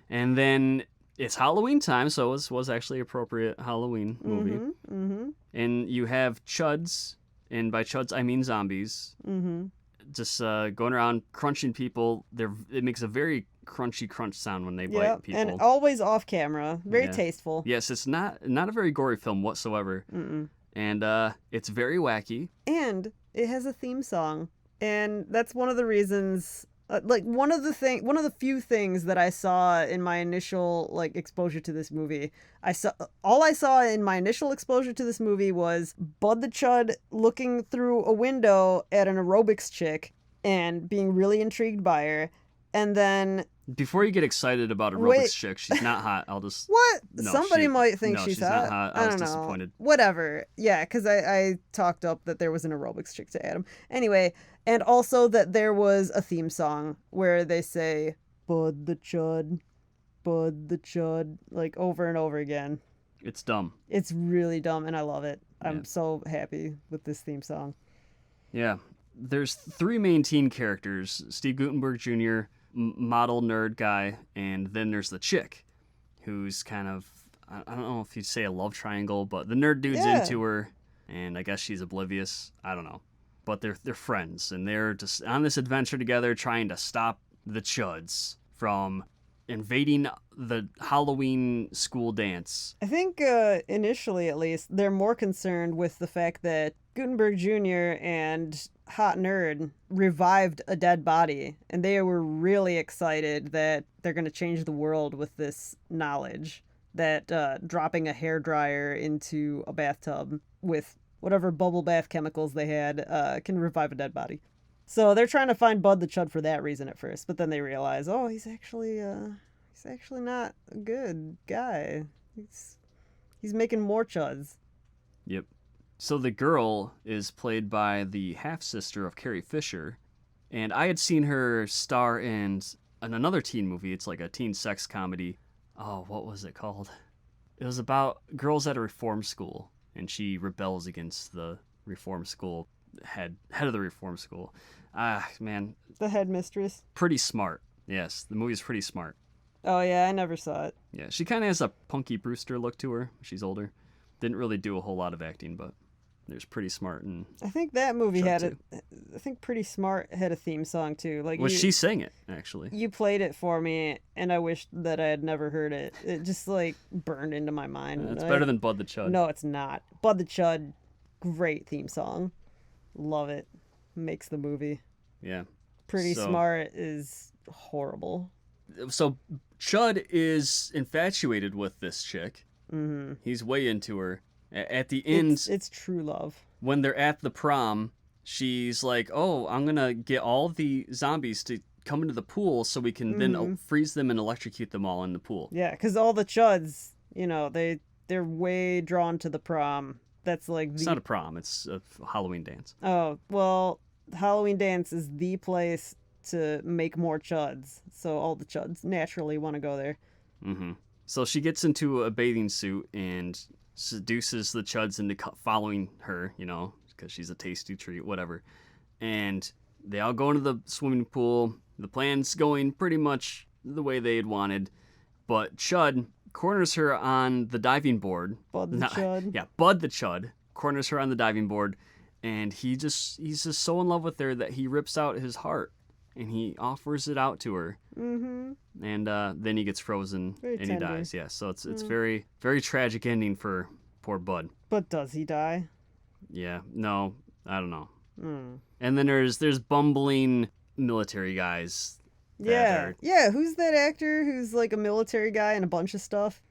And then it's Halloween time, so it was actually appropriate Halloween movie. Mm-hmm. And you have Chuds, and by Chuds I mean zombies. Mm-hmm. Just going around crunching people. It makes a very crunchy crunch sound when they Yeah, bite people. and always off camera. Very Yeah. tasteful. Yes, it's not a very gory film whatsoever. Mm-mm. And it's very wacky. And it has a theme song, and that's one of the reasons. One of the few things that I saw in my initial exposure to this movie. All I saw in my initial exposure to this movie was Bud the Chud looking through a window at an aerobics chick and being really intrigued by her, and then Before you get excited about aerobics Wait. chick, she's not hot. I'll just what? No, Somebody might think no, she's she's not hot. hot. I I was don't know. disappointed. Whatever. Yeah, because I talked up that there was an aerobics chick to Adam. Anyway, and also that there was a theme song where they say Bud the Chud, like over and over again. It's dumb. It's really dumb, and I love it. I'm Yeah. so happy with this theme song. Yeah. There's three main teen characters: Steve Guttenberg Jr., model nerd guy, and then there's the chick, who's kind of, I don't know if you'd say a love triangle, but the nerd dude's Yeah. into her, and I guess she's oblivious. I don't know. But they're friends, and they're just on this adventure together trying to stop the Chuds from invading the Halloween school dance. I think initially, at least, they're more concerned with the fact that Gutenberg Jr. and Hot Nerd revived a dead body, and they were really excited that they're going to change the world with this knowledge that dropping a hairdryer into a bathtub with whatever bubble bath chemicals they had can revive a dead body. So they're trying to find Bud the Chud for that reason at first, but then they realize, oh, he's actually not a good guy. He's making more chuds. Yep. So the girl is played by the half-sister of Carrie Fisher, and I had seen her star in another teen movie. It's like a teen sex comedy. Oh, what was it called? It was about girls at a reform school, and she rebels against the reform school head of the reform school. Ah, man, The headmistress. pretty smart. Yes, the movie's pretty smart. Oh yeah, I never saw it. Yeah, she kind of has a Punky Brewster look to her. She's older. Didn't really do a whole lot of acting, but there's pretty smart. And I think that movie Sure, had too. I think Pretty Smart had a theme song too. Like well, you, she sang it actually. you played it for me, and I wish that I had never heard it. It just burned into my mind. It's better than Bud the Chud. No, it's not. Bud the Chud, great theme song. Love it. Makes the movie. Yeah. Pretty So- Smart is horrible. So Chud is infatuated with this chick. Mm-hmm. He's way into her. At the end, It's true love. when they're at the prom, she's like, "Oh, I'm gonna get all the zombies to come into the pool so we can then freeze them and electrocute them all in the pool." Yeah, because all the chuds, they're way drawn to the prom. That's like It's not a prom; it's a Halloween dance. Oh, well, Halloween Dance is the place to make more chuds. So all the chuds naturally want to go there. Mm-hmm. So she gets into a bathing suit and seduces the Chuds into following her, because she's a tasty treat, whatever. And they all go into the swimming pool. The plan's going pretty much the way they had wanted, but Chud corners her on the diving board. Bud the Chud. Yeah, Bud the Chud corners her on the diving board, and he's just so in love with her that he rips out his heart and he offers it out to her. Mm-hmm. And then he gets frozen Very and tender. he dies. Yeah, so it's very, very tragic ending for Poor Bud. But does he die? Yeah. No, I don't know. Hmm. And then there's bumbling military guys. Yeah. Yeah, who's that actor who's like a military guy and a bunch of stuff?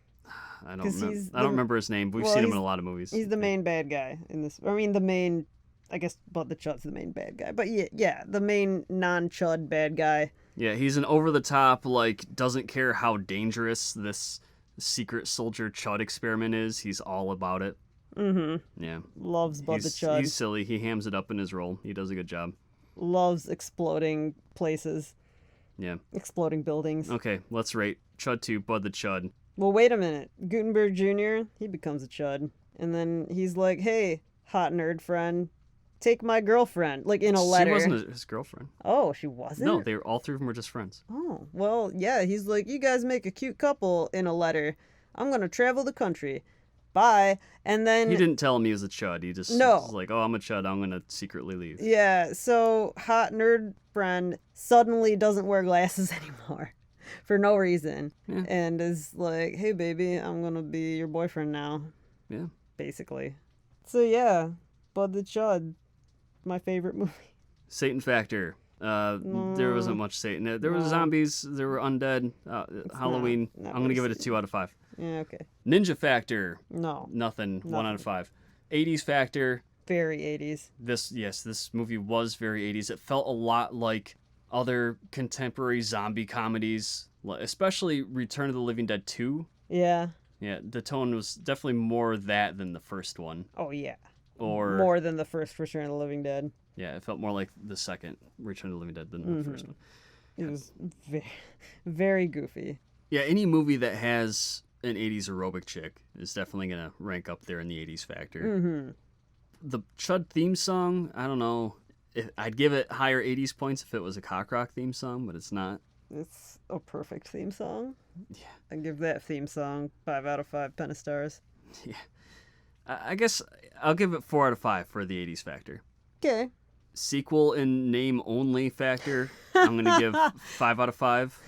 I don't 'Cause remember. he's I don't the- remember his name. But we've well, seen him he's- in a lot of movies. He's the main bad guy in this. I mean, the main, I guess, Bud the Chud's the main bad guy. But yeah, the main non-Chud bad guy. Yeah, he's an over-the-top, like, doesn't care how dangerous this secret soldier Chud experiment is. He's all about it. Mm-hmm. Yeah. Loves Bud the Chud. He's silly. He hams it up in his role. He does a good job. Loves exploding places. Yeah. Exploding buildings. Okay, let's rate Chud 2, Bud the Chud. Well, wait a minute. Gutenberg Jr., he becomes a Chud. And then he's like, hey, hot nerd friend, take my girlfriend. Like, in a letter. She wasn't his girlfriend. Oh, she wasn't? No, all three of them were just friends. Oh, well, yeah, he's like, you guys make a cute couple in a letter. I'm going to travel the country. Bye. And then... He didn't tell him he was a Chud. He just was like, oh, I'm a Chud. I'm going to secretly leave. Yeah, so hot nerd friend suddenly doesn't wear glasses anymore for no reason. Yeah. And is like, hey, baby, I'm going to be your boyfriend now. Yeah. Basically. So, yeah, Bud the Chud, my favorite movie. Satan Factor. There wasn't much Satan. There was zombies. There were undead. Halloween. not I'm going to give very it a 2 out of 5. Yeah, okay. Ninja Factor. No. Nothing. 1 out of 5. 80s Factor. Very 80s. This movie was very 80s. It felt a lot like other contemporary zombie comedies, especially Return of the Living Dead 2. Yeah. Yeah, the tone was definitely more that than the first one. Oh, yeah. Or more than the first Return of the Living Dead. Yeah, it felt more like the second Return of the Living Dead than the first one. It was very, very goofy. Yeah, any movie that has an 80s aerobic chick is definitely going to rank up there in the 80s factor. Mm-hmm. The Chud theme song, I don't know. I'd give it higher 80s points if it was a cock rock theme song, but it's not. It's a perfect theme song. Yeah. I give that theme song 5 out of 5 pentastars. Yeah. I guess I'll give it 4 out of 5 for the 80s factor. Okay. Sequel in name only factor, I'm going to give 5 out of 5.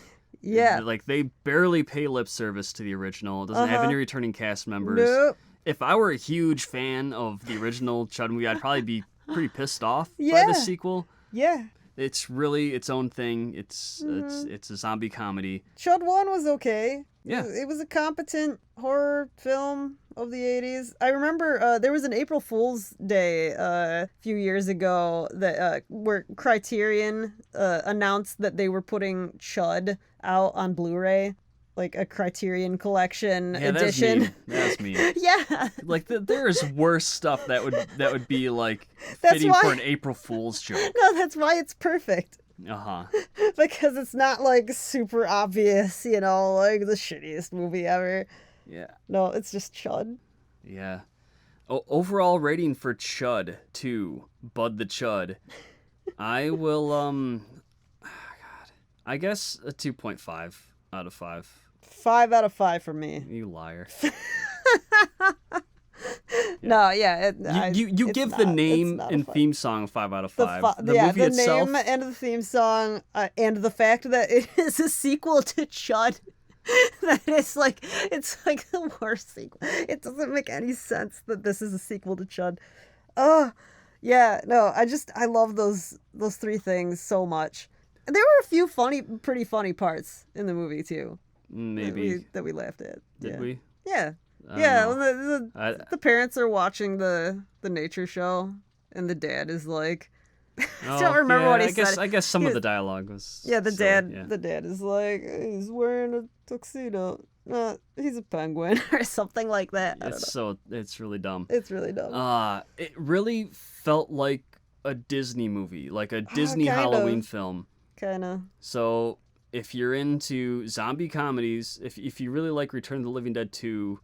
Yeah. Like, they barely pay lip service to the original. It doesn't have any returning cast members. Nope. If I were a huge fan of the original Chud movie, I'd probably be pretty pissed off by Yeah. the sequel. Yeah. It's really its own thing. It's a zombie comedy. Chud 1 was okay. Yeah. It was a competent horror film of the 80s. I remember there was an April Fool's Day a few years ago that where Criterion announced that they were putting Chud out on Blu-ray, like a Criterion Collection edition. That's me. Yeah. Like there is worse stuff that would be like That's fitting why- for an April Fool's joke. No, that's why it's perfect. Uh-huh. Because it's not like super obvious, you know, like the shittiest movie ever. Yeah. No, it's just Chud. Yeah. Overall rating for Chud 2, Bud the Chud, I will I guess a 2.5 out of 5. 5 out of 5 for me. You liar. No, yeah. You it's give not- the it's name not a and five. theme song a 5 out of The 5. fi- The yeah, movie the itself, name and the theme song, and the fact that it is a sequel to Chud. That is like, it's like the worst sequel. It doesn't make any sense that this is a sequel to Chud. Yeah, no, I love those 3 things so much. And there were a few pretty funny parts in the movie too. maybe. That we laughed at. Did yeah. we? Yeah. I don't Yeah, know. when the parents are watching the nature show, and the dad is like, I don't remember what he said. I guess some of the dialogue was. Yeah, the silly, dad. yeah. The dad is like, he's wearing a tuxedo. He's a penguin or something like that. I don't know. It's really dumb. It's really dumb. It really felt like a Disney movie, like a Disney kind of. Halloween film. Kinda. So if you're into zombie comedies, if you really like Return of the Living Dead 2,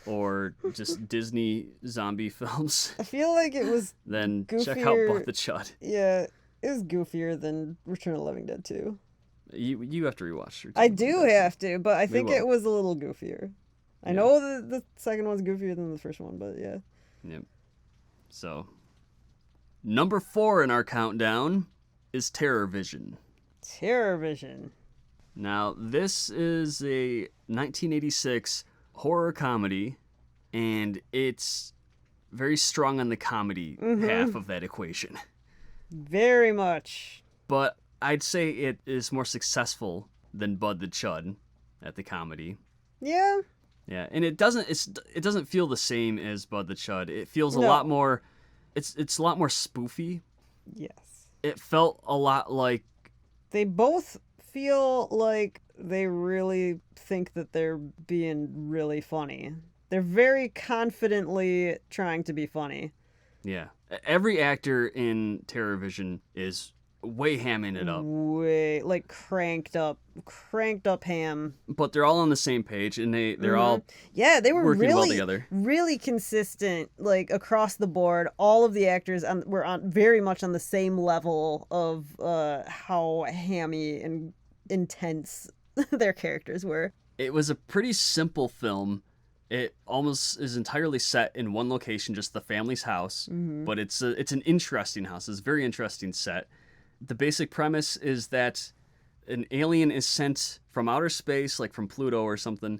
or just Disney zombie films, I feel like it was. then check out Goofier. Bud the Chud. Yeah, it was goofier than Return of the Living Dead 2. You have to rewatch. Return I of the do Living Dead have to, but I think will. it was a little goofier. I Yeah. know the second one's goofier than the first one, but yeah. 2. Yep. So, number 4 in our countdown is TerrorVision. TerrorVision. Now, this is a 1986 horror comedy and it's very strong on the comedy half of that equation. Very much. But I'd say it is more successful than Bud the C.H.U.D at the comedy. Yeah. Yeah, and it doesn't feel the same as Bud the C.H.U.D. It feels a lot more. It's a lot more spoofy. Yes. It felt a lot like they both feel like they really think that they're being really funny. They're very confidently trying to be funny. Yeah. Every actor in TerrorVision is way hamming it up. Way, like cranked up ham. But they're all on the same page, and they're all they were working really well together. Really consistent, like across the board. All of the actors were on very much on the same level of how hammy and intense their characters were. It was a pretty simple film. It almost is entirely set in one location, just the family's house. But it's an interesting house. It's a very interesting set. The basic premise is that an alien is sent from outer space, like from Pluto or something,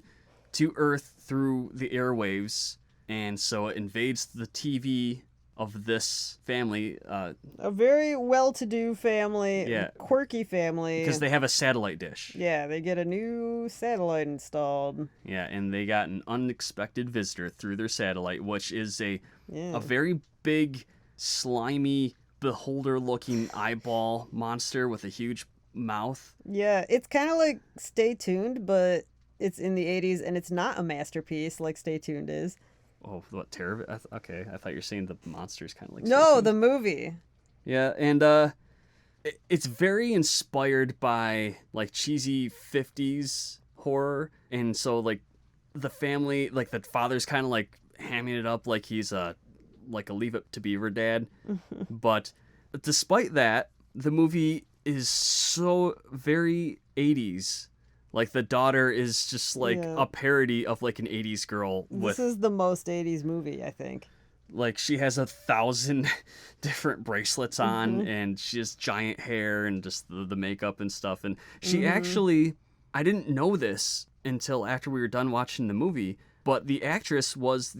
to Earth through the airwaves. And so it invades the TV of this family. A very well-to-do family, quirky family. Because they have a satellite dish. Yeah, they get a new satellite installed. Yeah, and they got an unexpected visitor through their satellite, which is a very big, slimy, beholder-looking eyeball monster with a huge mouth. Yeah, it's kind of like Stay Tuned, but it's in the 80s, and it's not a masterpiece like Stay Tuned is. Oh, what, Terror? Okay, I thought you were saying the monster's kind of like... No, the movie. Yeah, and it's very inspired by, like, cheesy 50s horror, and so, like, the family, like, the father's kind of, like, hamming it up like he's like a Leave It to Beaver dad. But despite that, the movie is so very 80s. Like, the daughter is just like a parody of like an 80s girl. This is the most 80s movie, I think. Like, she has 1,000 different bracelets on, and she has giant hair and just the makeup and stuff. And she actually, I didn't know this until after we were done watching the movie, but the actress was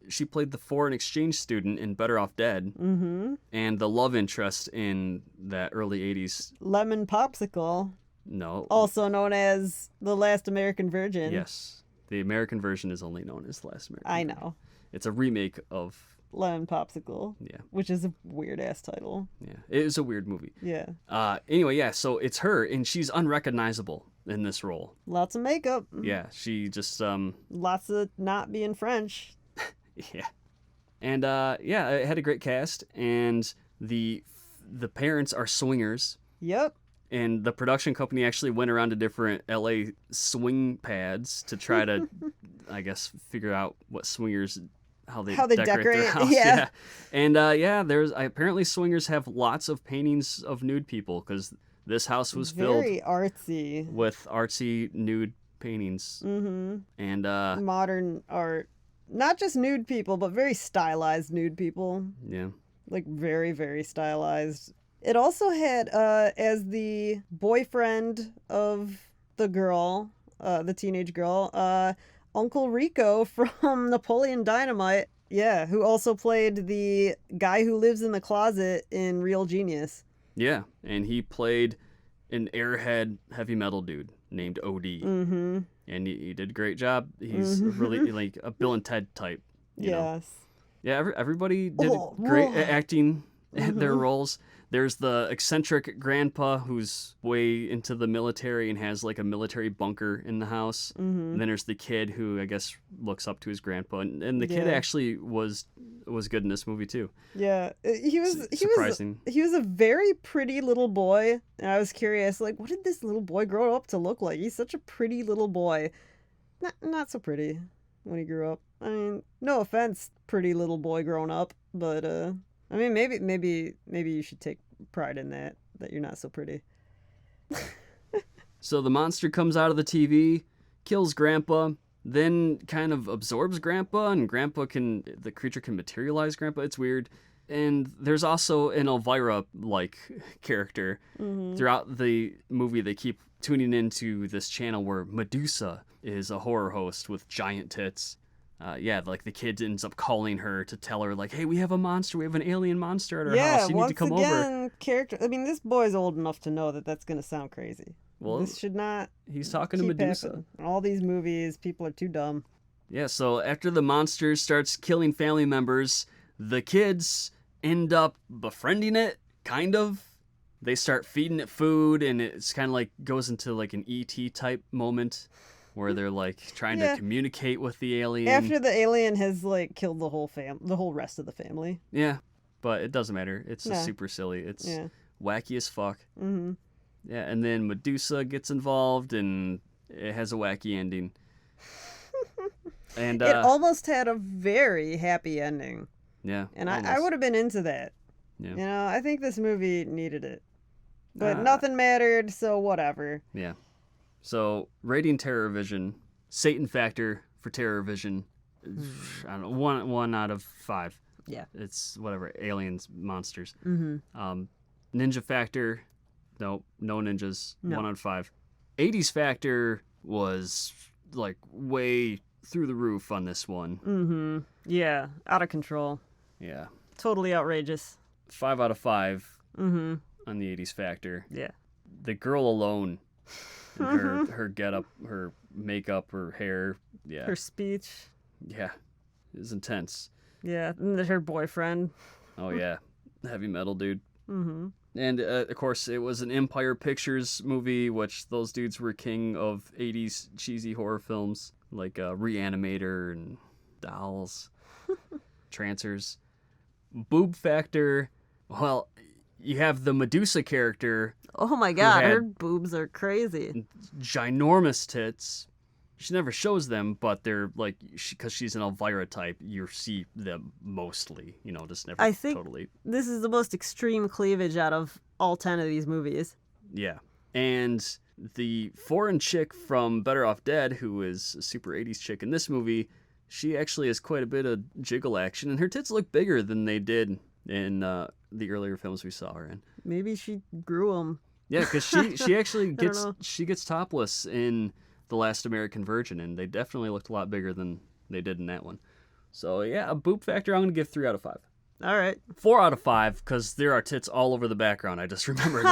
she played the foreign exchange student in Better Off Dead, and the love interest in that early 80s. Lemon Popsicle. No. Also known as The Last American Virgin. Yes. The American version is only known as The Last American Virgin. I know. It's a remake of Lemon Popsicle. Yeah. Which is a weird-ass title. Yeah. It is a weird movie. Yeah. Anyway, yeah, so it's her, and she's unrecognizable in this role. Lots of makeup. Yeah, she just... Lots of not being French. Yeah. And, it had a great cast, and the parents are swingers. Yep. And the production company actually went around to different LA swing pads to try to, I guess, figure out what swingers, how they decorate their house. Yeah. And apparently swingers have lots of paintings of nude people, because this house was filled very artsy with artsy nude paintings. And modern art, not just nude people, but very stylized nude people. Yeah. Like very, very stylized. It also had, as the boyfriend of the girl, the teenage girl, Uncle Rico from Napoleon Dynamite. Yeah, who also played the guy who lives in the closet in Real Genius. Yeah, and he played an airhead heavy metal dude named O.D. And he did a great job. He's really like a Bill and Ted type. You know? Yeah, everybody did great at acting their roles. There's the eccentric grandpa who's way into the military and has like a military bunker in the house. And then there's the kid who I guess looks up to his grandpa, and the kid actually was good in this movie too. Yeah, he was surprising. He was a very pretty little boy, and I was curious, like, what did this little boy grow up to look like? He's such a pretty little boy. Not so pretty when he grew up. I mean, no offense, pretty little boy grown up, but I mean, maybe you should take pride in that you're not so pretty. So the monster comes out of the TV, kills Grandpa, then kind of absorbs Grandpa, and the creature can materialize Grandpa. It's weird. And there's also an Elvira-like character. Throughout the movie, they keep tuning into this channel where Medusa is a horror host with giant tits. like the kid ends up calling her to tell her, like, hey, we have a monster. We have an alien monster at our Yeah, house. You need to come once over. again, character. I mean, this boy's old enough to know that that's going to sound crazy. Well, this should not. He's talking to keep Medusa. happening. In all these movies, people are too dumb. Yeah, so after the monster starts killing family members, the kids end up befriending it, kind of. They start feeding it food, and it's kind of like goes into like an E.T. type moment where they're like trying to communicate with the alien. After the alien has like killed the whole rest of the family. Yeah, but it doesn't matter. It's just super silly. It's wacky as fuck. Mm-hmm. Yeah, and then Medusa gets involved, and it has a wacky ending. And it almost had a very happy ending. Yeah, and I would have been into that. Yeah. You know, I think this movie needed it. But nothing mattered, so whatever. Yeah. So, rating TerrorVision, Satan factor for TerrorVision, I don't know, 1 out of 5. Yeah. It's whatever, aliens, monsters. Mm-hmm. Ninja factor, no ninjas, No. 1 out of 5. 80s factor was like way through the roof on this one. Mm-hmm. Yeah, out of control. Yeah. Totally outrageous. 5 out of 5 Mm-hmm. on the 80s factor. Yeah. The girl alone, and her getup, her makeup, her hair, yeah. Her speech. Yeah. It was intense. Yeah, and her boyfriend. Oh, yeah. Heavy metal dude. Mm-hmm. And, of course, it was an Empire Pictures movie, which those dudes were king of 80s cheesy horror films, like Reanimator and Dolls, Trancers. Boob factor, well, you have the Medusa character. Oh my god, had her boobs are crazy. Ginormous tits. She never shows them, but they're like, because she's an Elvira type, you see them mostly, just never I think totally. This is the most extreme cleavage out of all 10 of these movies. Yeah. And the foreign chick from Better Off Dead, who is a super 80s chick in this movie, she actually has quite a bit of jiggle action, and her tits look bigger than they did in the earlier films we saw her in. Maybe she grew them. Yeah, because she actually gets topless in The Last American Virgin, and they definitely looked a lot bigger than they did in that one. So yeah, a boob factor, I'm gonna give 3 out of 5. All right. 4 out of 5 because there are tits all over the background. I just remembered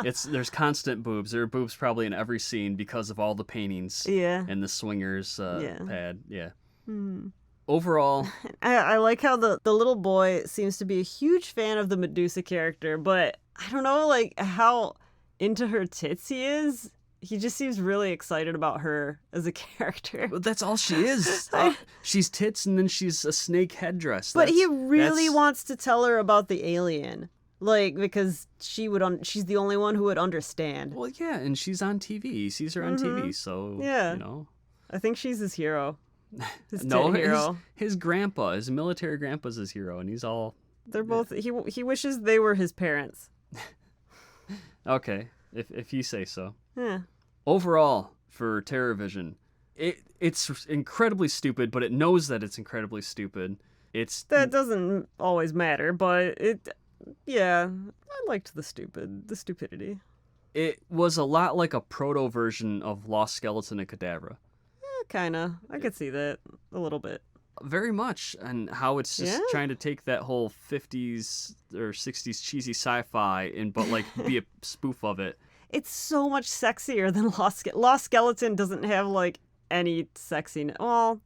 there's constant boobs. There are boobs probably in every scene because of all the paintings. Yeah. And the swingers pad. Yeah. Hmm. Overall, I like how the little boy seems to be a huge fan of the Medusa character, but I don't know like how into her tits he is. He just seems really excited about her as a character. but that's all she is. She's tits and then she's a snake headdress. But he really wants to tell her about the alien. Like, because she's the only one who would understand. Well, yeah, and she's on TV. He sees her on TV, so, yeah. I think she's his hero. His hero. His grandpa, his military grandpa's his hero, and he's all... They're both... He wishes they were his parents. Okay, if you say so. Yeah. Overall, for TerrorVision, it's incredibly stupid, but it knows that it's incredibly stupid. That doesn't always matter, but I liked the stupidity. It was a lot like a proto version of Lost Skeleton and Cadavra. Kinda. I could see that a little bit. Very much, and how it's just trying to take that whole 50s or 60s cheesy sci-fi but like be a spoof of it. It's so much sexier than Lost Skeleton doesn't have like any sexiness. Well,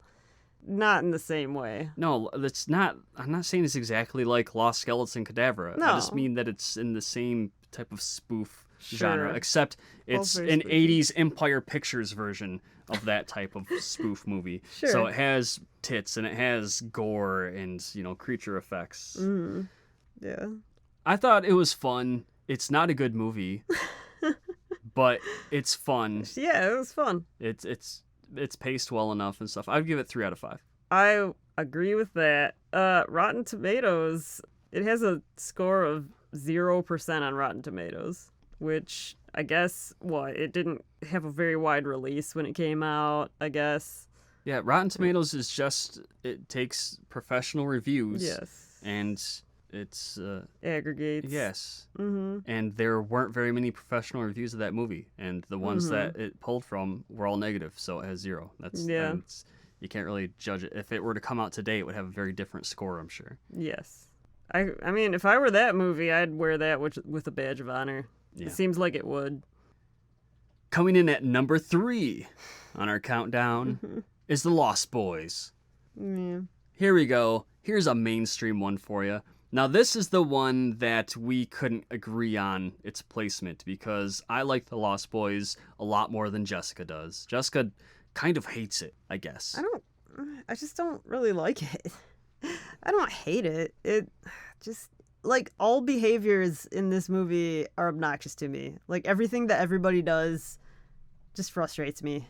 not in the same way. No, it's not. I'm not saying it's exactly like Lost Skeleton Cadavra. No. I just mean that it's in the same type of spoof genre, except it's very an spooky. 80s Empire Pictures version of that type of spoof movie. Sure. So it has tits and it has gore and, creature effects. Mm. Yeah. I thought it was fun. It's not a good movie, but it's fun. Yeah, it was fun. It's paced well enough and stuff. I'd give it 3 out of 5. I agree with that. Rotten Tomatoes, it has a score of 0% on Rotten Tomatoes, which I guess, it didn't have a very wide release when it came out, I guess. Yeah, Rotten Tomatoes is it takes professional reviews. Yes. And it's... aggregates. Yes. Mm-hmm. And there weren't very many professional reviews of that movie. And the ones that it pulled from were all negative, so it has 0. You can't really judge it. If it were to come out today, it would have a very different score, I'm sure. Yes. I mean, if I were that movie, I'd wear that with a badge of honor. Yeah. It seems like it would. Coming in at number 3 on our countdown is The Lost Boys. Yeah. Here we go. Here's a mainstream one for you. Now, this is the one that we couldn't agree on its placement because I like The Lost Boys a lot more than Jessica does. Jessica kind of hates it, I guess. I just don't really like it. I don't hate it. It just, like, all behaviors in this movie are obnoxious to me. Like, everything that everybody does just frustrates me.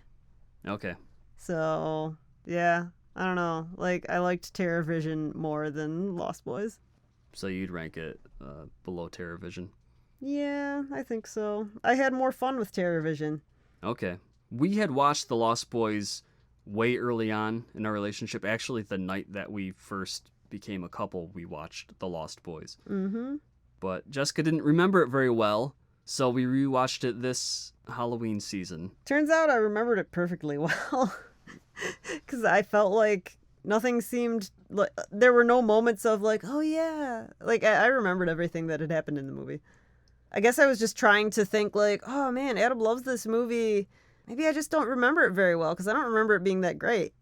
Okay. So, yeah, I don't know. Like, I liked TerrorVision more than Lost Boys. So you'd rank it below TerrorVision? Yeah, I think so. I had more fun with TerrorVision. Okay. We had watched The Lost Boys way early on in our relationship. Actually, the night that we first became a couple, we watched The Lost Boys. Mm-hmm. But Jessica didn't remember it very well, so we rewatched it this Halloween season. Turns out I remembered it perfectly well. Because I felt like nothing seemed... like there were no moments of like, oh yeah. Like, I remembered everything that had happened in the movie. I guess I was just trying to think like, oh man, Adam loves this movie. Maybe I just don't remember it very well because I don't remember it being that great.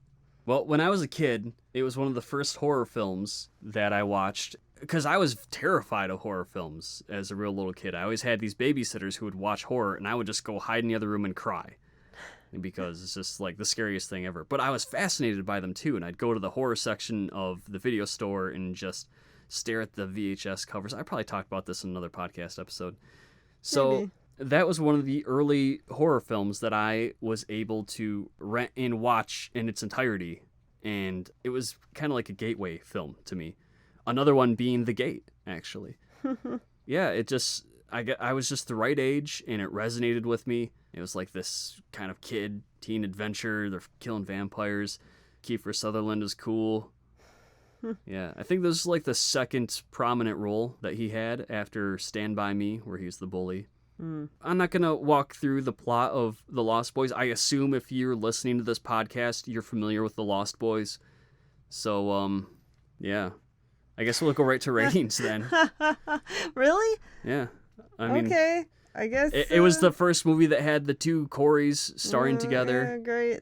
Well, when I was a kid, it was one of the first horror films that I watched because I was terrified of horror films as a real little kid. I always had these babysitters who would watch horror, and I would just go hide in the other room and cry because it's just like the scariest thing ever. But I was fascinated by them too, and I'd go to the horror section of the video store and just stare at the VHS covers. I probably talked about this in another podcast episode. So... Maybe. That was one of the early horror films that I was able to rent and watch in its entirety. And it was kind of like a gateway film to me. Another one being The Gate, actually. Yeah, I was just the right age and it resonated with me. It was like this kind of teen adventure. They're killing vampires. Kiefer Sutherland is cool. Yeah, I think this is like the second prominent role that he had after Stand By Me, where he's the bully. I'm not going to walk through the plot of The Lost Boys. I assume if you're listening to this podcast, you're familiar with The Lost Boys. So, yeah. I guess we'll go right to ratings then. Really? Yeah. I mean, okay. I guess... It was the first movie that had the two Coreys starring together. Yeah, great.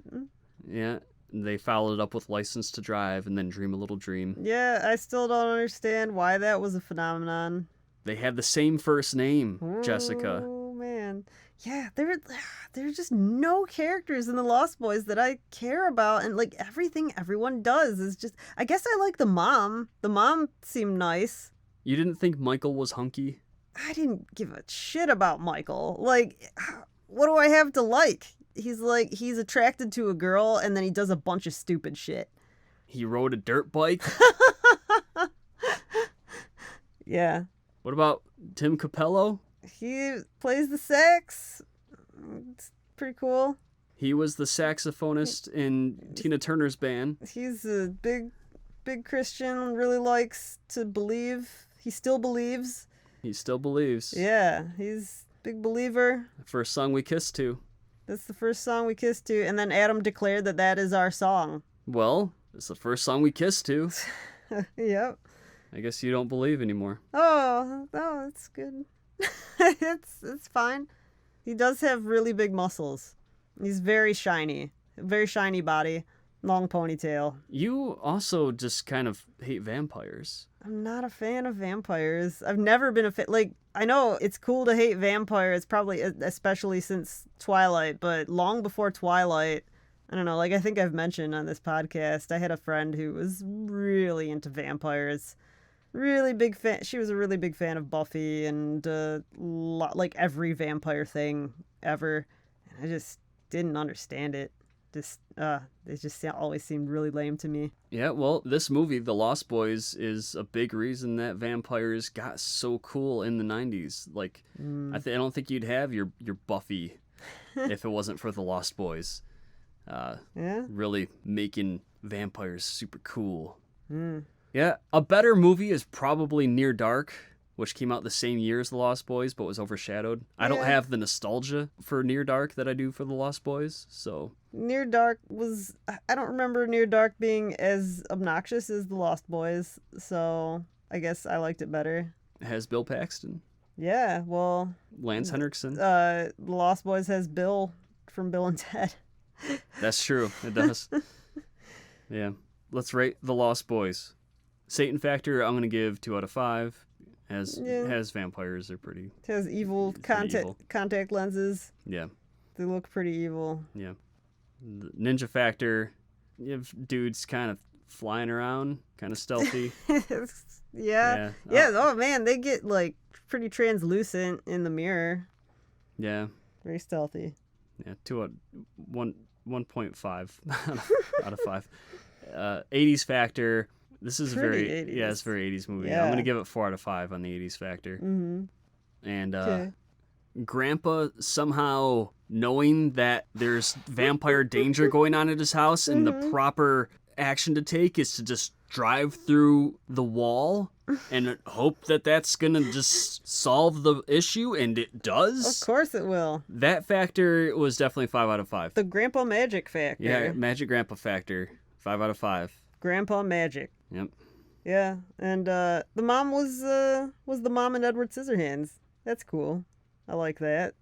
Yeah. They followed it up with License to Drive and then Dream a Little Dream. Yeah, I still don't understand why that was a phenomenon. They had the same first name, Jessica. Oh, man. Yeah, there's just no characters in The Lost Boys that I care about. And, like, everything everyone does is just... I guess I like the mom. The mom seemed nice. You didn't think Michael was hunky? I didn't give a shit about Michael. Like, what do I have to like? He's attracted to a girl, and then he does a bunch of stupid shit. He rode a dirt bike? Yeah. What about Tim Capello? He plays the sax. It's pretty cool. He was the saxophonist in Tina Turner's band. He's a big Christian, really likes to believe. He still believes. He still believes. Yeah, he's a big believer. The first song we kissed to. That's the first song we kissed to, and then Adam declared that is our song. Well, it's the first song we kissed to. Yep. I guess you don't believe anymore. Oh, that's good. It's fine. He does have really big muscles. He's very shiny body, long ponytail. You also just kind of hate vampires. I'm not a fan of vampires. I've never been a fan. Like, I know it's cool to hate vampires, probably especially since Twilight, but long before Twilight, I don't know, like I think I've mentioned on this podcast, I had a friend who was really into vampires. Really big fan. She was a really big fan of Buffy and like every vampire thing ever. I just didn't understand it. They just always seemed really lame to me. Yeah, well, this movie, The Lost Boys, is a big reason that vampires got so cool in the 90s. Like, I don't think you'd have your Buffy if it wasn't for The Lost Boys. Yeah? Really making vampires super cool. Mm. Yeah, a better movie is probably Near Dark which came out the same year as The Lost Boys, but was overshadowed. I don't Yeah. have the nostalgia for Near Dark that I do for The Lost Boys, so... Near Dark was... I don't remember Near Dark being as obnoxious as The Lost Boys, so I guess I liked it better. It has Bill Paxton, Yeah, well... Lance Henriksen. The Lost Boys has Bill from Bill and Ted. That's true. It does. Yeah. Let's rate The Lost Boys. Satan Factor, I'm going to give 2 out of 5. Has vampires. They're pretty... It has evil evil. contact lenses. Yeah. They look pretty evil. Yeah. The Ninja Factor, you have dudes kind of flying around, kind of stealthy. Yeah. Oh man, they get like pretty translucent in the mirror. Yeah. Very stealthy. Yeah. 1.5 out of 5. 80s Factor. This is Pretty very 80s. Yeah, it's a very 80s movie. Yeah. I'm gonna give it 4 out of 5 on the 80s Factor. Mm-hmm. And Okay. Grandpa somehow knowing that there's vampire danger going on at his house, and the proper action to take is to just drive through the wall and hope that that's gonna just solve the issue, and it does. Of course it will. That factor was definitely 5 out of 5. The Grandpa Magic factor. Yeah, Magic Grandpa Factor, 5 out of 5. Grandpa Magic. Yep. Yeah, and the mom was the mom in Edward Scissorhands. That's cool. I like that.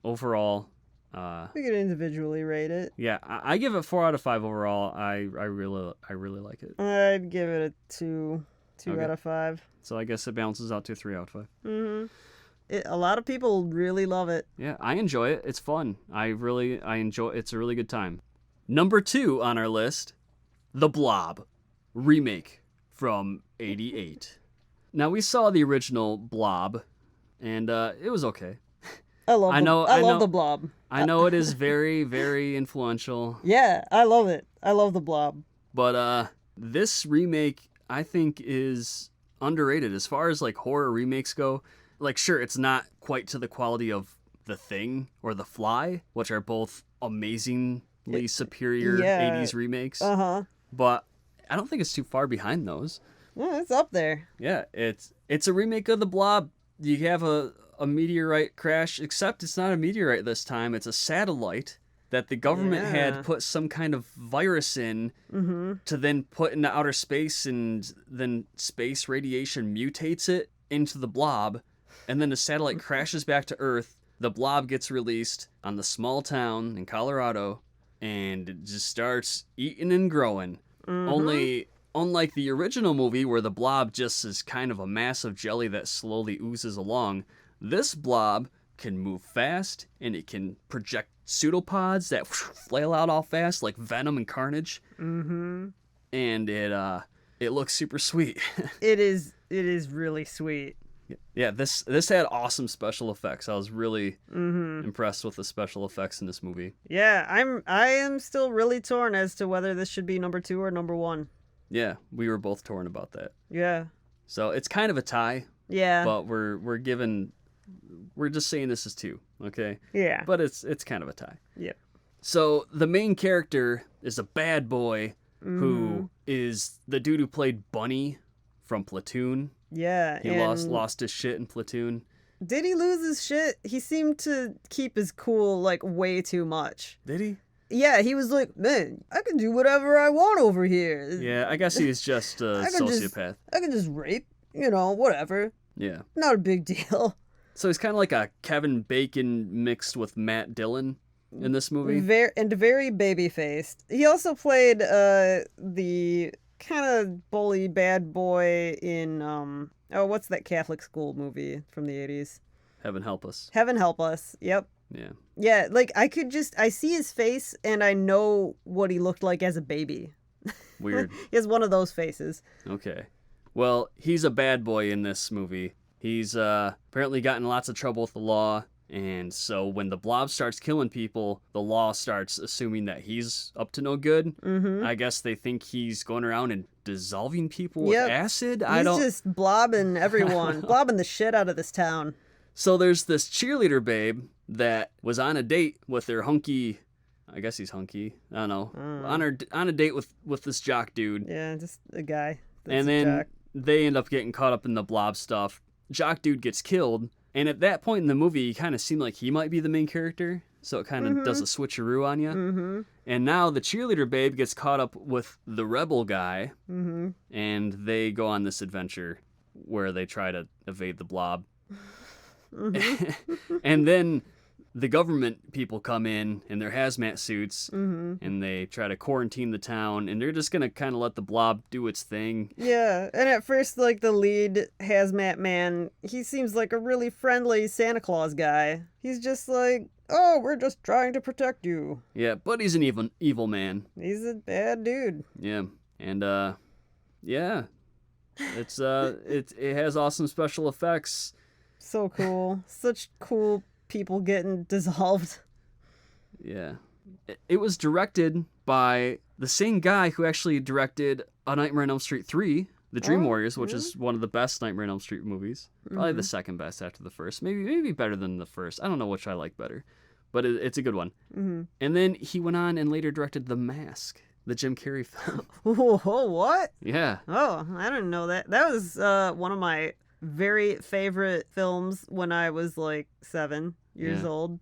Overall, We could individually rate it. yeah, I give it 4 out of 5 overall. I really like it. I'd give it a 2 Okay. out of 5. So I guess it balances out to 3 out of 5. A lot of people really love it. Yeah, I enjoy it. It's fun. I enjoy. It's a really good time. Number 2 on our list, The Blob remake from '88. Now we saw the original Blob, and it was okay. I love I know- the Blob. I know it is very, very influential, Yeah, I love it. I love the Blob. but this remake I think is underrated as far as like horror remakes go. Like, sure, it's not quite to the quality of The Thing or The Fly, which are both amazingly superior yeah. 80s remakes, Uh-huh. but I don't think it's too far behind those. Yeah, it's up there. Yeah, it's a remake of The Blob. You have a meteorite crash, except it's not a meteorite this time. It's a satellite that the government Yeah. had put some kind of virus in to then put into outer space, and then space radiation mutates it into the Blob, and then the satellite crashes back to Earth. The Blob gets released on the small town in Colorado, and it just starts eating and growing. Only, unlike the original movie where the Blob just is kind of a mass of jelly that slowly oozes along, this Blob can move fast, and it can project pseudopods that flail out all fast like Venom and Carnage. And it looks super sweet. It is really sweet. Yeah, this had awesome special effects. I was really impressed with the special effects in this movie. Yeah, I am still really torn as to whether this should be number 2 or number 1. Yeah, we were both torn about that. Yeah. So it's kind of a tie, Yeah. but we're just saying this is 2, okay? Yeah. But it's kind of a tie. Yep. So the main character is a bad boy who is the dude who played Bunny from Platoon. Yeah. He and lost his shit in Platoon. Did he lose his shit? He seemed to keep his cool like way too much. Did he? Yeah, he was like, man, I can do whatever I want over here. Yeah, I guess he's just a I can just- sociopath. I can just rape, whatever. Yeah. Not a big deal. So he's kind of like a Kevin Bacon mixed with Matt Dillon in this movie. Very baby-faced. He also played the kind of bully bad boy in what's that Catholic school movie from the 80s? Heaven help us. Heaven Help Us. Yep. Yeah. Yeah, like I see his face and I know what he looked like as a baby. Weird. He has one of those faces. Okay. Well, he's a bad boy in this movie. He's apparently gotten in lots of trouble with the law, and so when the Blob starts killing people, the law starts assuming that he's up to no good. I guess they think he's going around and dissolving people with acid. He's just blobbing everyone, blobbing the shit out of this town. So there's this cheerleader babe that was on a date with their hunky. I guess he's hunky. I don't know. On a date with this jock dude. Yeah, just a guy. That's And a then jock. they end up getting caught up in the Blob stuff. jock dude gets killed, and at that point in the movie, he kind of seemed like he might be the main character, so it kind of does a switcheroo on you. Mm-hmm. And now the cheerleader babe gets caught up with the rebel guy, Mm-hmm. and they go on this adventure where they try to evade the Blob. Mm-hmm. And then the government people come in their hazmat suits, Mm-hmm. and they try to quarantine the town, and they're just going to kind of let the Blob do its thing. Yeah, and at first, like, the lead hazmat man, he seems like a really friendly Santa Claus guy. He's just like, oh, we're just trying to protect you. Yeah, but he's an evil man. He's a bad dude. Yeah, and yeah, it's it has awesome special effects. So cool. Such cool people getting dissolved. Yeah, it was directed by the same guy who actually directed A Nightmare on Elm Street 3, The Dream Oh, Warriors, which really? is one of the best Nightmare on Elm Street movies. Probably the second best after the first. Maybe better than the first. I don't know which I like better, but it's a good one. Mm-hmm. And then he went on and later directed The Mask, the Jim Carrey film. Whoa, what? Yeah. Oh, I didn't know that. That was one of my very favorite films when I was like 7 years Yeah. old.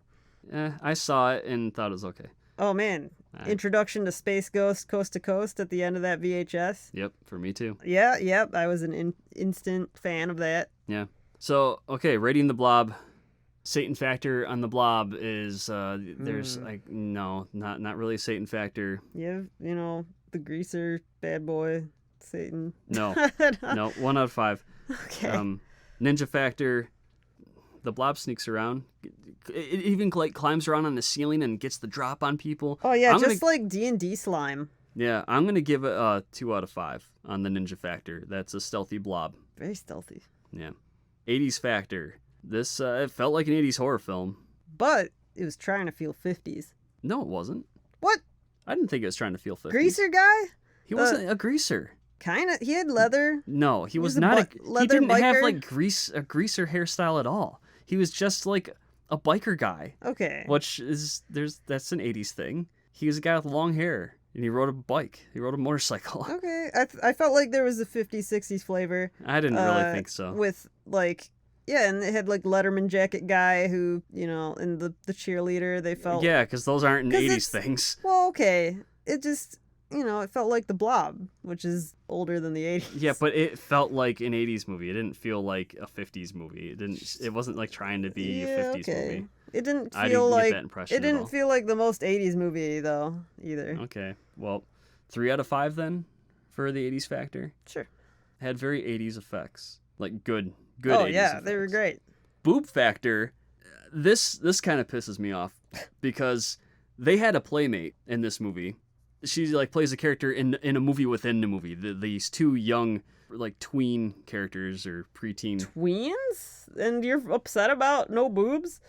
I saw it and thought it was okay. Oh man, Introduction to Space Ghost Coast to Coast at the end of that VHS. Yep, for me too. Yeah, yep, I was an instant fan of that. Yeah. So, okay, rating the Blob. Satan factor on the Blob is there's like no, not really a Satan factor. You know, the greaser, bad boy, Satan. No. No, 1 out of 5. Okay. Ninja factor. The Blob sneaks around. It even like climbs around on the ceiling and gets the drop on people. Oh yeah, I'm just gonna, like D&D slime. yeah. I'm gonna give it a 2 out of 5 on the ninja factor. That's a stealthy Blob. Very stealthy. Yeah. 80s factor. This it felt like an 80s horror film. But it was trying to feel 50s. No, it wasn't. What? I didn't think it was trying to feel 50s. Greaser guy? He wasn't a greaser. Kind of. He had leather. No, he was a not. He leather didn't have biker? like a greaser hairstyle at all. He was just like a biker guy, Okay. which is that's an 80s thing. He was a guy with long hair, and he rode a bike. He rode a motorcycle. Okay. I felt like there was a 50s, 60s flavor. I didn't really think so. With like, yeah, and it had like Letterman jacket guy who, you know, and the cheerleader, they felt. Yeah, because those aren't 'Cause 80s it's- things. Well, okay. It just, you know, it felt like the Blob, which is older than the 80s. Yeah, but it felt like an 80s movie. It didn't feel like a 50s movie. It wasn't like trying to be a 50s movie. It didn't feel I didn't like get that impression it at didn't all. feel like the most 80s movie though either. Okay, well, 3 out of 5 then for the 80s factor. Sure. Had very 80s effects, like good Oh 80s yeah, effects. they were great. Boob factor, this kind of pisses me off because they had a playmate in this movie. She like plays a character in a movie within the movie. These two young like tween characters or preteen. Tweens? And you're upset about no boobs?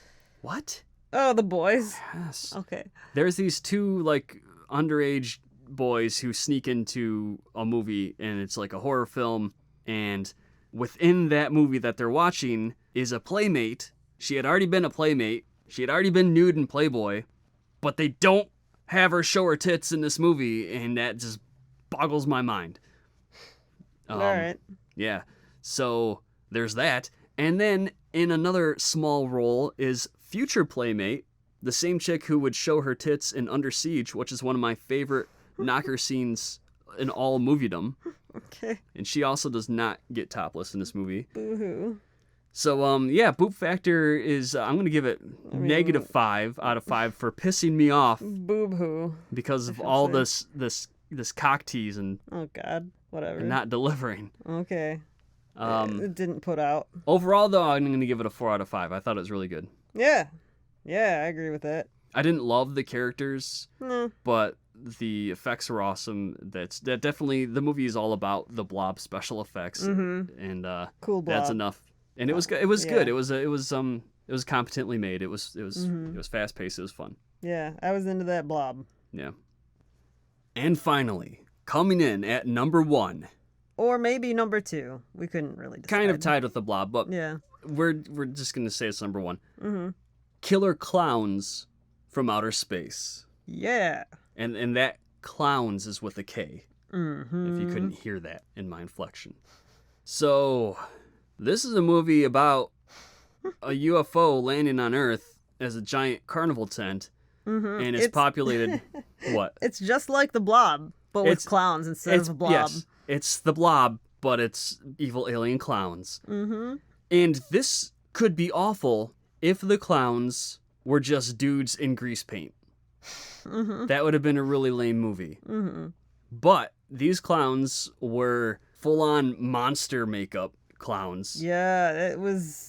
What? Oh, the boys. Yes. Okay. There's these two like underage boys who sneak into a movie and it's like a horror film, and within that movie that they're watching is a playmate. She had already been a playmate. She had already been nude in Playboy, but they don't have her show her tits in this movie, and that just boggles my mind. All right. Yeah. So there's that. And then in another small role is future playmate, the same chick who would show her tits in Under Siege, which is one of my favorite knocker scenes in all moviedom. Okay. And she also does not get topless in this movie. Boo-hoo. So, yeah, Boop Factor is, I'm going to give it negative 5 out of 5 for pissing me off Boob-hoo. because of I all see. this cock tease and Oh god. Whatever. not delivering. Okay. It didn't put out. Overall, though, I'm going to give it a 4 out of 5. I thought it was really good. Yeah. Yeah, I agree with that. I didn't love the characters, No. but the effects were awesome. That definitely, the movie is all about the Blob special effects, and Cool Blob. that's enough. And it was good. It was Yeah. good. It was competently made. It was fast paced. It was fun. Yeah, I was into that Blob. Yeah. And finally, coming in at number 1, Or maybe number 2. We couldn't really decide. kind of tied with the Blob, but Yeah. we're just gonna say it's number 1. Killer Klowns from Outer Space, Yeah. and that Clowns is with a K. Mm-hmm. If you couldn't hear that in my inflection. So, This is a movie about a UFO landing on Earth as a giant carnival tent, and it's populated. What? It's just like the Blob, but with clowns instead of a blob. Yes, it's the Blob, but it's evil alien clowns. Mm-hmm. And this could be awful if the clowns were just dudes in grease paint. Mm-hmm. That would have been a really lame movie. Mm-hmm. But these clowns were full-on monster makeup clowns. Yeah,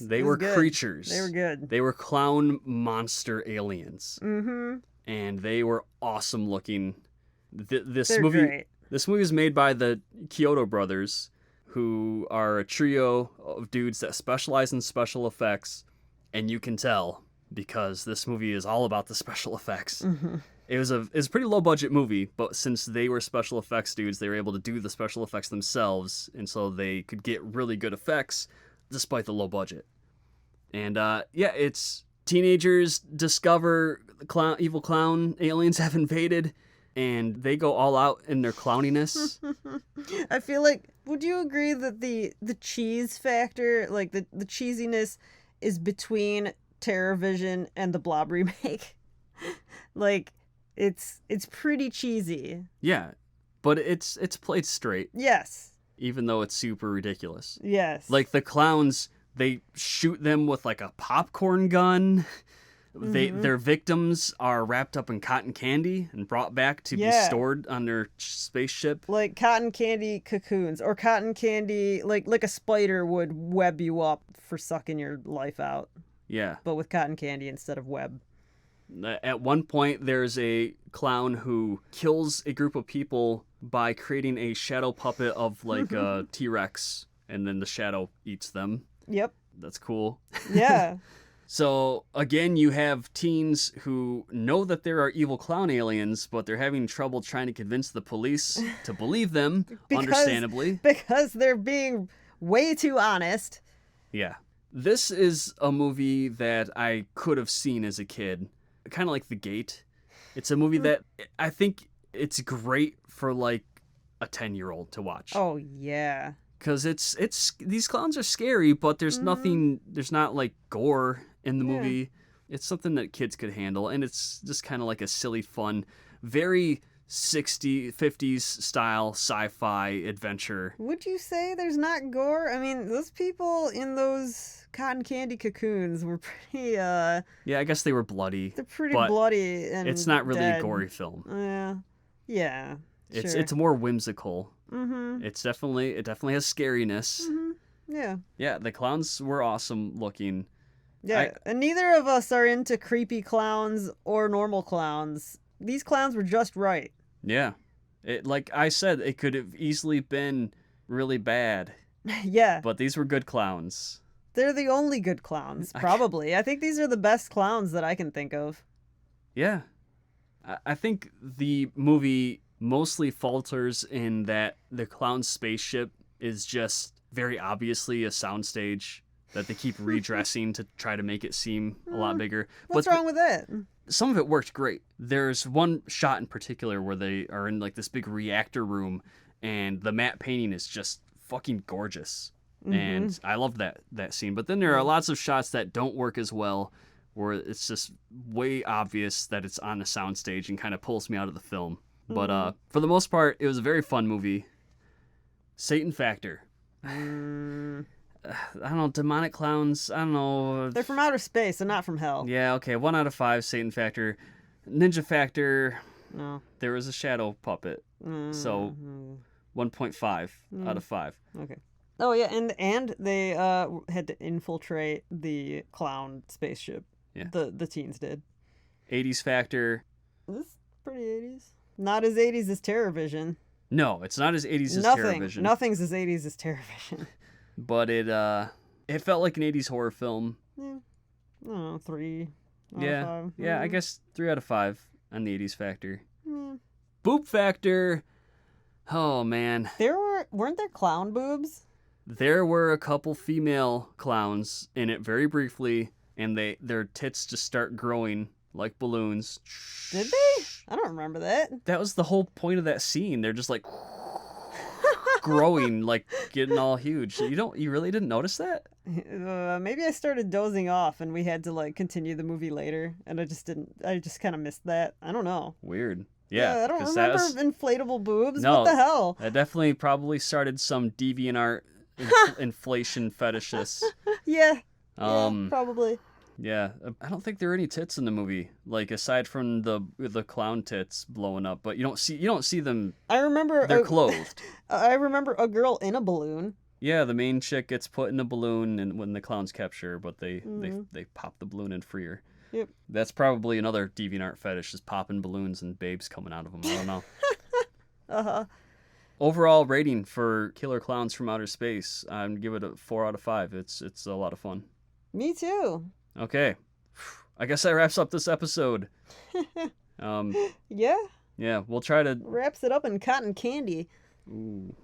They were good. creatures. They were good. They were clown monster aliens. Mm-hmm. And they were awesome looking. They're Movie great. is made by the C.H.U.D brothers, who are a trio of dudes that specialize in special effects, and you can tell because this movie is all about the special effects. Mm-hmm. It was a pretty low budget movie, but since they were special effects dudes, they were able to do the special effects themselves, and so they could get really good effects despite the low budget. And it's teenagers discover evil clown aliens have invaded, and they go all out in their clowniness. I feel like, would you agree that the cheese factor, like the cheesiness, is between TerrorVision and the Blob remake? Like, it's pretty cheesy. Yeah, but it's played straight, Yes. even though it's super ridiculous. Yes. Like the clowns, they shoot them with like a popcorn gun. Their victims are wrapped up in cotton candy and brought back to be stored on their spaceship. like cotton candy cocoons, or cotton candy, like a spider would web you up for sucking your life out, Yeah. but with cotton candy instead of web. At one point, there's a clown who kills a group of people by creating a shadow puppet of like a T-Rex, and then the shadow eats them. Yep. That's cool. Yeah. So, again, you have teens who know that there are evil clown aliens, but they're having trouble trying to convince the police to believe them, understandably. Because they're being way too honest. Yeah. This is a movie that I could have seen as a kid, kind of like The Gate. It's a movie that I think it's great for like a 10-year-old to watch. Oh, yeah. Because it's these clowns are scary, but there's nothing, there's not like gore in the movie. It's something that kids could handle, and it's just kind of like a silly, fun, very 60s, 50s style sci-fi adventure. Would you say there's not gore? I mean, those people in those cotton candy cocoons were pretty, Yeah, I guess they were bloody. they're pretty but bloody and it's not really dead. a gory film. Yeah. It's Sure. it's more whimsical. Mm-hmm. It definitely has scariness. Mm-hmm. Yeah. Yeah, the clowns were awesome looking. Yeah. And neither of us are into creepy clowns or normal clowns. These clowns were just right. Yeah. Like I said, it could have easily been really bad, Yeah. but these were good clowns. They're the only good clowns, probably. I think these are the best clowns that I can think of. Yeah. I think the movie mostly falters in that the clown spaceship is just very obviously a soundstage that they keep redressing to try to make it seem a lot bigger. What's wrong with it? Some of it worked great. There's one shot in particular where they are in like this big reactor room, and the matte painting is just fucking gorgeous. And I love that scene. But then there are lots of shots that don't work as well, where it's just way obvious that it's on a soundstage and kind of pulls me out of the film. But for the most part, it was a very fun movie. Satan Factor. I don't know, demonic clowns, I don't know. They're from outer space, they're not from hell. Yeah, okay, 1 out of 5, Satan Factor. Ninja Factor, No. there was a shadow puppet. So 1.5 out of 5. Okay. Oh yeah, and they had to infiltrate the clown spaceship. Yeah. The teens did. 80s Factor. This is pretty 80s. Not as 80s as TerrorVision. No, it's not as 80s as TerrorVision. Nothing's as 80s as TerrorVision. But it felt like an 80s horror film. Yeah. I don't know, 3 out Yeah. of 5. Yeah, I guess 3 out of 5 on the 80s Factor. Yeah. Boob Factor. Oh man. Weren't there clown boobs? There were a couple female clowns in it very briefly, and their tits just start growing like balloons. Did they? I don't remember that. That was the whole point of that scene. They're just like growing, like getting all huge. You really didn't notice that? Maybe I started dozing off and we had to like continue the movie later, and I just kind of missed that. I don't know. Weird. Yeah, I don't 'cause remember inflatable boobs. What the hell? That definitely probably started some DeviantArt inflation fetishists. Yeah, probably. Yeah, I don't think there are any tits in the movie, like aside from the clown tits blowing up. But you don't see them. I remember They're clothed. I remember a girl in a balloon. Yeah, the main chick gets put in a balloon, and when the clowns capture her, but they pop the balloon and free her. Yep. That's probably another DeviantArt fetish, is popping balloons and babes coming out of them. I don't know. Uh-huh. Overall rating for Killer Klowns from Outer Space, I'm give it a 4 out of 5. It's a lot of fun. Me too. Okay, I guess that wraps up this episode. Yeah. Yeah, we'll try to Wraps it up in cotton candy. Ooh.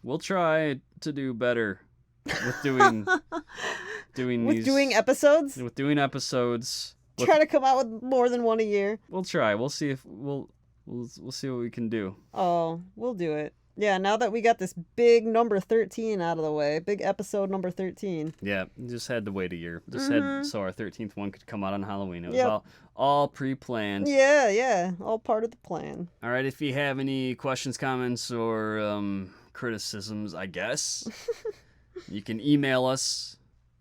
We'll try to do better with doing episodes. With doing episodes. Try to come out with more than one a year. We'll try. We'll see if we'll see what we can do. Oh, we'll do it. Yeah, now that we got this big number 13 out of the way, big episode number 13. Yeah, just had to wait a year. So our 13th one could come out on Halloween. It was all pre-planned. Yeah, all part of the plan. All right, if you have any questions, comments, or criticisms, I guess, you can email us.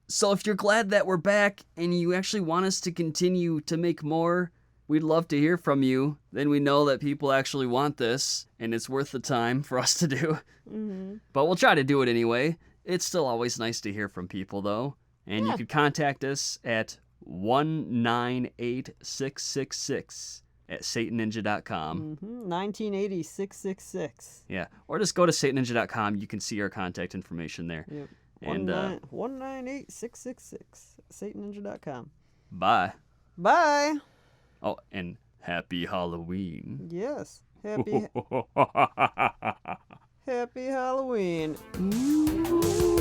So if you're glad that we're back and you actually want us to continue to make more, we'd love to hear from you. Then we know that people actually want this, and it's worth the time for us to do. Mm-hmm. But we'll try to do it anyway. It's still always nice to hear from people, though. And you could contact us at 198666 at satanninja.com. 198666. Yeah, or just go to satanninja.com. You can see our contact information there. Yep. And 198666 at satanninja.com. Bye. Bye. Oh, and happy Halloween. Yes. Happy Halloween. Ooh.